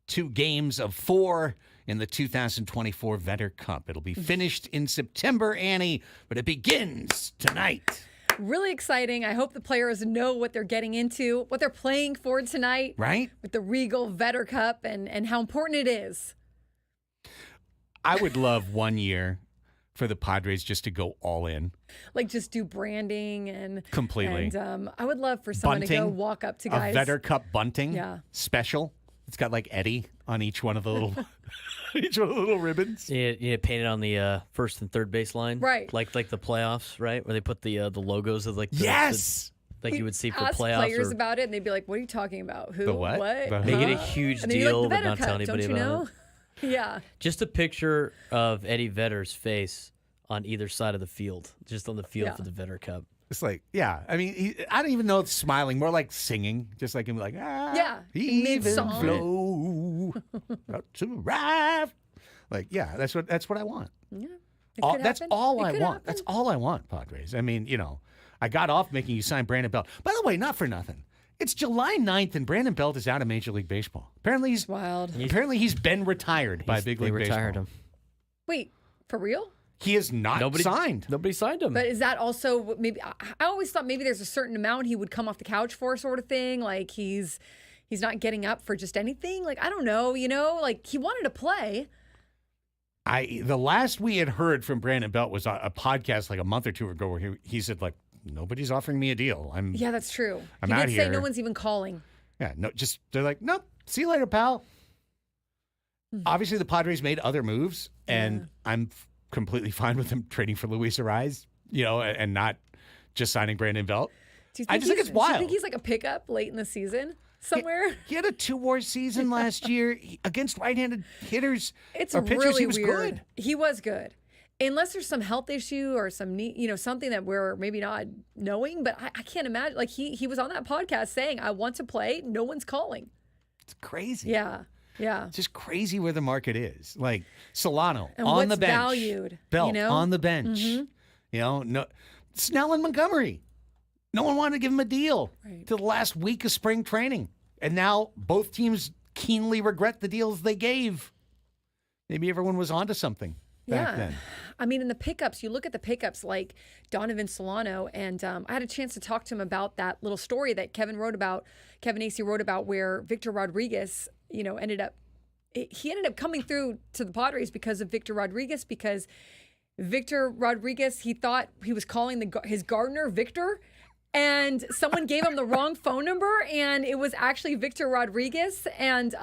2 games of 4 in the 2024 Vetter Cup. It'll be finished in September, Annie, but it begins tonight. Really exciting. I hope the players know what they're getting into, what they're playing for tonight. Right? With the Regal Vetter Cup and how important it is. I would love 1 year for the Padres just to go all in. Like just do branding and completely. And I would love for someone to go walk up to guys. A Vetter Cup bunting special. It's got like Eddie on each one of the little ribbons. Yeah, painted on the first and third base line. Right. Like the playoffs, right? Where they put the logos of like the, yes. Like you would see for ask playoffs. players about it, and they'd be like, "What are you talking about? Who? The what? They get a huge deal, but not tell anybody about it. Yeah. Just a picture of Eddie Vedder's face on either side of the field, just on the field for the Vetter Cup. It's like, I mean, I don't even know if it's smiling, more like singing, just like him, like, even flow out to arrive. Like, that's what I want. Yeah, that's all I want. That's all I want, Padres. I mean, I got off making you sign Brandon Belt. By the way, not for nothing. It's July 9th, and Brandon Belt is out of Major League Baseball. Apparently, he's wild. Apparently, he's been retired by Big League Baseball. They retired him. Wait, for real? He is not signed. Nobody signed him. But is that also maybe? I always thought maybe there's a certain amount he would come off the couch for, sort of thing. Like he's not getting up for just anything. Like I don't know, like he wanted to play. The last we had heard from Brandon Belt was a podcast like a month or two ago where he said like nobody's offering me a deal. Yeah, that's true. I'm he out did here. say no one's even calling. Yeah, no, they're like nope. See you later, pal. Obviously, the Padres made other moves, and I'm completely fine with them trading for Luis Ariz, and not just signing Brandon Belt. I just think it's wild. Do you think he's like a pickup late in the season somewhere? He had a 2-war season last year against right-handed hitters. It's pitchers. really He was weird. good. He was good. Unless there's some health issue or some something that we're maybe not knowing, but I can't imagine. Like he was on that podcast saying, "I want to play. No one's calling." It's crazy. Yeah. Yeah. It's just crazy where the market is. Like Solano and on what's the bench. Valued, Belt on the bench. Mm-hmm. No Snell and Montgomery. No one wanted to give him a deal to the last week of spring training. And now both teams keenly regret the deals they gave. Maybe everyone was onto something back then. I mean, in the pickups, you look at the pickups like Donovan Solano, and I had a chance to talk to him about that little story that Kevin Acee wrote about where Victor Rodriguez, ended up coming through to the Padres because of Victor Rodriguez, because Victor Rodriguez, he thought he was calling his gardener Victor, and someone gave him the wrong phone number, and it was actually Victor Rodriguez, and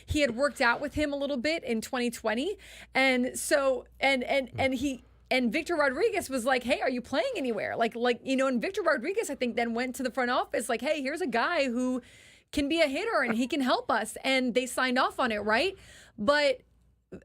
he had worked out with him a little bit in 2020, and so and Victor Rodriguez was like, "Hey, are you playing anywhere?" And Victor Rodriguez, I think, then went to the front office like, "Hey, here's a guy who can be a hitter and he can help us," and they signed off on it, right? But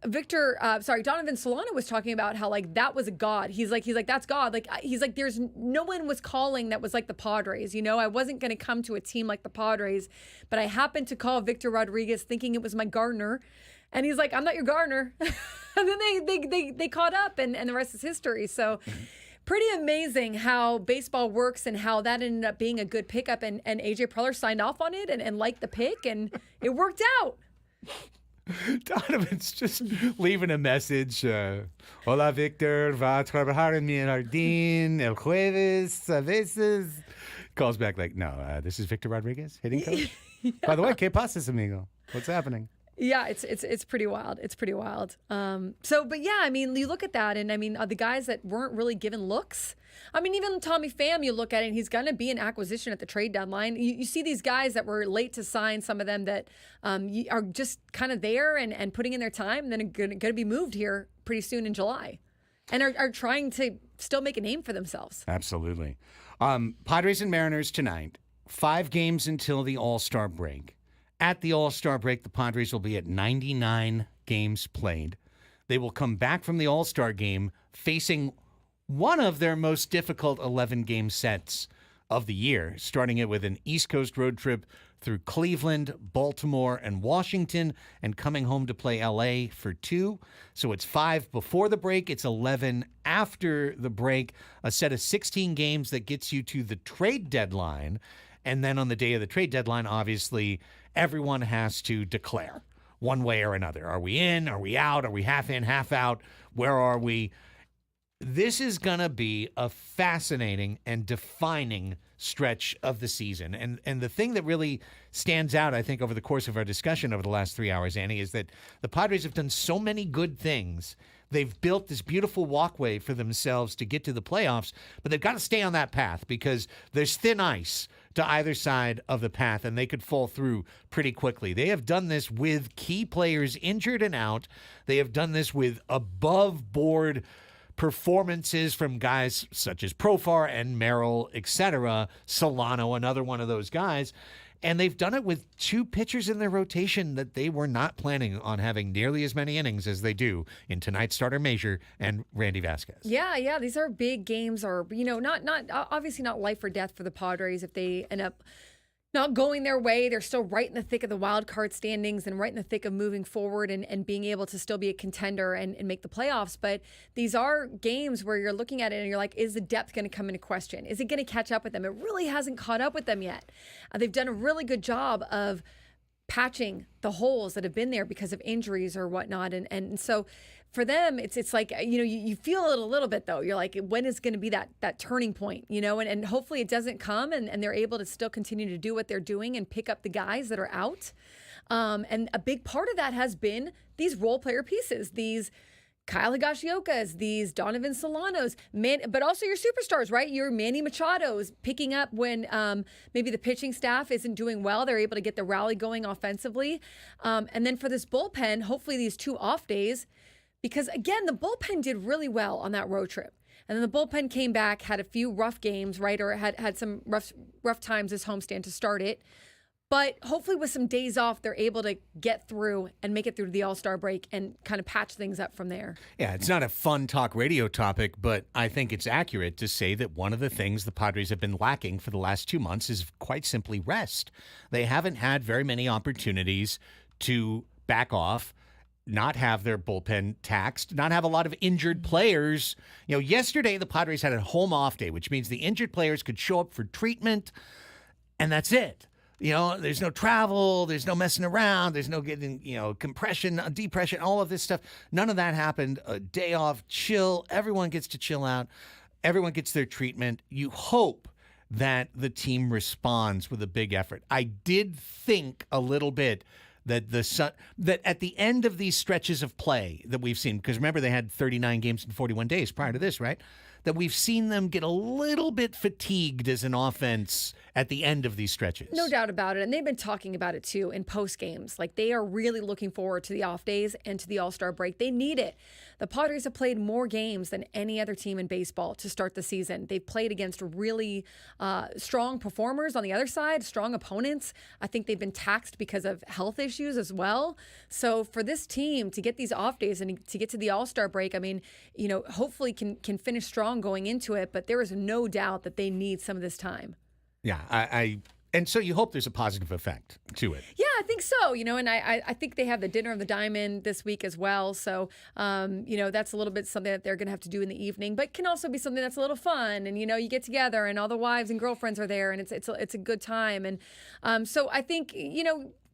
Donovan Solano was talking about how like that was a god. He's like that's God. Like he's like there's no one was calling that was like the Padres. I wasn't going to come to a team like the Padres, but I happened to call Victor Rodriguez thinking it was my gardener, and he's like, "I'm not your gardener." And then they caught up, and the rest is history. So. Pretty amazing how baseball works and how that ended up being a good pickup, and AJ Preller signed off on it and liked the pick, and it worked out. Donovan's just leaving a message. Hola, Victor. Va a trabajar en mi jardín el jueves a veces. Calls back like, no, this is Victor Rodriguez, hitting coach. By the way, ¿qué pasas, amigo? What's happening? Yeah, it's pretty wild. It's pretty wild. But yeah, I mean, you look at that, and I mean, the guys that weren't really given looks. I mean, even Tommy Pham, you look at it, and he's going to be an acquisition at the trade deadline. You see these guys that were late to sign, some of them that are just kind of there and putting in their time, and then are going to be moved here pretty soon in July, and are trying to still make a name for themselves. Absolutely. Padres and Mariners tonight. 5 games until the All-Star break. At the All-Star break, the Padres will be at 99 games played. They will come back from the All-Star game facing one of their most difficult 11-game sets of the year, starting it with an East Coast road trip through Cleveland, Baltimore, and Washington, and coming home to play LA for 2. So it's 5 before the break. It's 11 after the break, a set of 16 games that gets you to the trade deadline. And then on the day of the trade deadline, obviously, everyone has to declare one way or another. Are we in? Are we out? Are we half in, half out? Where are we? This is going to be a fascinating and defining stretch of the season. And the thing that really stands out, I think, over the course of our discussion over the last 3 hours, Annie, is that the Padres have done so many good things. They've built this beautiful walkway for themselves to get to the playoffs, but they've got to stay on that path because there's thin ice to either side of the path, and they could fall through pretty quickly. They have done this with key players injured and out. They have done this with above-board performances from guys such as Profar and Merrill, etc., Solano, another one of those guys. And they've done it with 2 pitchers in their rotation that they were not planning on having nearly as many innings as they do in tonight's starter Major and Randy Vasquez. Yeah, these are big games, or not obviously not life or death for the Padres if they end up not going their way. They're still right in the thick of the wild card standings and right in the thick of moving forward and being able to still be a contender and make the playoffs. But these are games where you're looking at it and you're like, is the depth going to come into question? Is it going to catch up with them? It really hasn't caught up with them yet. They've done a really good job of patching the holes that have been there because of injuries or whatnot. And so for them, it's like, you feel it a little bit, though. You're like, when is going to be that turning point, and hopefully it doesn't come and they're able to still continue to do what they're doing and pick up the guys that are out. And a big part of that has been these role player pieces, these Kyle Higashiokas, these Donovan Solanos, but also your superstars, right? Your Manny Machado's picking up when maybe the pitching staff isn't doing well. They're able to get the rally going offensively. And then for this bullpen, hopefully these 2 off days, because again, the bullpen did really well on that road trip. And then the bullpen came back, had a few rough games, right? Or had some rough times this homestand to start it. But hopefully with some days off, they're able to get through and make it through the All-Star break and kind of patch things up from there. Yeah, it's not a fun talk radio topic, but I think it's accurate to say that one of the things the Padres have been lacking for the last 2 months is quite simply rest. They haven't had very many opportunities to back off, not have their bullpen taxed, not have a lot of injured players. Yesterday the Padres had a home off day, which means the injured players could show up for treatment, and that's it. There's no travel, there's no messing around, there's no getting, compression, depression, all of this stuff. None of that happened. A day off, chill. Everyone gets to chill out. Everyone gets their treatment. You hope that the team responds with a big effort. I did think a little bit that that at the end of these stretches of play that we've seen, because remember they had 39 games in 41 days prior to this, right? That we've seen them get a little bit fatigued as an offense at the end of these stretches. No doubt about it. And they've been talking about it too in post games. Like they are really looking forward to the off days and to the All-Star break. They need it. The Padres have played more games than any other team in baseball to start the season. They've played against really strong performers on the other side, strong opponents. I think they've been taxed because of health issues as well. So for this team to get these off days and to get to the All-Star break, I mean, hopefully can finish strong going into it, but there is no doubt that they need some of this time. Yeah, and so you hope there's a positive effect to it. Yeah, I think so. And I think they have the Dinner of the Diamond this week as well. So, that's a little bit something that they're going to have to do in the evening, but can also be something that's a little fun. And, you get together and all the wives and girlfriends are there and it's a good time. And so I think,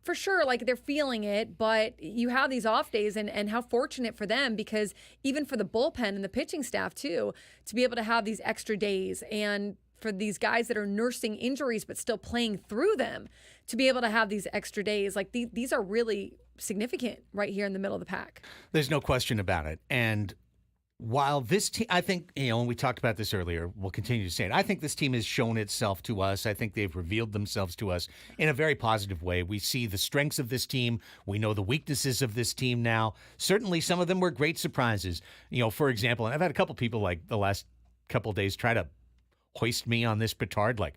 for sure, like they're feeling it, but you have these off days and how fortunate for them, because even for the bullpen and the pitching staff too, to be able to have these extra days, and for these guys that are nursing injuries but still playing through them, to be able to have these extra days, like these are really significant right here in the middle of the pack. There's no question about it. And while this team, I think, and we talked about this earlier, we'll continue to say it, I think this team has shown itself to us. I think they've revealed themselves to us in a very positive way. We see the strengths of this team. We know the weaknesses of this team now. Certainly some of them were great surprises. For example, and I've had a couple people like the last couple of days try to hoist me on this petard, like,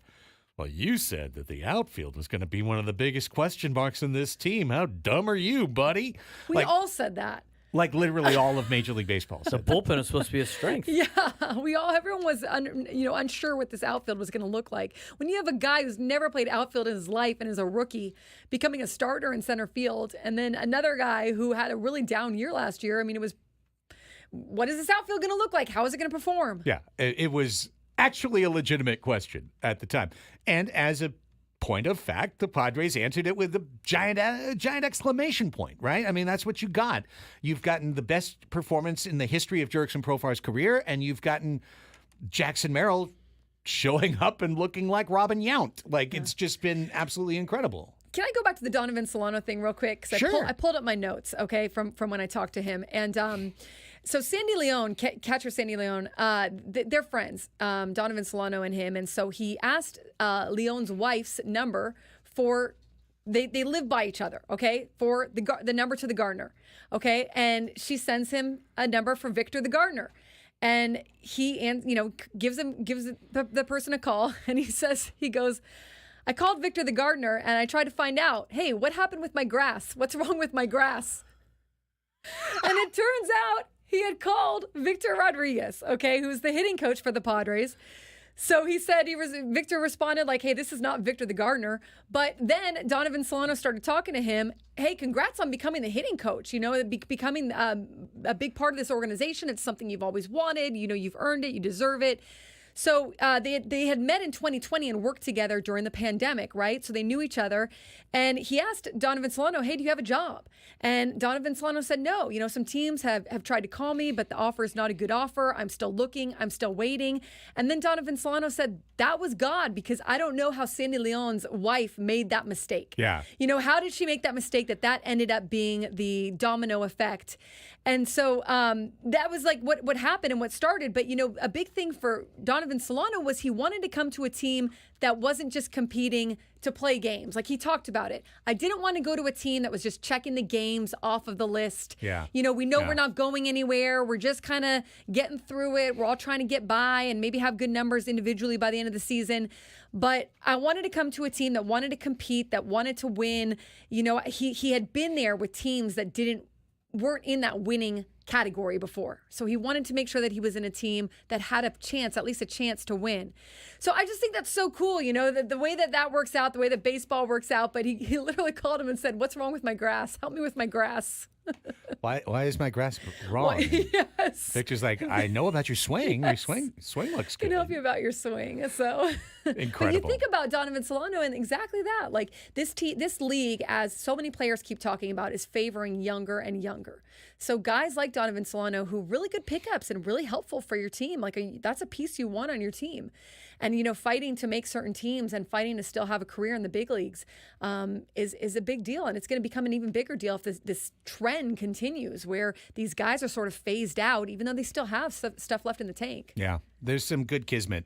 Well, you said that the outfield was going to be one of the biggest question marks in this team. How dumb are you, buddy? We all said that. Like literally all of Major League Baseball The said. bullpen is supposed to be a strength. Yeah, everyone was unsure what this outfield was going to look like. When you have a guy who's never played outfield in his life and is a rookie becoming a starter in center field, and then another guy who had a really down year last year, I mean, what is this outfield going to look like? How is it going to perform? Yeah, it was actually a legitimate question at the time. And as a point of fact, the Padres answered it with a giant exclamation point, right? I mean, that's what you got. You've gotten the best performance in the history of Jurickson Profar's career, and you've gotten Jackson Merrill showing up and looking like Robin Yount. Like, it's just been absolutely incredible. Can I go back to the Donovan Solano thing real quick? Sure. I pulled up my notes, okay, from when I talked to him. And so Sandy Leon, catcher Sandy Leon, they're friends, Donovan Solano and him. And so he asked Leon's wife's number for, they live by each other, okay, for the number to the gardener, okay? And she sends him a number for Victor the gardener. And he, gives the person a call, and he goes, I called Victor the gardener and I tried to find out, hey, what happened with my grass? What's wrong with my grass? And it turns out he had called Victor Rodriguez, okay, who's the hitting coach for the Padres. So he said Victor responded like, hey, this is not Victor the gardener. But then Donovan Solano started talking to him. Hey, congrats on becoming the hitting coach. Becoming a big part of this organization. It's something you've always wanted. You've earned it. You deserve it. So they had met in 2020 and worked together during the pandemic, right? So they knew each other. And he asked Donovan Solano, hey, do you have a job? And Donovan Solano said, no. Some teams have tried to call me, but the offer is not a good offer. I'm still looking. I'm still waiting. And then Donovan Solano said, that was God, because I don't know how Sandy Leon's wife made that mistake. Yeah. How did she make that mistake that ended up being the domino effect? And so that was like what happened and what started. But, a big thing for Donovan Solano was he wanted to come to a team that wasn't just competing to play games. Like he talked about it. I didn't want to go to a team that was just checking the games off of the list. Yeah. We know we're not going anywhere. We're just kind of getting through it. We're all trying to get by and maybe have good numbers individually by the end of the season. But I wanted to come to a team that wanted to compete, that wanted to win. He had been there with teams that weren't in that winning category before. So he wanted to make sure that he was in a team that had at least a chance to win. So I just think that's so cool, the way that works out, the way that baseball works out. But he literally called him and said, what's wrong with my grass? Help me with my grass. Why is my grass wrong? Yes. Victor's like, I know about your swing. Yes. Your swing looks good. Can help you about your swing. So Incredible. But you think about Donovan Solano and exactly that. Like this league, as so many players keep talking about, is favoring younger and younger. So guys like Donovan Solano, who really good pickups and really helpful for your team, that's a piece you want on your team. And, fighting to make certain teams and fighting to still have a career in the big leagues is a big deal. And it's going to become an even bigger deal if this trend continues where these guys are sort of phased out, even though they still have stuff left in the tank. Yeah, there's some good kismet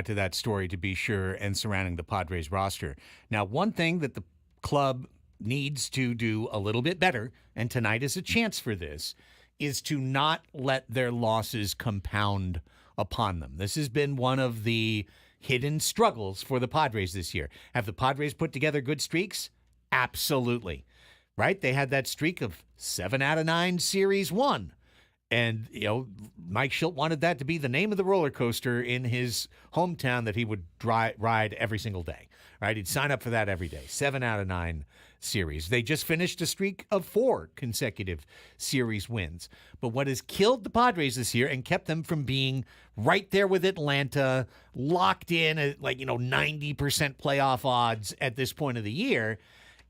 to that story, to be sure, and surrounding the Padres roster. Now, one thing that the club needs to do a little bit better, and tonight is a chance for this, is to not let their losses compound upon them. This has been one of the hidden struggles for the Padres this year. Have the Padres put together good streaks? Absolutely. Right? They had that streak of 7 out of 9 series won. And, Mike Schilt wanted that to be the name of the roller coaster in his hometown that he would ride every single day. Right? He'd sign up for that every day. 7 out of 9 series. They just finished a streak of 4 consecutive series wins. But what has killed the Padres this year and kept them from being right there with Atlanta, locked in at 90% playoff odds at this point of the year,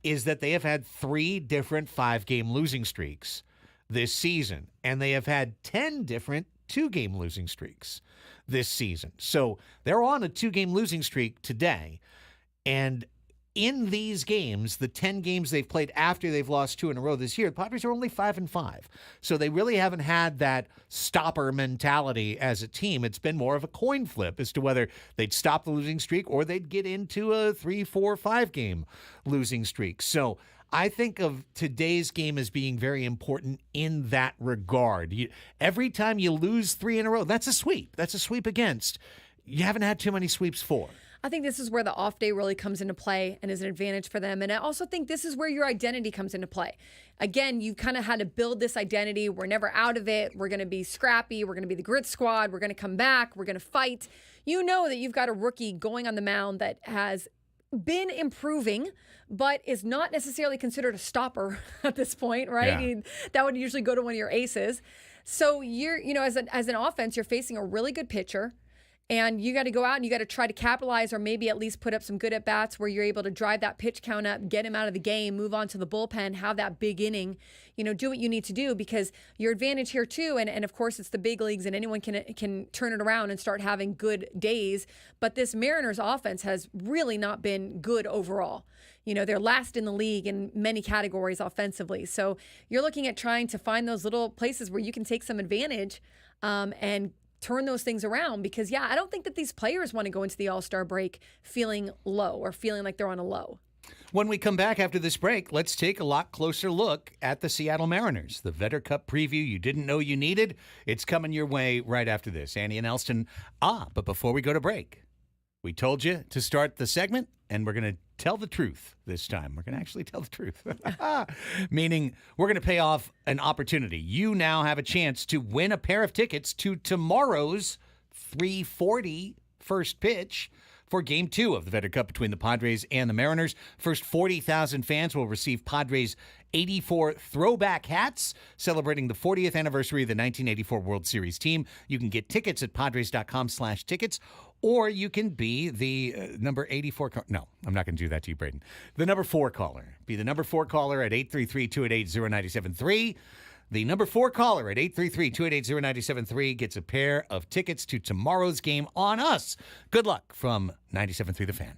is that they have had 3 different 5-game losing streaks this season, and they have had 10 different 2-game losing streaks this season. So they're on a 2-game losing streak today, and in these games, the 10 games they've played after they've lost 2 in a row this year, the Padres are only 5-5. So they really haven't had that stopper mentality as a team. It's been more of a coin flip as to whether they'd stop the losing streak or they'd get into a 3, 4, 5-game losing streak. So I think of today's game as being very important in that regard. Every time you lose 3 in a row, that's a sweep. That's a sweep against. You haven't had too many sweeps for. I think this is where the off day really comes into play and is an advantage for them. And I also think this is where your identity comes into play. Again, you kind of had to build this identity. We're never out of it. We're going to be scrappy. We're going to be the grit squad. We're going to come back. We're going to fight. You know that you've got a rookie going on the mound that has been improving, but is not necessarily considered a stopper at this point, right? Yeah. That would usually go to one of your aces. So you're, as an offense, you're facing a really good pitcher. And you got to go out and you got to try to capitalize or maybe at least put up some good at-bats where you're able to drive that pitch count up, get him out of the game, move on to the bullpen, have that big inning, do what you need to do because your advantage here too, and of course it's the big leagues and anyone can turn it around and start having good days. But this Mariners offense has really not been good overall. They're last in the league in many categories offensively. So you're looking at trying to find those little places where you can take some advantage and turn those things around because, I don't think that these players want to go into the All-Star break feeling low or feeling like they're on a low. When we come back after this break, let's take a lot closer look at the Seattle Mariners. The Vetter Cup preview you didn't know you needed. It's coming your way right after this. Annie and Elsten. But before we go to break, we told you to start the segment, and we're going to tell the truth this time. We're going to actually tell the truth. Meaning we're going to pay off an opportunity. You now have a chance to win a pair of tickets to tomorrow's 3:40 first pitch for Game 2 of the Vetter Cup between the Padres and the Mariners. First 40,000 fans will receive Padres 84 throwback hats celebrating the 40th anniversary of the 1984 World Series team. You can get tickets at padres.com/tickets, or you can be the number 84. No, I'm not going to do that to you, Braden. The number 4 caller. Be the number 4 caller at 833-288-0973. The number 4 caller at 833-288-0973 gets a pair of tickets to tomorrow's game on us. Good luck from 97.3 The Fan.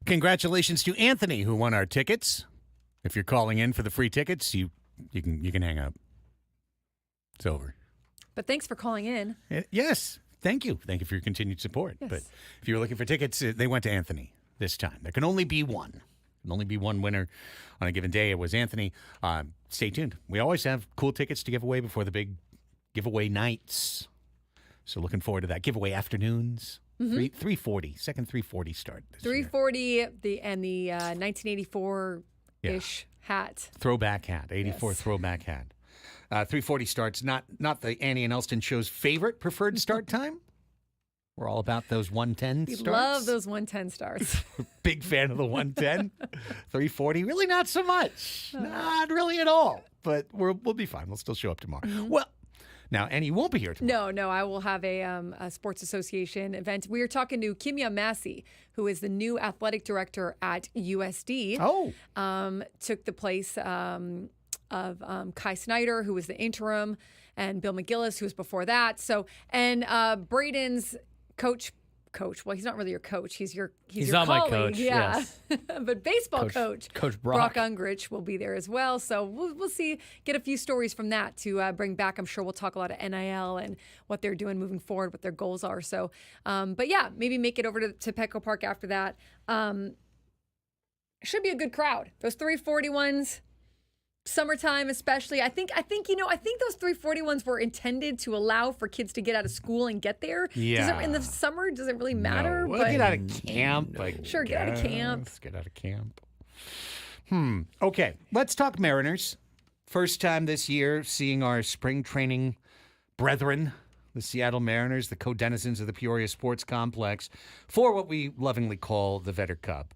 Congratulations to Anthony, who won our tickets. If you're calling in for the free tickets, you can hang up. It's over. But thanks for calling in. Yes. Thank you. Thank you for your continued support. Yes. But if you were looking for tickets, they went to Anthony this time. There can only be one. There can only be one winner on a given day. It was Anthony. Stay tuned. We always have cool tickets to give away before the big giveaway nights. So looking forward to that. Giveaway afternoons. 3:40. Second 3:40 start. 340 the 1984-ish hat. Throwback hat. 84 throwback hat. 3:40 starts. Not the Annie and Elsten show's favorite preferred start time. We're all about those 110 We starts. love those 110 starts. Big fan of the 110. 3:40, really not so much. Not really at all. But we'll be fine. We'll still show up tomorrow. Well, now, Annie won't be here tomorrow. No, I will have a sports association event. We are talking to Kimya Massey, who is the new athletic director at USD. Oh. Took the place of Kai Snyder, who was the interim, and Bill McGillis, who was before that. So, and Braden's coach. Well, he's not really your coach. He's your not colleague. my coach, Yeah, yes. But baseball coach Brock Ungrich will be there as well. So we'll see. Get a few stories from that to bring back. I'm sure we'll talk a lot of NIL and what they're doing moving forward, what their goals are. So, but yeah, maybe make it over to Petco Park after that. Should be a good crowd. Those 340 ones. Summertime, especially. I think those 340 ones were intended to allow for kids to get out of school and get there. Yeah. In the summer, does it really matter? No. Well, But get out of camp. Sure, get out of camp. Get out of camp. Okay, let's talk Mariners. First time this year seeing our spring training brethren, the Seattle Mariners, the co-denizens of the Peoria Sports Complex, for what we lovingly call the Vetter Cup.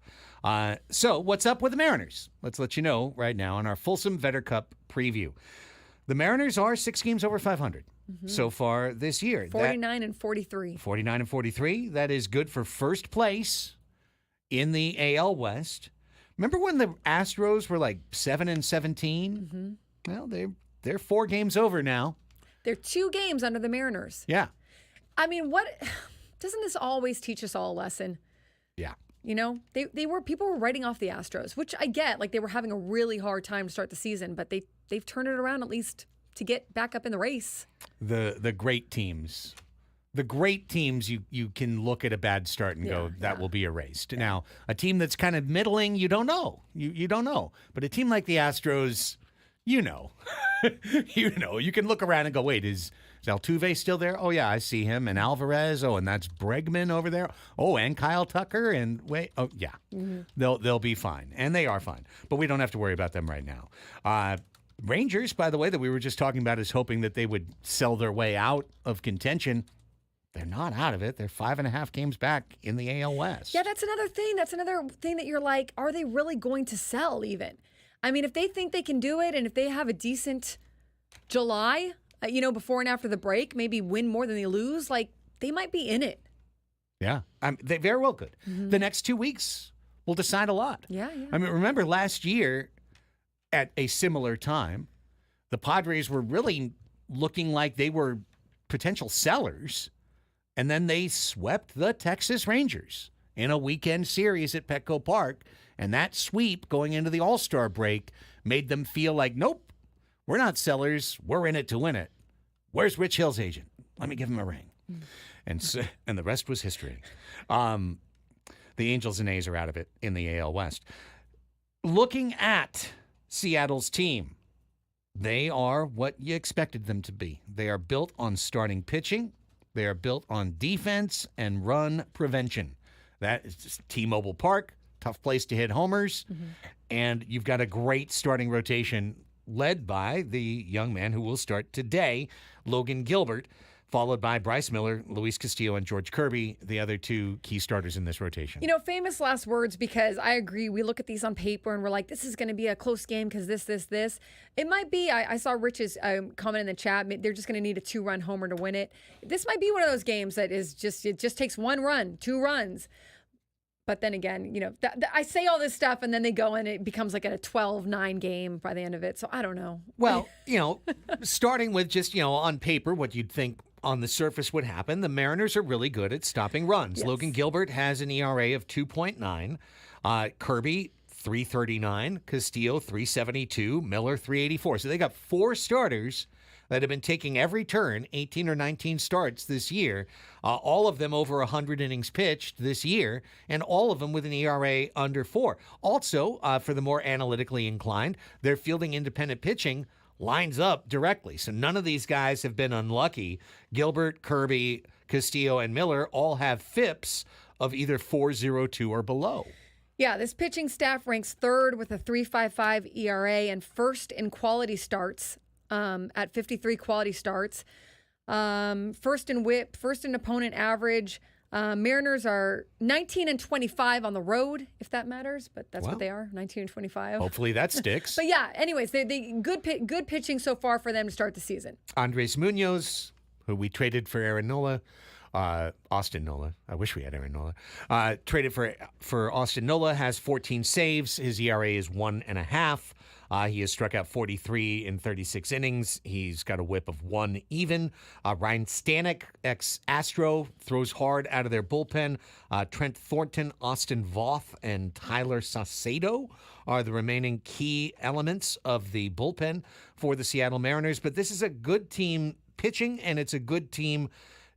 So what's up with the Mariners? Let's let you know right now on our fulsome Vetter Cup preview. The Mariners are 6 games over 500 so far this year. 49 and 43. 49 and 43. That is good for first place in the AL West. Remember when the Astros were like 7 and 17? Well, they're 4 games over now. They're 2 games under the Mariners. Yeah. I mean, doesn't this always teach us all a lesson? Yeah. You know, people were writing off the Astros, which I get. Like, they were having a really hard time to start the season, but they've turned it around at least to get back up in the race. The great teams. The great teams, you can look at a bad start and go, that will be erased. Yeah. Now, a team that's kind of middling, you don't know. You don't know. But a team like the Astros, you know. You can look around and go, wait, is Altuve still there? Oh, yeah, I see him. And Alvarez. Oh, and that's Bregman over there. Oh, and Kyle Tucker. And wait, oh, yeah. They'll be fine. And they are fine. But we don't have to worry about them right now. Rangers, by the way, that we were just talking about, is hoping that they would sell their way out of contention. They're not out of it. They're 5.5 games back in the AL West. Yeah, that's another thing. That's another thing that you're like, are they really going to sell even? I mean, if they think they can do it and if they have a decent July, before and after the break, maybe win more than they lose, like, they might be in it. Yeah, they very well could. The next 2 weeks will decide a lot. Yeah. I mean, remember last year at a similar time, the Padres were really looking like they were potential sellers, and then they swept the Texas Rangers in a weekend series at Petco Park, and that sweep going into the All-Star break made them feel like, nope, we're not sellers. We're in it to win it. Where's Rich Hill's agent? Let me give him a ring. And the rest was history. The Angels and A's are out of it in the AL West. Looking at Seattle's team, they are what you expected them to be. They are built on starting pitching. They are built on defense and run prevention. That is just T-Mobile Park, tough place to hit homers. And you've got a great starting rotation led by the young man who will start today, Logan Gilbert, followed by Bryce Miller, Luis Castillo, and George Kirby, the other 2 key starters in this rotation. Famous last words, because I agree. We look at these on paper and we're like, this is going to be a close game because this. It might be. I saw Rich's comment in the chat. They're just going to need a 2-run homer to win it. This might be one of those games that is it just takes 1 run, 2 runs. But then again, I say all this stuff and then they go and it becomes like a 12-9 game by the end of it. So I don't know. Well, starting with just, on paper, what you'd think on the surface would happen, the Mariners are really good at stopping runs. Yes. Logan Gilbert has an ERA of 2.9. Kirby, 339. Castillo, 372. Miller, 384. So they got 4 starters that have been taking every turn, 18 or 19 starts this year, all of them over 100 innings pitched this year, and all of them with an ERA under 4. Also, for the more analytically inclined, their fielding independent pitching lines up directly. So none of these guys have been unlucky. Gilbert, Kirby, Castillo, and Miller all have FIPS of either 4.02 or below. Yeah, this pitching staff ranks 3rd with a 3.55 ERA and 1st in quality starts. At 53 quality starts. 1st in whip, 1st in opponent average. Mariners are 19 and 25 on the road, if that matters, but that's what they are, 19 and 25. Hopefully that sticks. But yeah, anyways, they good pitching so far for them to start the season. Andres Munoz, who we traded for Aaron Nola, Austin Nola. I wish we had Aaron Nola. Traded for Austin Nola, has 14 saves. His ERA is 1.5. He has struck out 43 in 36 innings. He's got a whip of 1 even. Ryan Stanek, ex-Astro, throws hard out of their bullpen. Trent Thornton, Austin Voth, and Tyler Saucedo are the remaining key elements of the bullpen for the Seattle Mariners. But this is a good team pitching, and it's a good team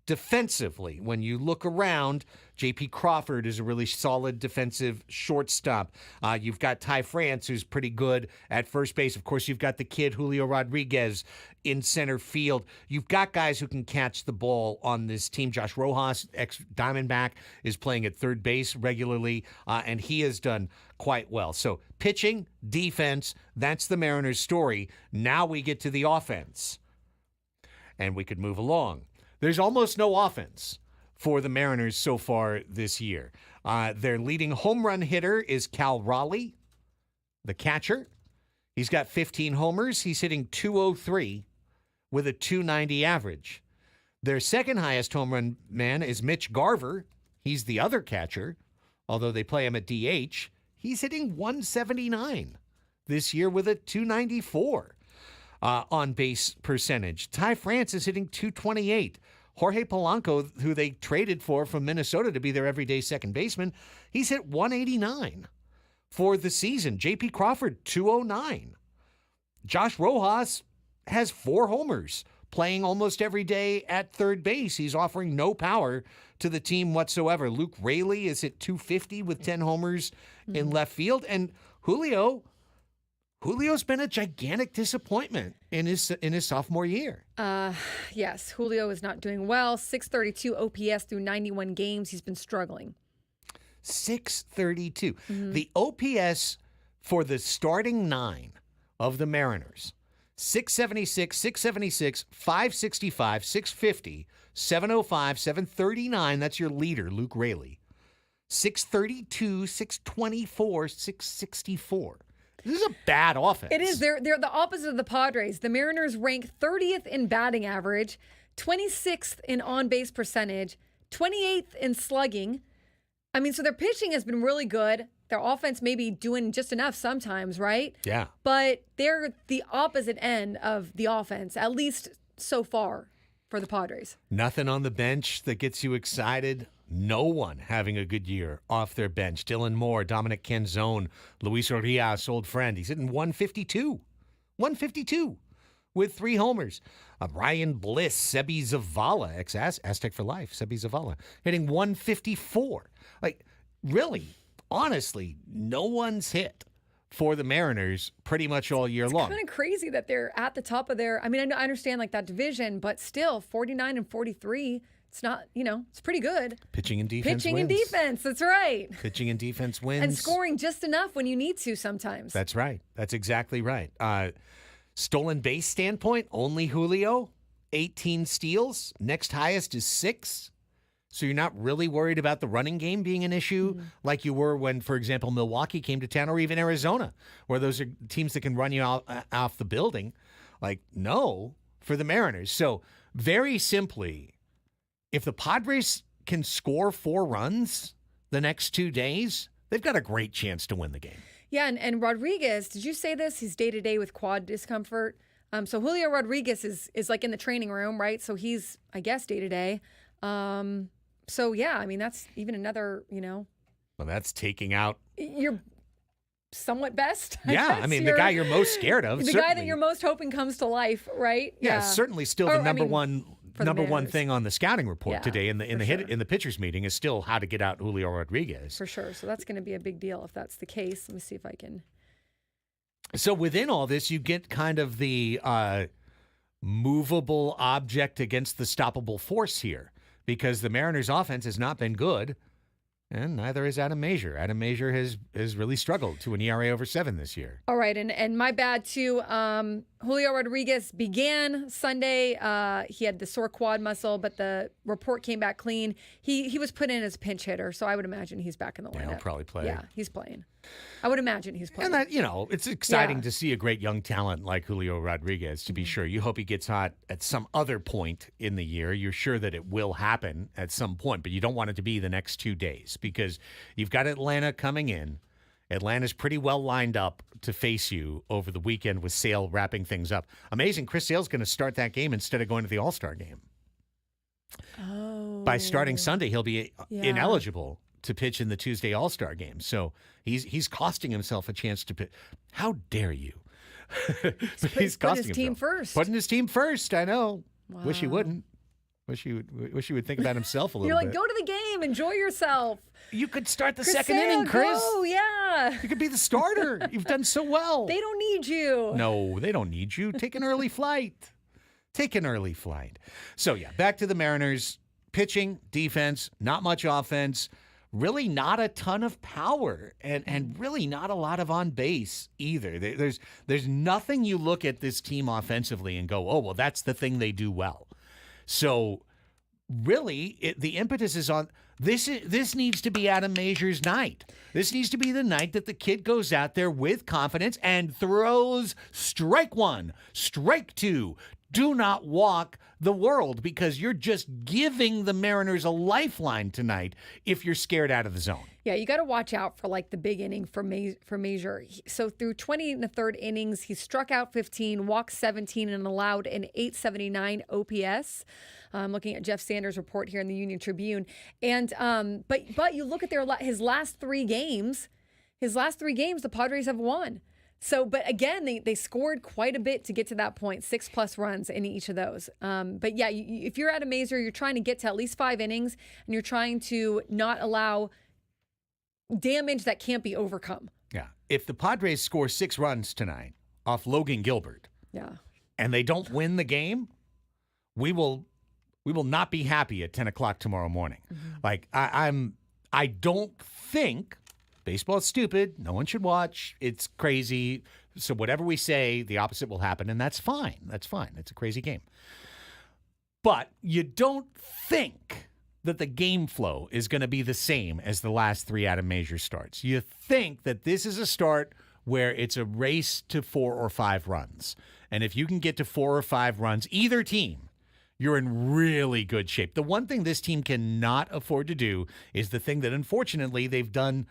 defensively. When you look around, J.P. Crawford is a really solid defensive shortstop. You've got Ty France, who's pretty good at first base. Of course, you've got the kid Julio Rodriguez in center field. You've got guys who can catch the ball on this team. Josh Rojas, ex-Diamondback, is playing at third base regularly, and he has done quite well. So pitching, defense, that's the Mariners' story. Now we get to the offense, and we could move along. There's almost no offense for the Mariners so far this year. Their leading home run hitter is Cal Raleigh, the catcher. He's got 15 homers. He's hitting .203 with a .290 average. Their second highest home run man is Mitch Garver. He's the other catcher, although they play him at DH. He's hitting .179 this year with a .294. On base percentage. Ty France is hitting .228. Jorge Polanco, who they traded for from Minnesota to be their everyday second baseman, he's hit .189 for the season. J.P. Crawford, .209. Josh Rojas has 4 homers, playing almost every day at third base. He's offering no power to the team whatsoever. Luke Raley is at .250 with 10 homers in left field. And Julio's been a gigantic disappointment in his sophomore year. Yes, Julio is not doing well. 632 OPS through 91 games. He's been struggling. 632. The OPS for the starting 9 of the Mariners, 676, 676, 565, 650, 705, 739. That's your leader, Luke Raley. 632, 624, 664. This is a bad offense. It is. They're the opposite of the Padres. The Mariners rank 30th in batting average, 26th in on-base percentage, 28th in slugging. I mean, so their pitching has been really good. Their offense may be doing just enough sometimes, right? Yeah. But they're the opposite end of the offense, at least so far for the Padres. Nothing on the bench that gets you excited. No one having a good year off their bench. Dylan Moore, Dominic Canzone, Luis Urias, old friend. He's hitting 152. 152 with 3 homers. Ryan Bliss, Sebi Zavala, ex-Aztec for life, Sebi Zavala, hitting 154. Like, really, honestly, no one's hit for the Mariners pretty much all year long. It's kind of crazy that they're at the top of their, I mean, I understand like that division, but still 49 and 43. It's not, it's pretty good. Pitching and defense Pitching wins. and defense, that's right. Pitching and defense wins. And scoring just enough when you need to sometimes. That's right. That's exactly right. Stolen base standpoint, only Julio, 18 steals. Next highest is 6. So you're not really worried about the running game being an issue like you were when, for example, Milwaukee came to town, or even Arizona, where those are teams that can run you off the building. Like, no, for the Mariners. So very simply, if the Padres can score 4 runs the next 2 days, they've got a great chance to win the game. Yeah, and Rodriguez, did you say this? He's day-to-day with quad discomfort. So Julio Rodriguez is like in the training room, right? So he's, I guess, day-to-day. So, yeah, I mean, that's even another, Well, that's taking out. Your somewhat best. Yeah, I mean, the guy you're most scared of. The certainly. guy that you're most hoping comes to life, right? Yeah, certainly still Or, the I number mean, one for the Mariners. thing on the scouting report Yeah, today in the for sure. in the pitchers meeting is still how to get out Julio Rodriguez. For sure. So that's going to be a big deal if that's the case. Let me see if I can. So within all this, you get kind of the movable object against the stoppable force here, because the Mariners' offense has not been good, and neither has Adam Mazur. Adam Mazur has really struggled to an ERA over 7 this year. All right, and my bad too. Julio Rodriguez began Sunday. He had the sore quad muscle, but the report came back clean. He was put in as a pinch hitter, so I would imagine he's back in the lineup. He'll probably play. Yeah, he's playing. I would imagine he's playing. And that, it's exciting Yeah. to see a great young talent like Julio Rodriguez, to be sure. You hope he gets hot at some other point in the year. You're sure that it will happen at some point, but you don't want it to be the next 2 days, because you've got Atlanta coming in. Atlanta's pretty well lined up to face you over the weekend with Sale wrapping things up. Amazing. Chris Sale's going to start that game instead of going to the All-Star game. Oh. By starting Sunday, he'll be Yeah. ineligible to pitch in the Tuesday All-Star game. So he's costing himself a chance to pitch. How dare you? But He's putting his team himself. first. Putting his team first, I know. Wow. Wish he wouldn't. Wish he would think about himself a little You're like, bit. go to the game, enjoy yourself. You could start the Chris second Sale, inning, Chris. Go, yeah. You could be the starter. You've done so well. They don't need you. No, they don't need you. Take an early flight. Take an early flight. So, yeah, back to the Mariners. Pitching, defense, not much offense, really not a ton of power, and really not a lot of on base either. There's nothing you look at this team offensively and go, oh, well, that's the thing they do well. So, really, the impetus is on this needs to be Adam Mazur's night. This needs to be the night that the kid goes out there with confidence and throws strike 1, strike 2. Do not walk the world, because you're just giving the Mariners a lifeline tonight if you're scared out of the zone. Yeah, you got to watch out for like the big inning for Mazur. So through 20 and a third innings, he struck out 15, walked 17, and allowed an 879 OPS. I'm looking at Jeff Sanders' report here in the Union Tribune, and but you look at his last 3 games. His last 3 games, the Padres have won. So, but again, they scored quite a bit to get to that point, 6+ runs in each of those. But yeah, if you're at a Mazur, you're trying to get to at least 5 innings, and you're trying to not allow damage that can't be overcome. Yeah. If the Padres score 6 runs tonight off Logan Gilbert, Yeah. and they don't win the game, we will not be happy at 10 o'clock tomorrow morning. Like I don't think. Baseball's stupid. No one should watch. It's crazy. So whatever we say, the opposite will happen, and that's fine. That's fine. It's a crazy game. But you don't think that the game flow is going to be the same as the last 3 Adam Mazur starts. You think that this is a start where it's a race to 4 or 5 runs. And if you can get to 4 or 5 runs, either team, you're in really good shape. The one thing this team cannot afford to do is the thing that, unfortunately, they've done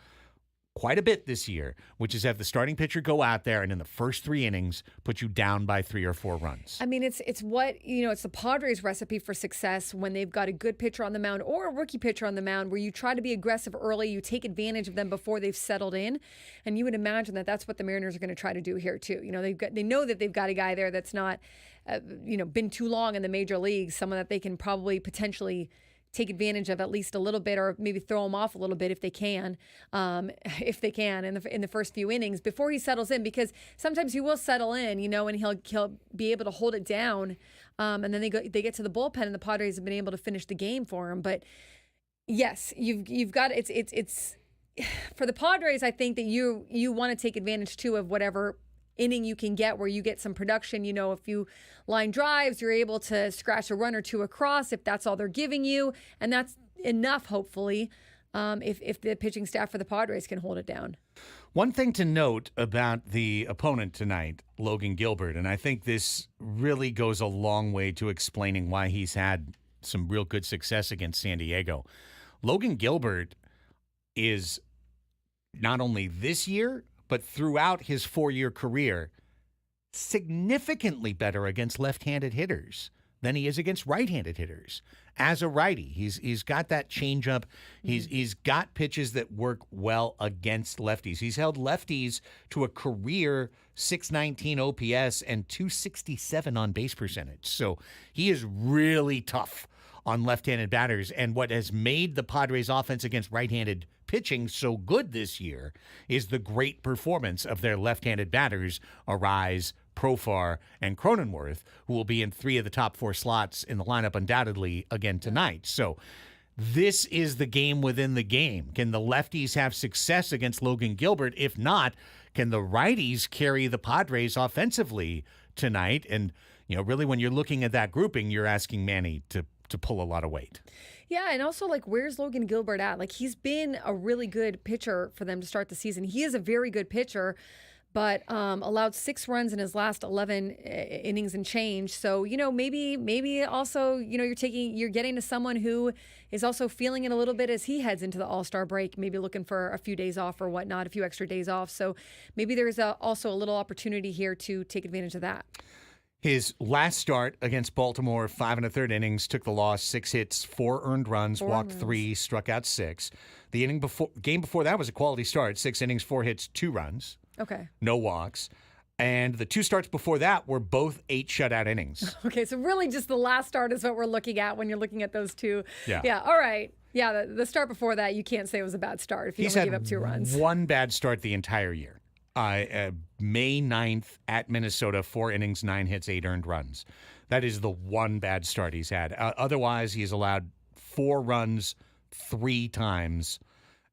quite a bit this year, which is have the starting pitcher go out there and in the first 3 innings put you down by 3 or 4 runs. I mean, it's what, it's the Padres' recipe for success when they've got a good pitcher on the mound or a rookie pitcher on the mound, where you try to be aggressive early, you take advantage of them before they've settled in, and you would imagine that that's what the Mariners are going to try to do here too. They know that they've got a guy there that's not, been too long in the major leagues, someone that they can probably potentially take advantage of at least a little bit, or maybe throw him off a little bit if they can in the first few innings before he settles in, because sometimes he will settle in, and he'll be able to hold it down, and then they get to the bullpen, and the Padres have been able to finish the game for him. But yes, you've got it's for the Padres. I think that you want to take advantage too of whatever inning you can get where you get some production. A few line drives, you're able to scratch a run or 2 across if that's all they're giving you, and that's enough, hopefully, if the pitching staff for the Padres can hold it down. One thing to note about the opponent tonight, Logan Gilbert, and I think this really goes a long way to explaining why he's had some real good success against San Diego. Logan Gilbert is not only this year, but throughout his 4-year career, significantly better against left-handed hitters than he is against right-handed hitters. As a righty, he's got that changeup. He's got pitches that work well against lefties. He's held lefties to a career 619 OPS and 267 on base percentage. So he is really tough on left-handed batters. And what has made the Padres offense against right-handed pitching so good this year is the great performance of their left-handed batters, Arise, Profar, and Cronenworth, who will be in 3 of the top 4 slots in the lineup undoubtedly again tonight. So this is the game within the game. Can the lefties have success against Logan Gilbert? If not, can the righties carry the Padres offensively tonight? And, really when you're looking at that grouping, you're asking Manny to pull a lot of weight. Yeah, and also, where's Logan Gilbert at? He's been a really good pitcher for them to start the season. He is a very good pitcher, but allowed 6 runs in his last 11 innings and change. So, maybe also, you're getting to someone who is also feeling it a little bit as he heads into the All-Star break, maybe looking for a few days off or whatnot, a few extra days off. So maybe there's also a little opportunity here to take advantage of that. His last start against Baltimore, 5 1/3 innings, took the loss, 6 hits, 4 earned runs, walked 3, struck out 6. The game before that was a quality start, 6 innings, 4 hits, 2 runs. Okay. No walks. And the 2 starts before that were both 8 shutout innings. Okay, so really just the last start is what we're looking at when you're looking at those 2. Yeah. Yeah, all right. Yeah, the start before that, you can't say it was a bad start if you only give up 2 runs. One bad start the entire year. May 9th at Minnesota, 4 innings, 9 hits, 8 earned runs. That is the one bad start he's had. Otherwise, he's allowed 4 runs 3 times,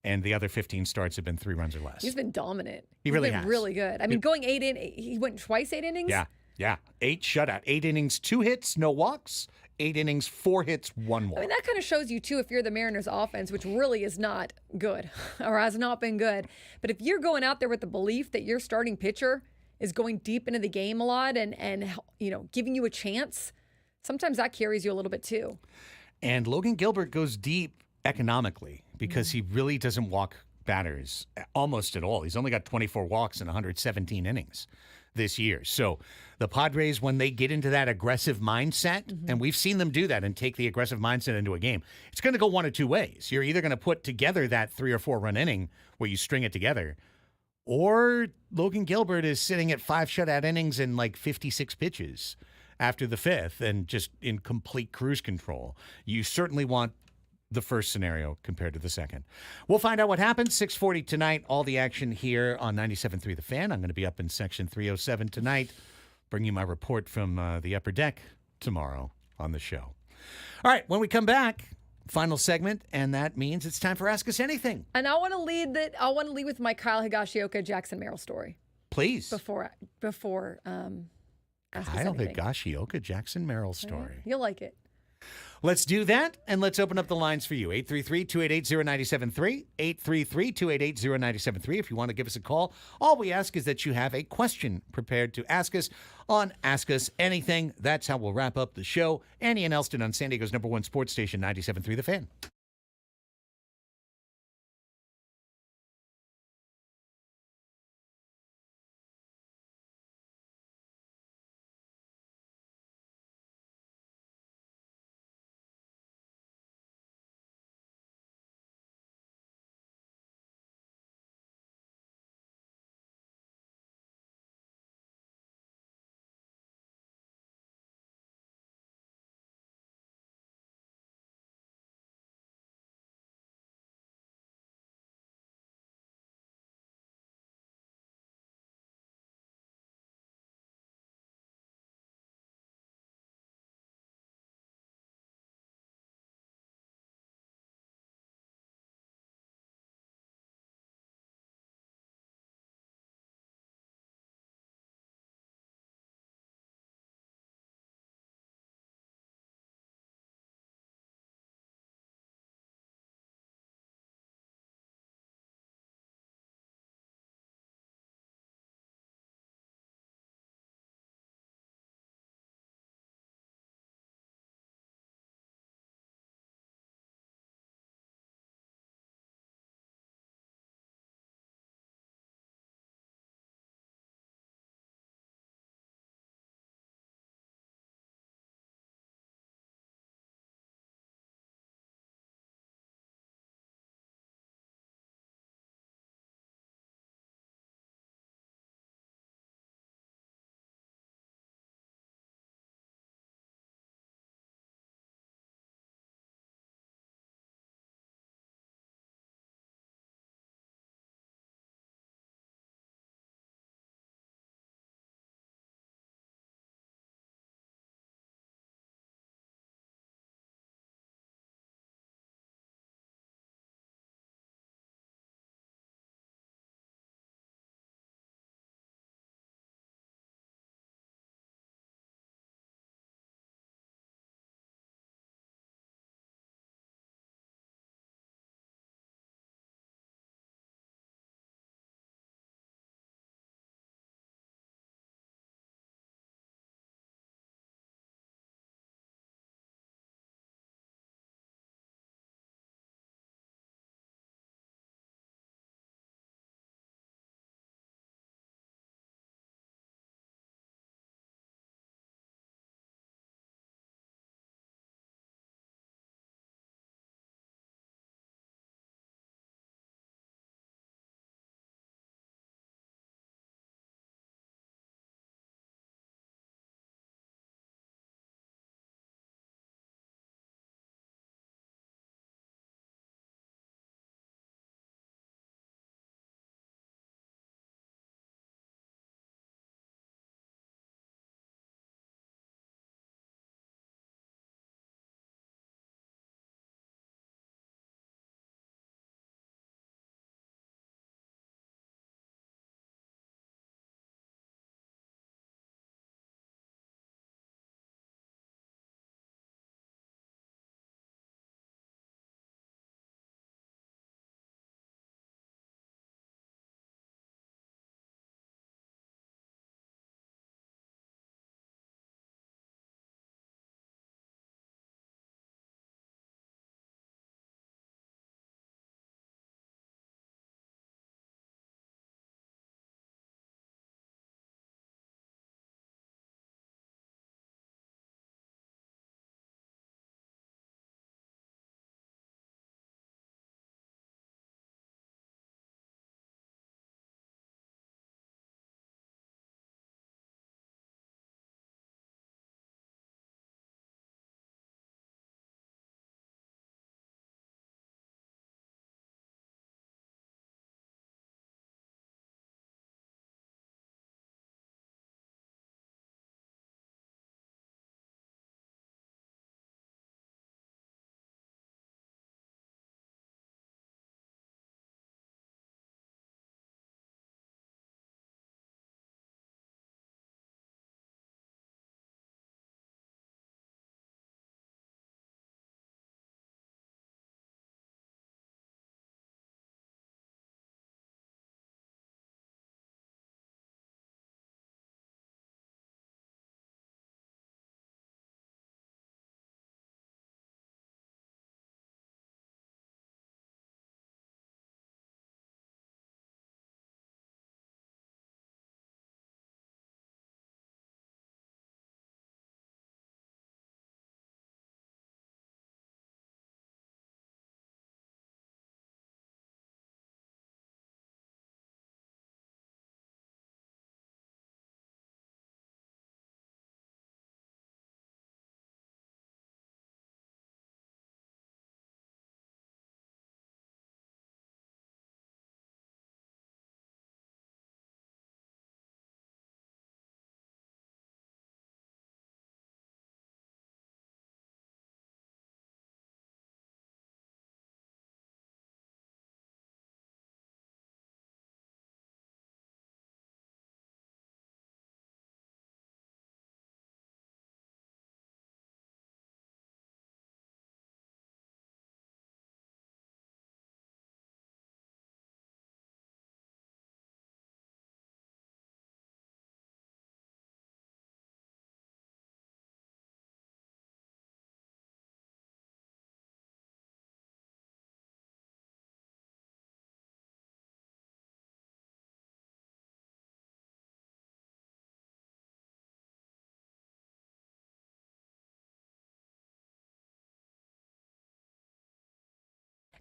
and the other 15 starts have been 3 runs or less. He's been dominant. He really has. has. Really good. I mean, going 8 in, he went twice 8 innings? Yeah. 8 shutout. 8 innings, 2 hits, no walks. 8 innings, 4 hits, 1 walk. I mean, that kind of shows you, too, if you're the Mariners offense, which really is not good or has not been good. But if you're going out there with the belief that your starting pitcher is going deep into the game a lot and giving you a chance, sometimes that carries you a little bit, too. And Logan Gilbert goes deep economically because he really doesn't walk batters almost at all. He's only got 24 walks in 117 innings this year. So the Padres, when they get into that aggressive mindset, and we've seen them do that and take the aggressive mindset into a game, it's going to go one of 2 ways. You're either going to put together that 3 or 4 run inning where you string it together, or Logan Gilbert is sitting at 5 shutout innings and 56 pitches after the 5th and just in complete cruise control. You certainly want the first scenario compared to the second. We'll find out what happens. 6:40 tonight. All the action here on 97.3 The Fan. I'm going to be up in section 307 tonight. Bring you my report from the upper deck tomorrow on the show. All right, when we come back, final segment, and that means it's time for Ask Us Anything. And I want to lead with my Kyle Higashioka, Jackson Merrill story. Please. Before Ask Us Kyle Anything. Higashioka, Jackson Merrill story. You'll like it. Let's do that, and let's open up the lines for you. 833-288-0973, 833-288-0973. If you want to give us a call, all we ask is that you have a question prepared to ask us on Ask Us Anything. That's how we'll wrap up the show. Annie and Elsten on San Diego's #1 sports station, 97.3 The Fan.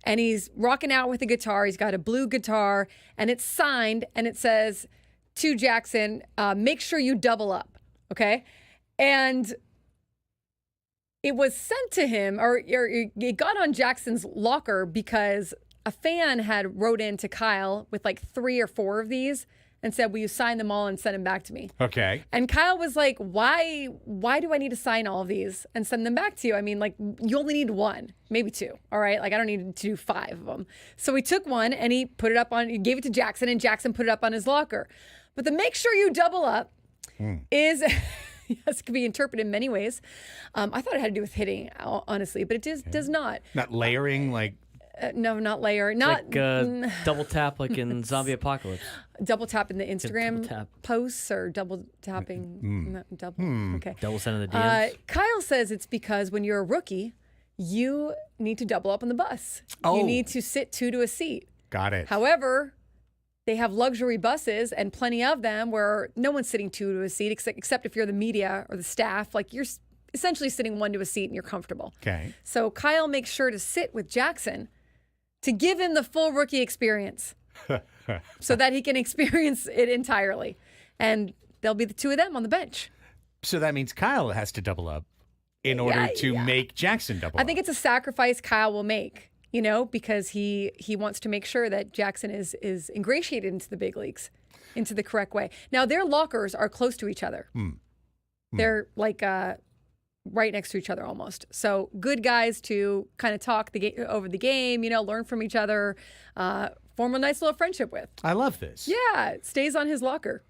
and he's rocking out with a guitar. He's got a blue guitar, and it's signed, and it says to Jackson, make sure you double up, okay? And it was sent to him, or it got on Jackson's locker because a fan had wrote in to Kyle with like 3 or 4 of these and said, will you sign them all and send them back to me? Okay. And Kyle was like, why do I need to sign all of these and send them back to you? I mean, like, you only need 1, maybe 2, all right? Like, I don't need to do 5 of them. So he took 1 and he gave it to Jackson, and Jackson put it up on his locker. But the make sure you double up is, yes, it can be interpreted in many ways. I thought it had to do with hitting, honestly, but it does not. Not layering, like. No, not layer. Not like double tap, like in Zombie Apocalypse. Double tap in the Instagram double tap. posts, or double tapping. Double. Okay. Double send in the DMs. Kyle says it's because when you're a rookie, you need to double up on the bus. Oh. You need to sit 2 to a seat. Got it. However, they have luxury buses, and plenty of them, where no one's sitting 2 to a seat, except if you're the media or the staff. Like, you're essentially sitting 1 to a seat and you're comfortable. Okay. So Kyle makes sure to sit with Jackson to give him the full rookie experience so that he can experience it entirely. And there'll be the 2 of them on the bench. So that means Kyle has to double up in order to make Jackson double up. I think it's a sacrifice Kyle will make, because he wants to make sure that Jackson is ingratiated into the big leagues, into the correct way. Now, their lockers are close to each other. They're like right next to each other almost. So good guys to kind of talk over the game, learn from each other, form a nice little friendship with. I love this. Yeah, it stays on his locker.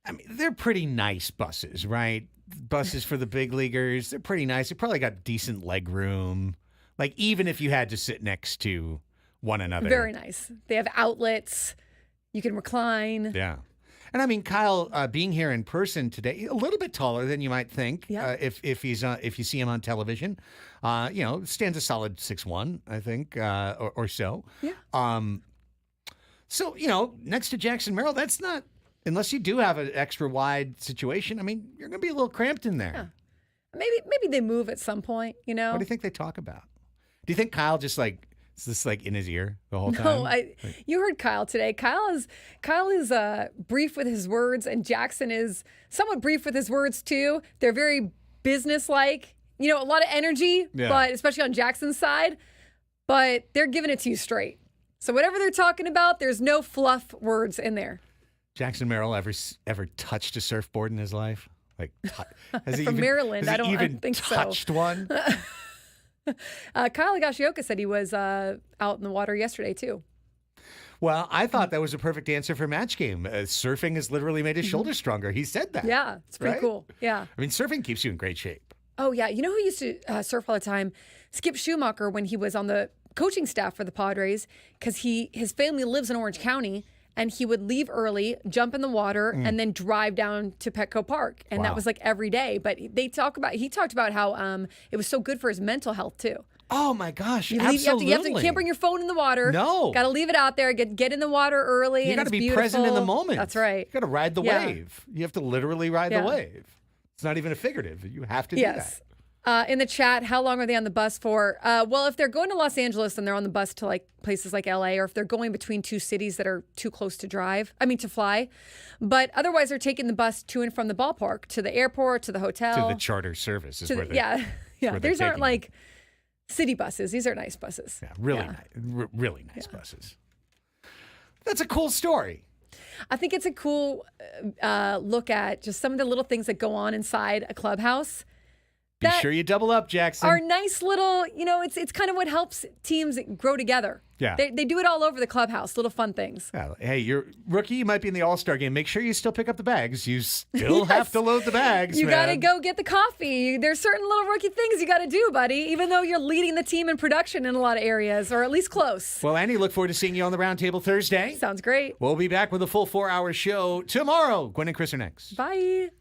I mean, they're pretty nice buses, right? Buses for the big leaguers, they're pretty nice. They probably got decent leg room. Like, even if you had to sit next to one another. Very nice. They have outlets. You can recline. Yeah. And I mean, Kyle, being here in person today, a little bit taller than you might think. Yeah. If you see him on television, stands a solid 6'1", I think, or so. Yeah. So next to Jackson Merrill, that's not, unless you do have an extra wide situation. I mean, you're going to be a little cramped in there. Yeah. Maybe they move at some point. What do you think they talk about? Do you think Kyle just is this like in his ear the whole time? No, you heard Kyle today. Kyle is brief with his words, and Jackson is somewhat brief with his words too. They're very businesslike. A lot of energy, but especially on Jackson's side. But they're giving it to you straight. So whatever they're talking about, there's no fluff words in there. Jackson Merrill ever touched a surfboard in his life? Like, has he From even, Maryland, has I he don't even think so. touched one? Kyle Higashioka said he was out in the water yesterday too. Well, I thought that was a perfect answer for match game. Surfing has literally made his shoulders stronger. He said that. Yeah, it's pretty cool. Yeah. I mean, surfing keeps you in great shape. Oh, yeah. You know who used to surf all the time? Skip Schumacher, when he was on the coaching staff for the Padres, because his family lives in Orange County, and he would leave early, jump in the water, and then drive down to Petco Park. And that was like every day. But he talked about how it was so good for his mental health too. Oh my gosh, absolutely. You can't bring your phone in the water. No. Got to leave it out there. Get in the water early. You got to be beautiful. present in the moment. That's right. You got to ride the wave. You have to literally ride the wave. It's not even a figurative. You have to do that. In the chat, how long are they on the bus for? Well, if they're going to Los Angeles, then they're on the bus to like places like LA, or if they're going between 2 cities that are too close to fly. But otherwise, they're taking the bus to and from the ballpark, to the airport, to the hotel. To the charter service is where they Yeah. These aren't like city buses. These are nice buses. Yeah, really nice buses. That's a cool story. I think it's a cool look at just some of the little things that go on inside a clubhouse. Be sure you double up, Jackson. Our nice little, it's kind of what helps teams grow together. Yeah. They do it all over the clubhouse, little fun things. Yeah. Hey, you're rookie, you might be in the All-Star game. Make sure you still pick up the bags. You still have to load the bags, You got to go get the coffee. There's certain little rookie things you got to do, buddy, even though you're leading the team in production in a lot of areas, or at least close. Well, Andy, look forward to seeing you on the Roundtable Thursday. Sounds great. We'll be back with a full 4-hour show tomorrow. Gwen and Chris are next. Bye.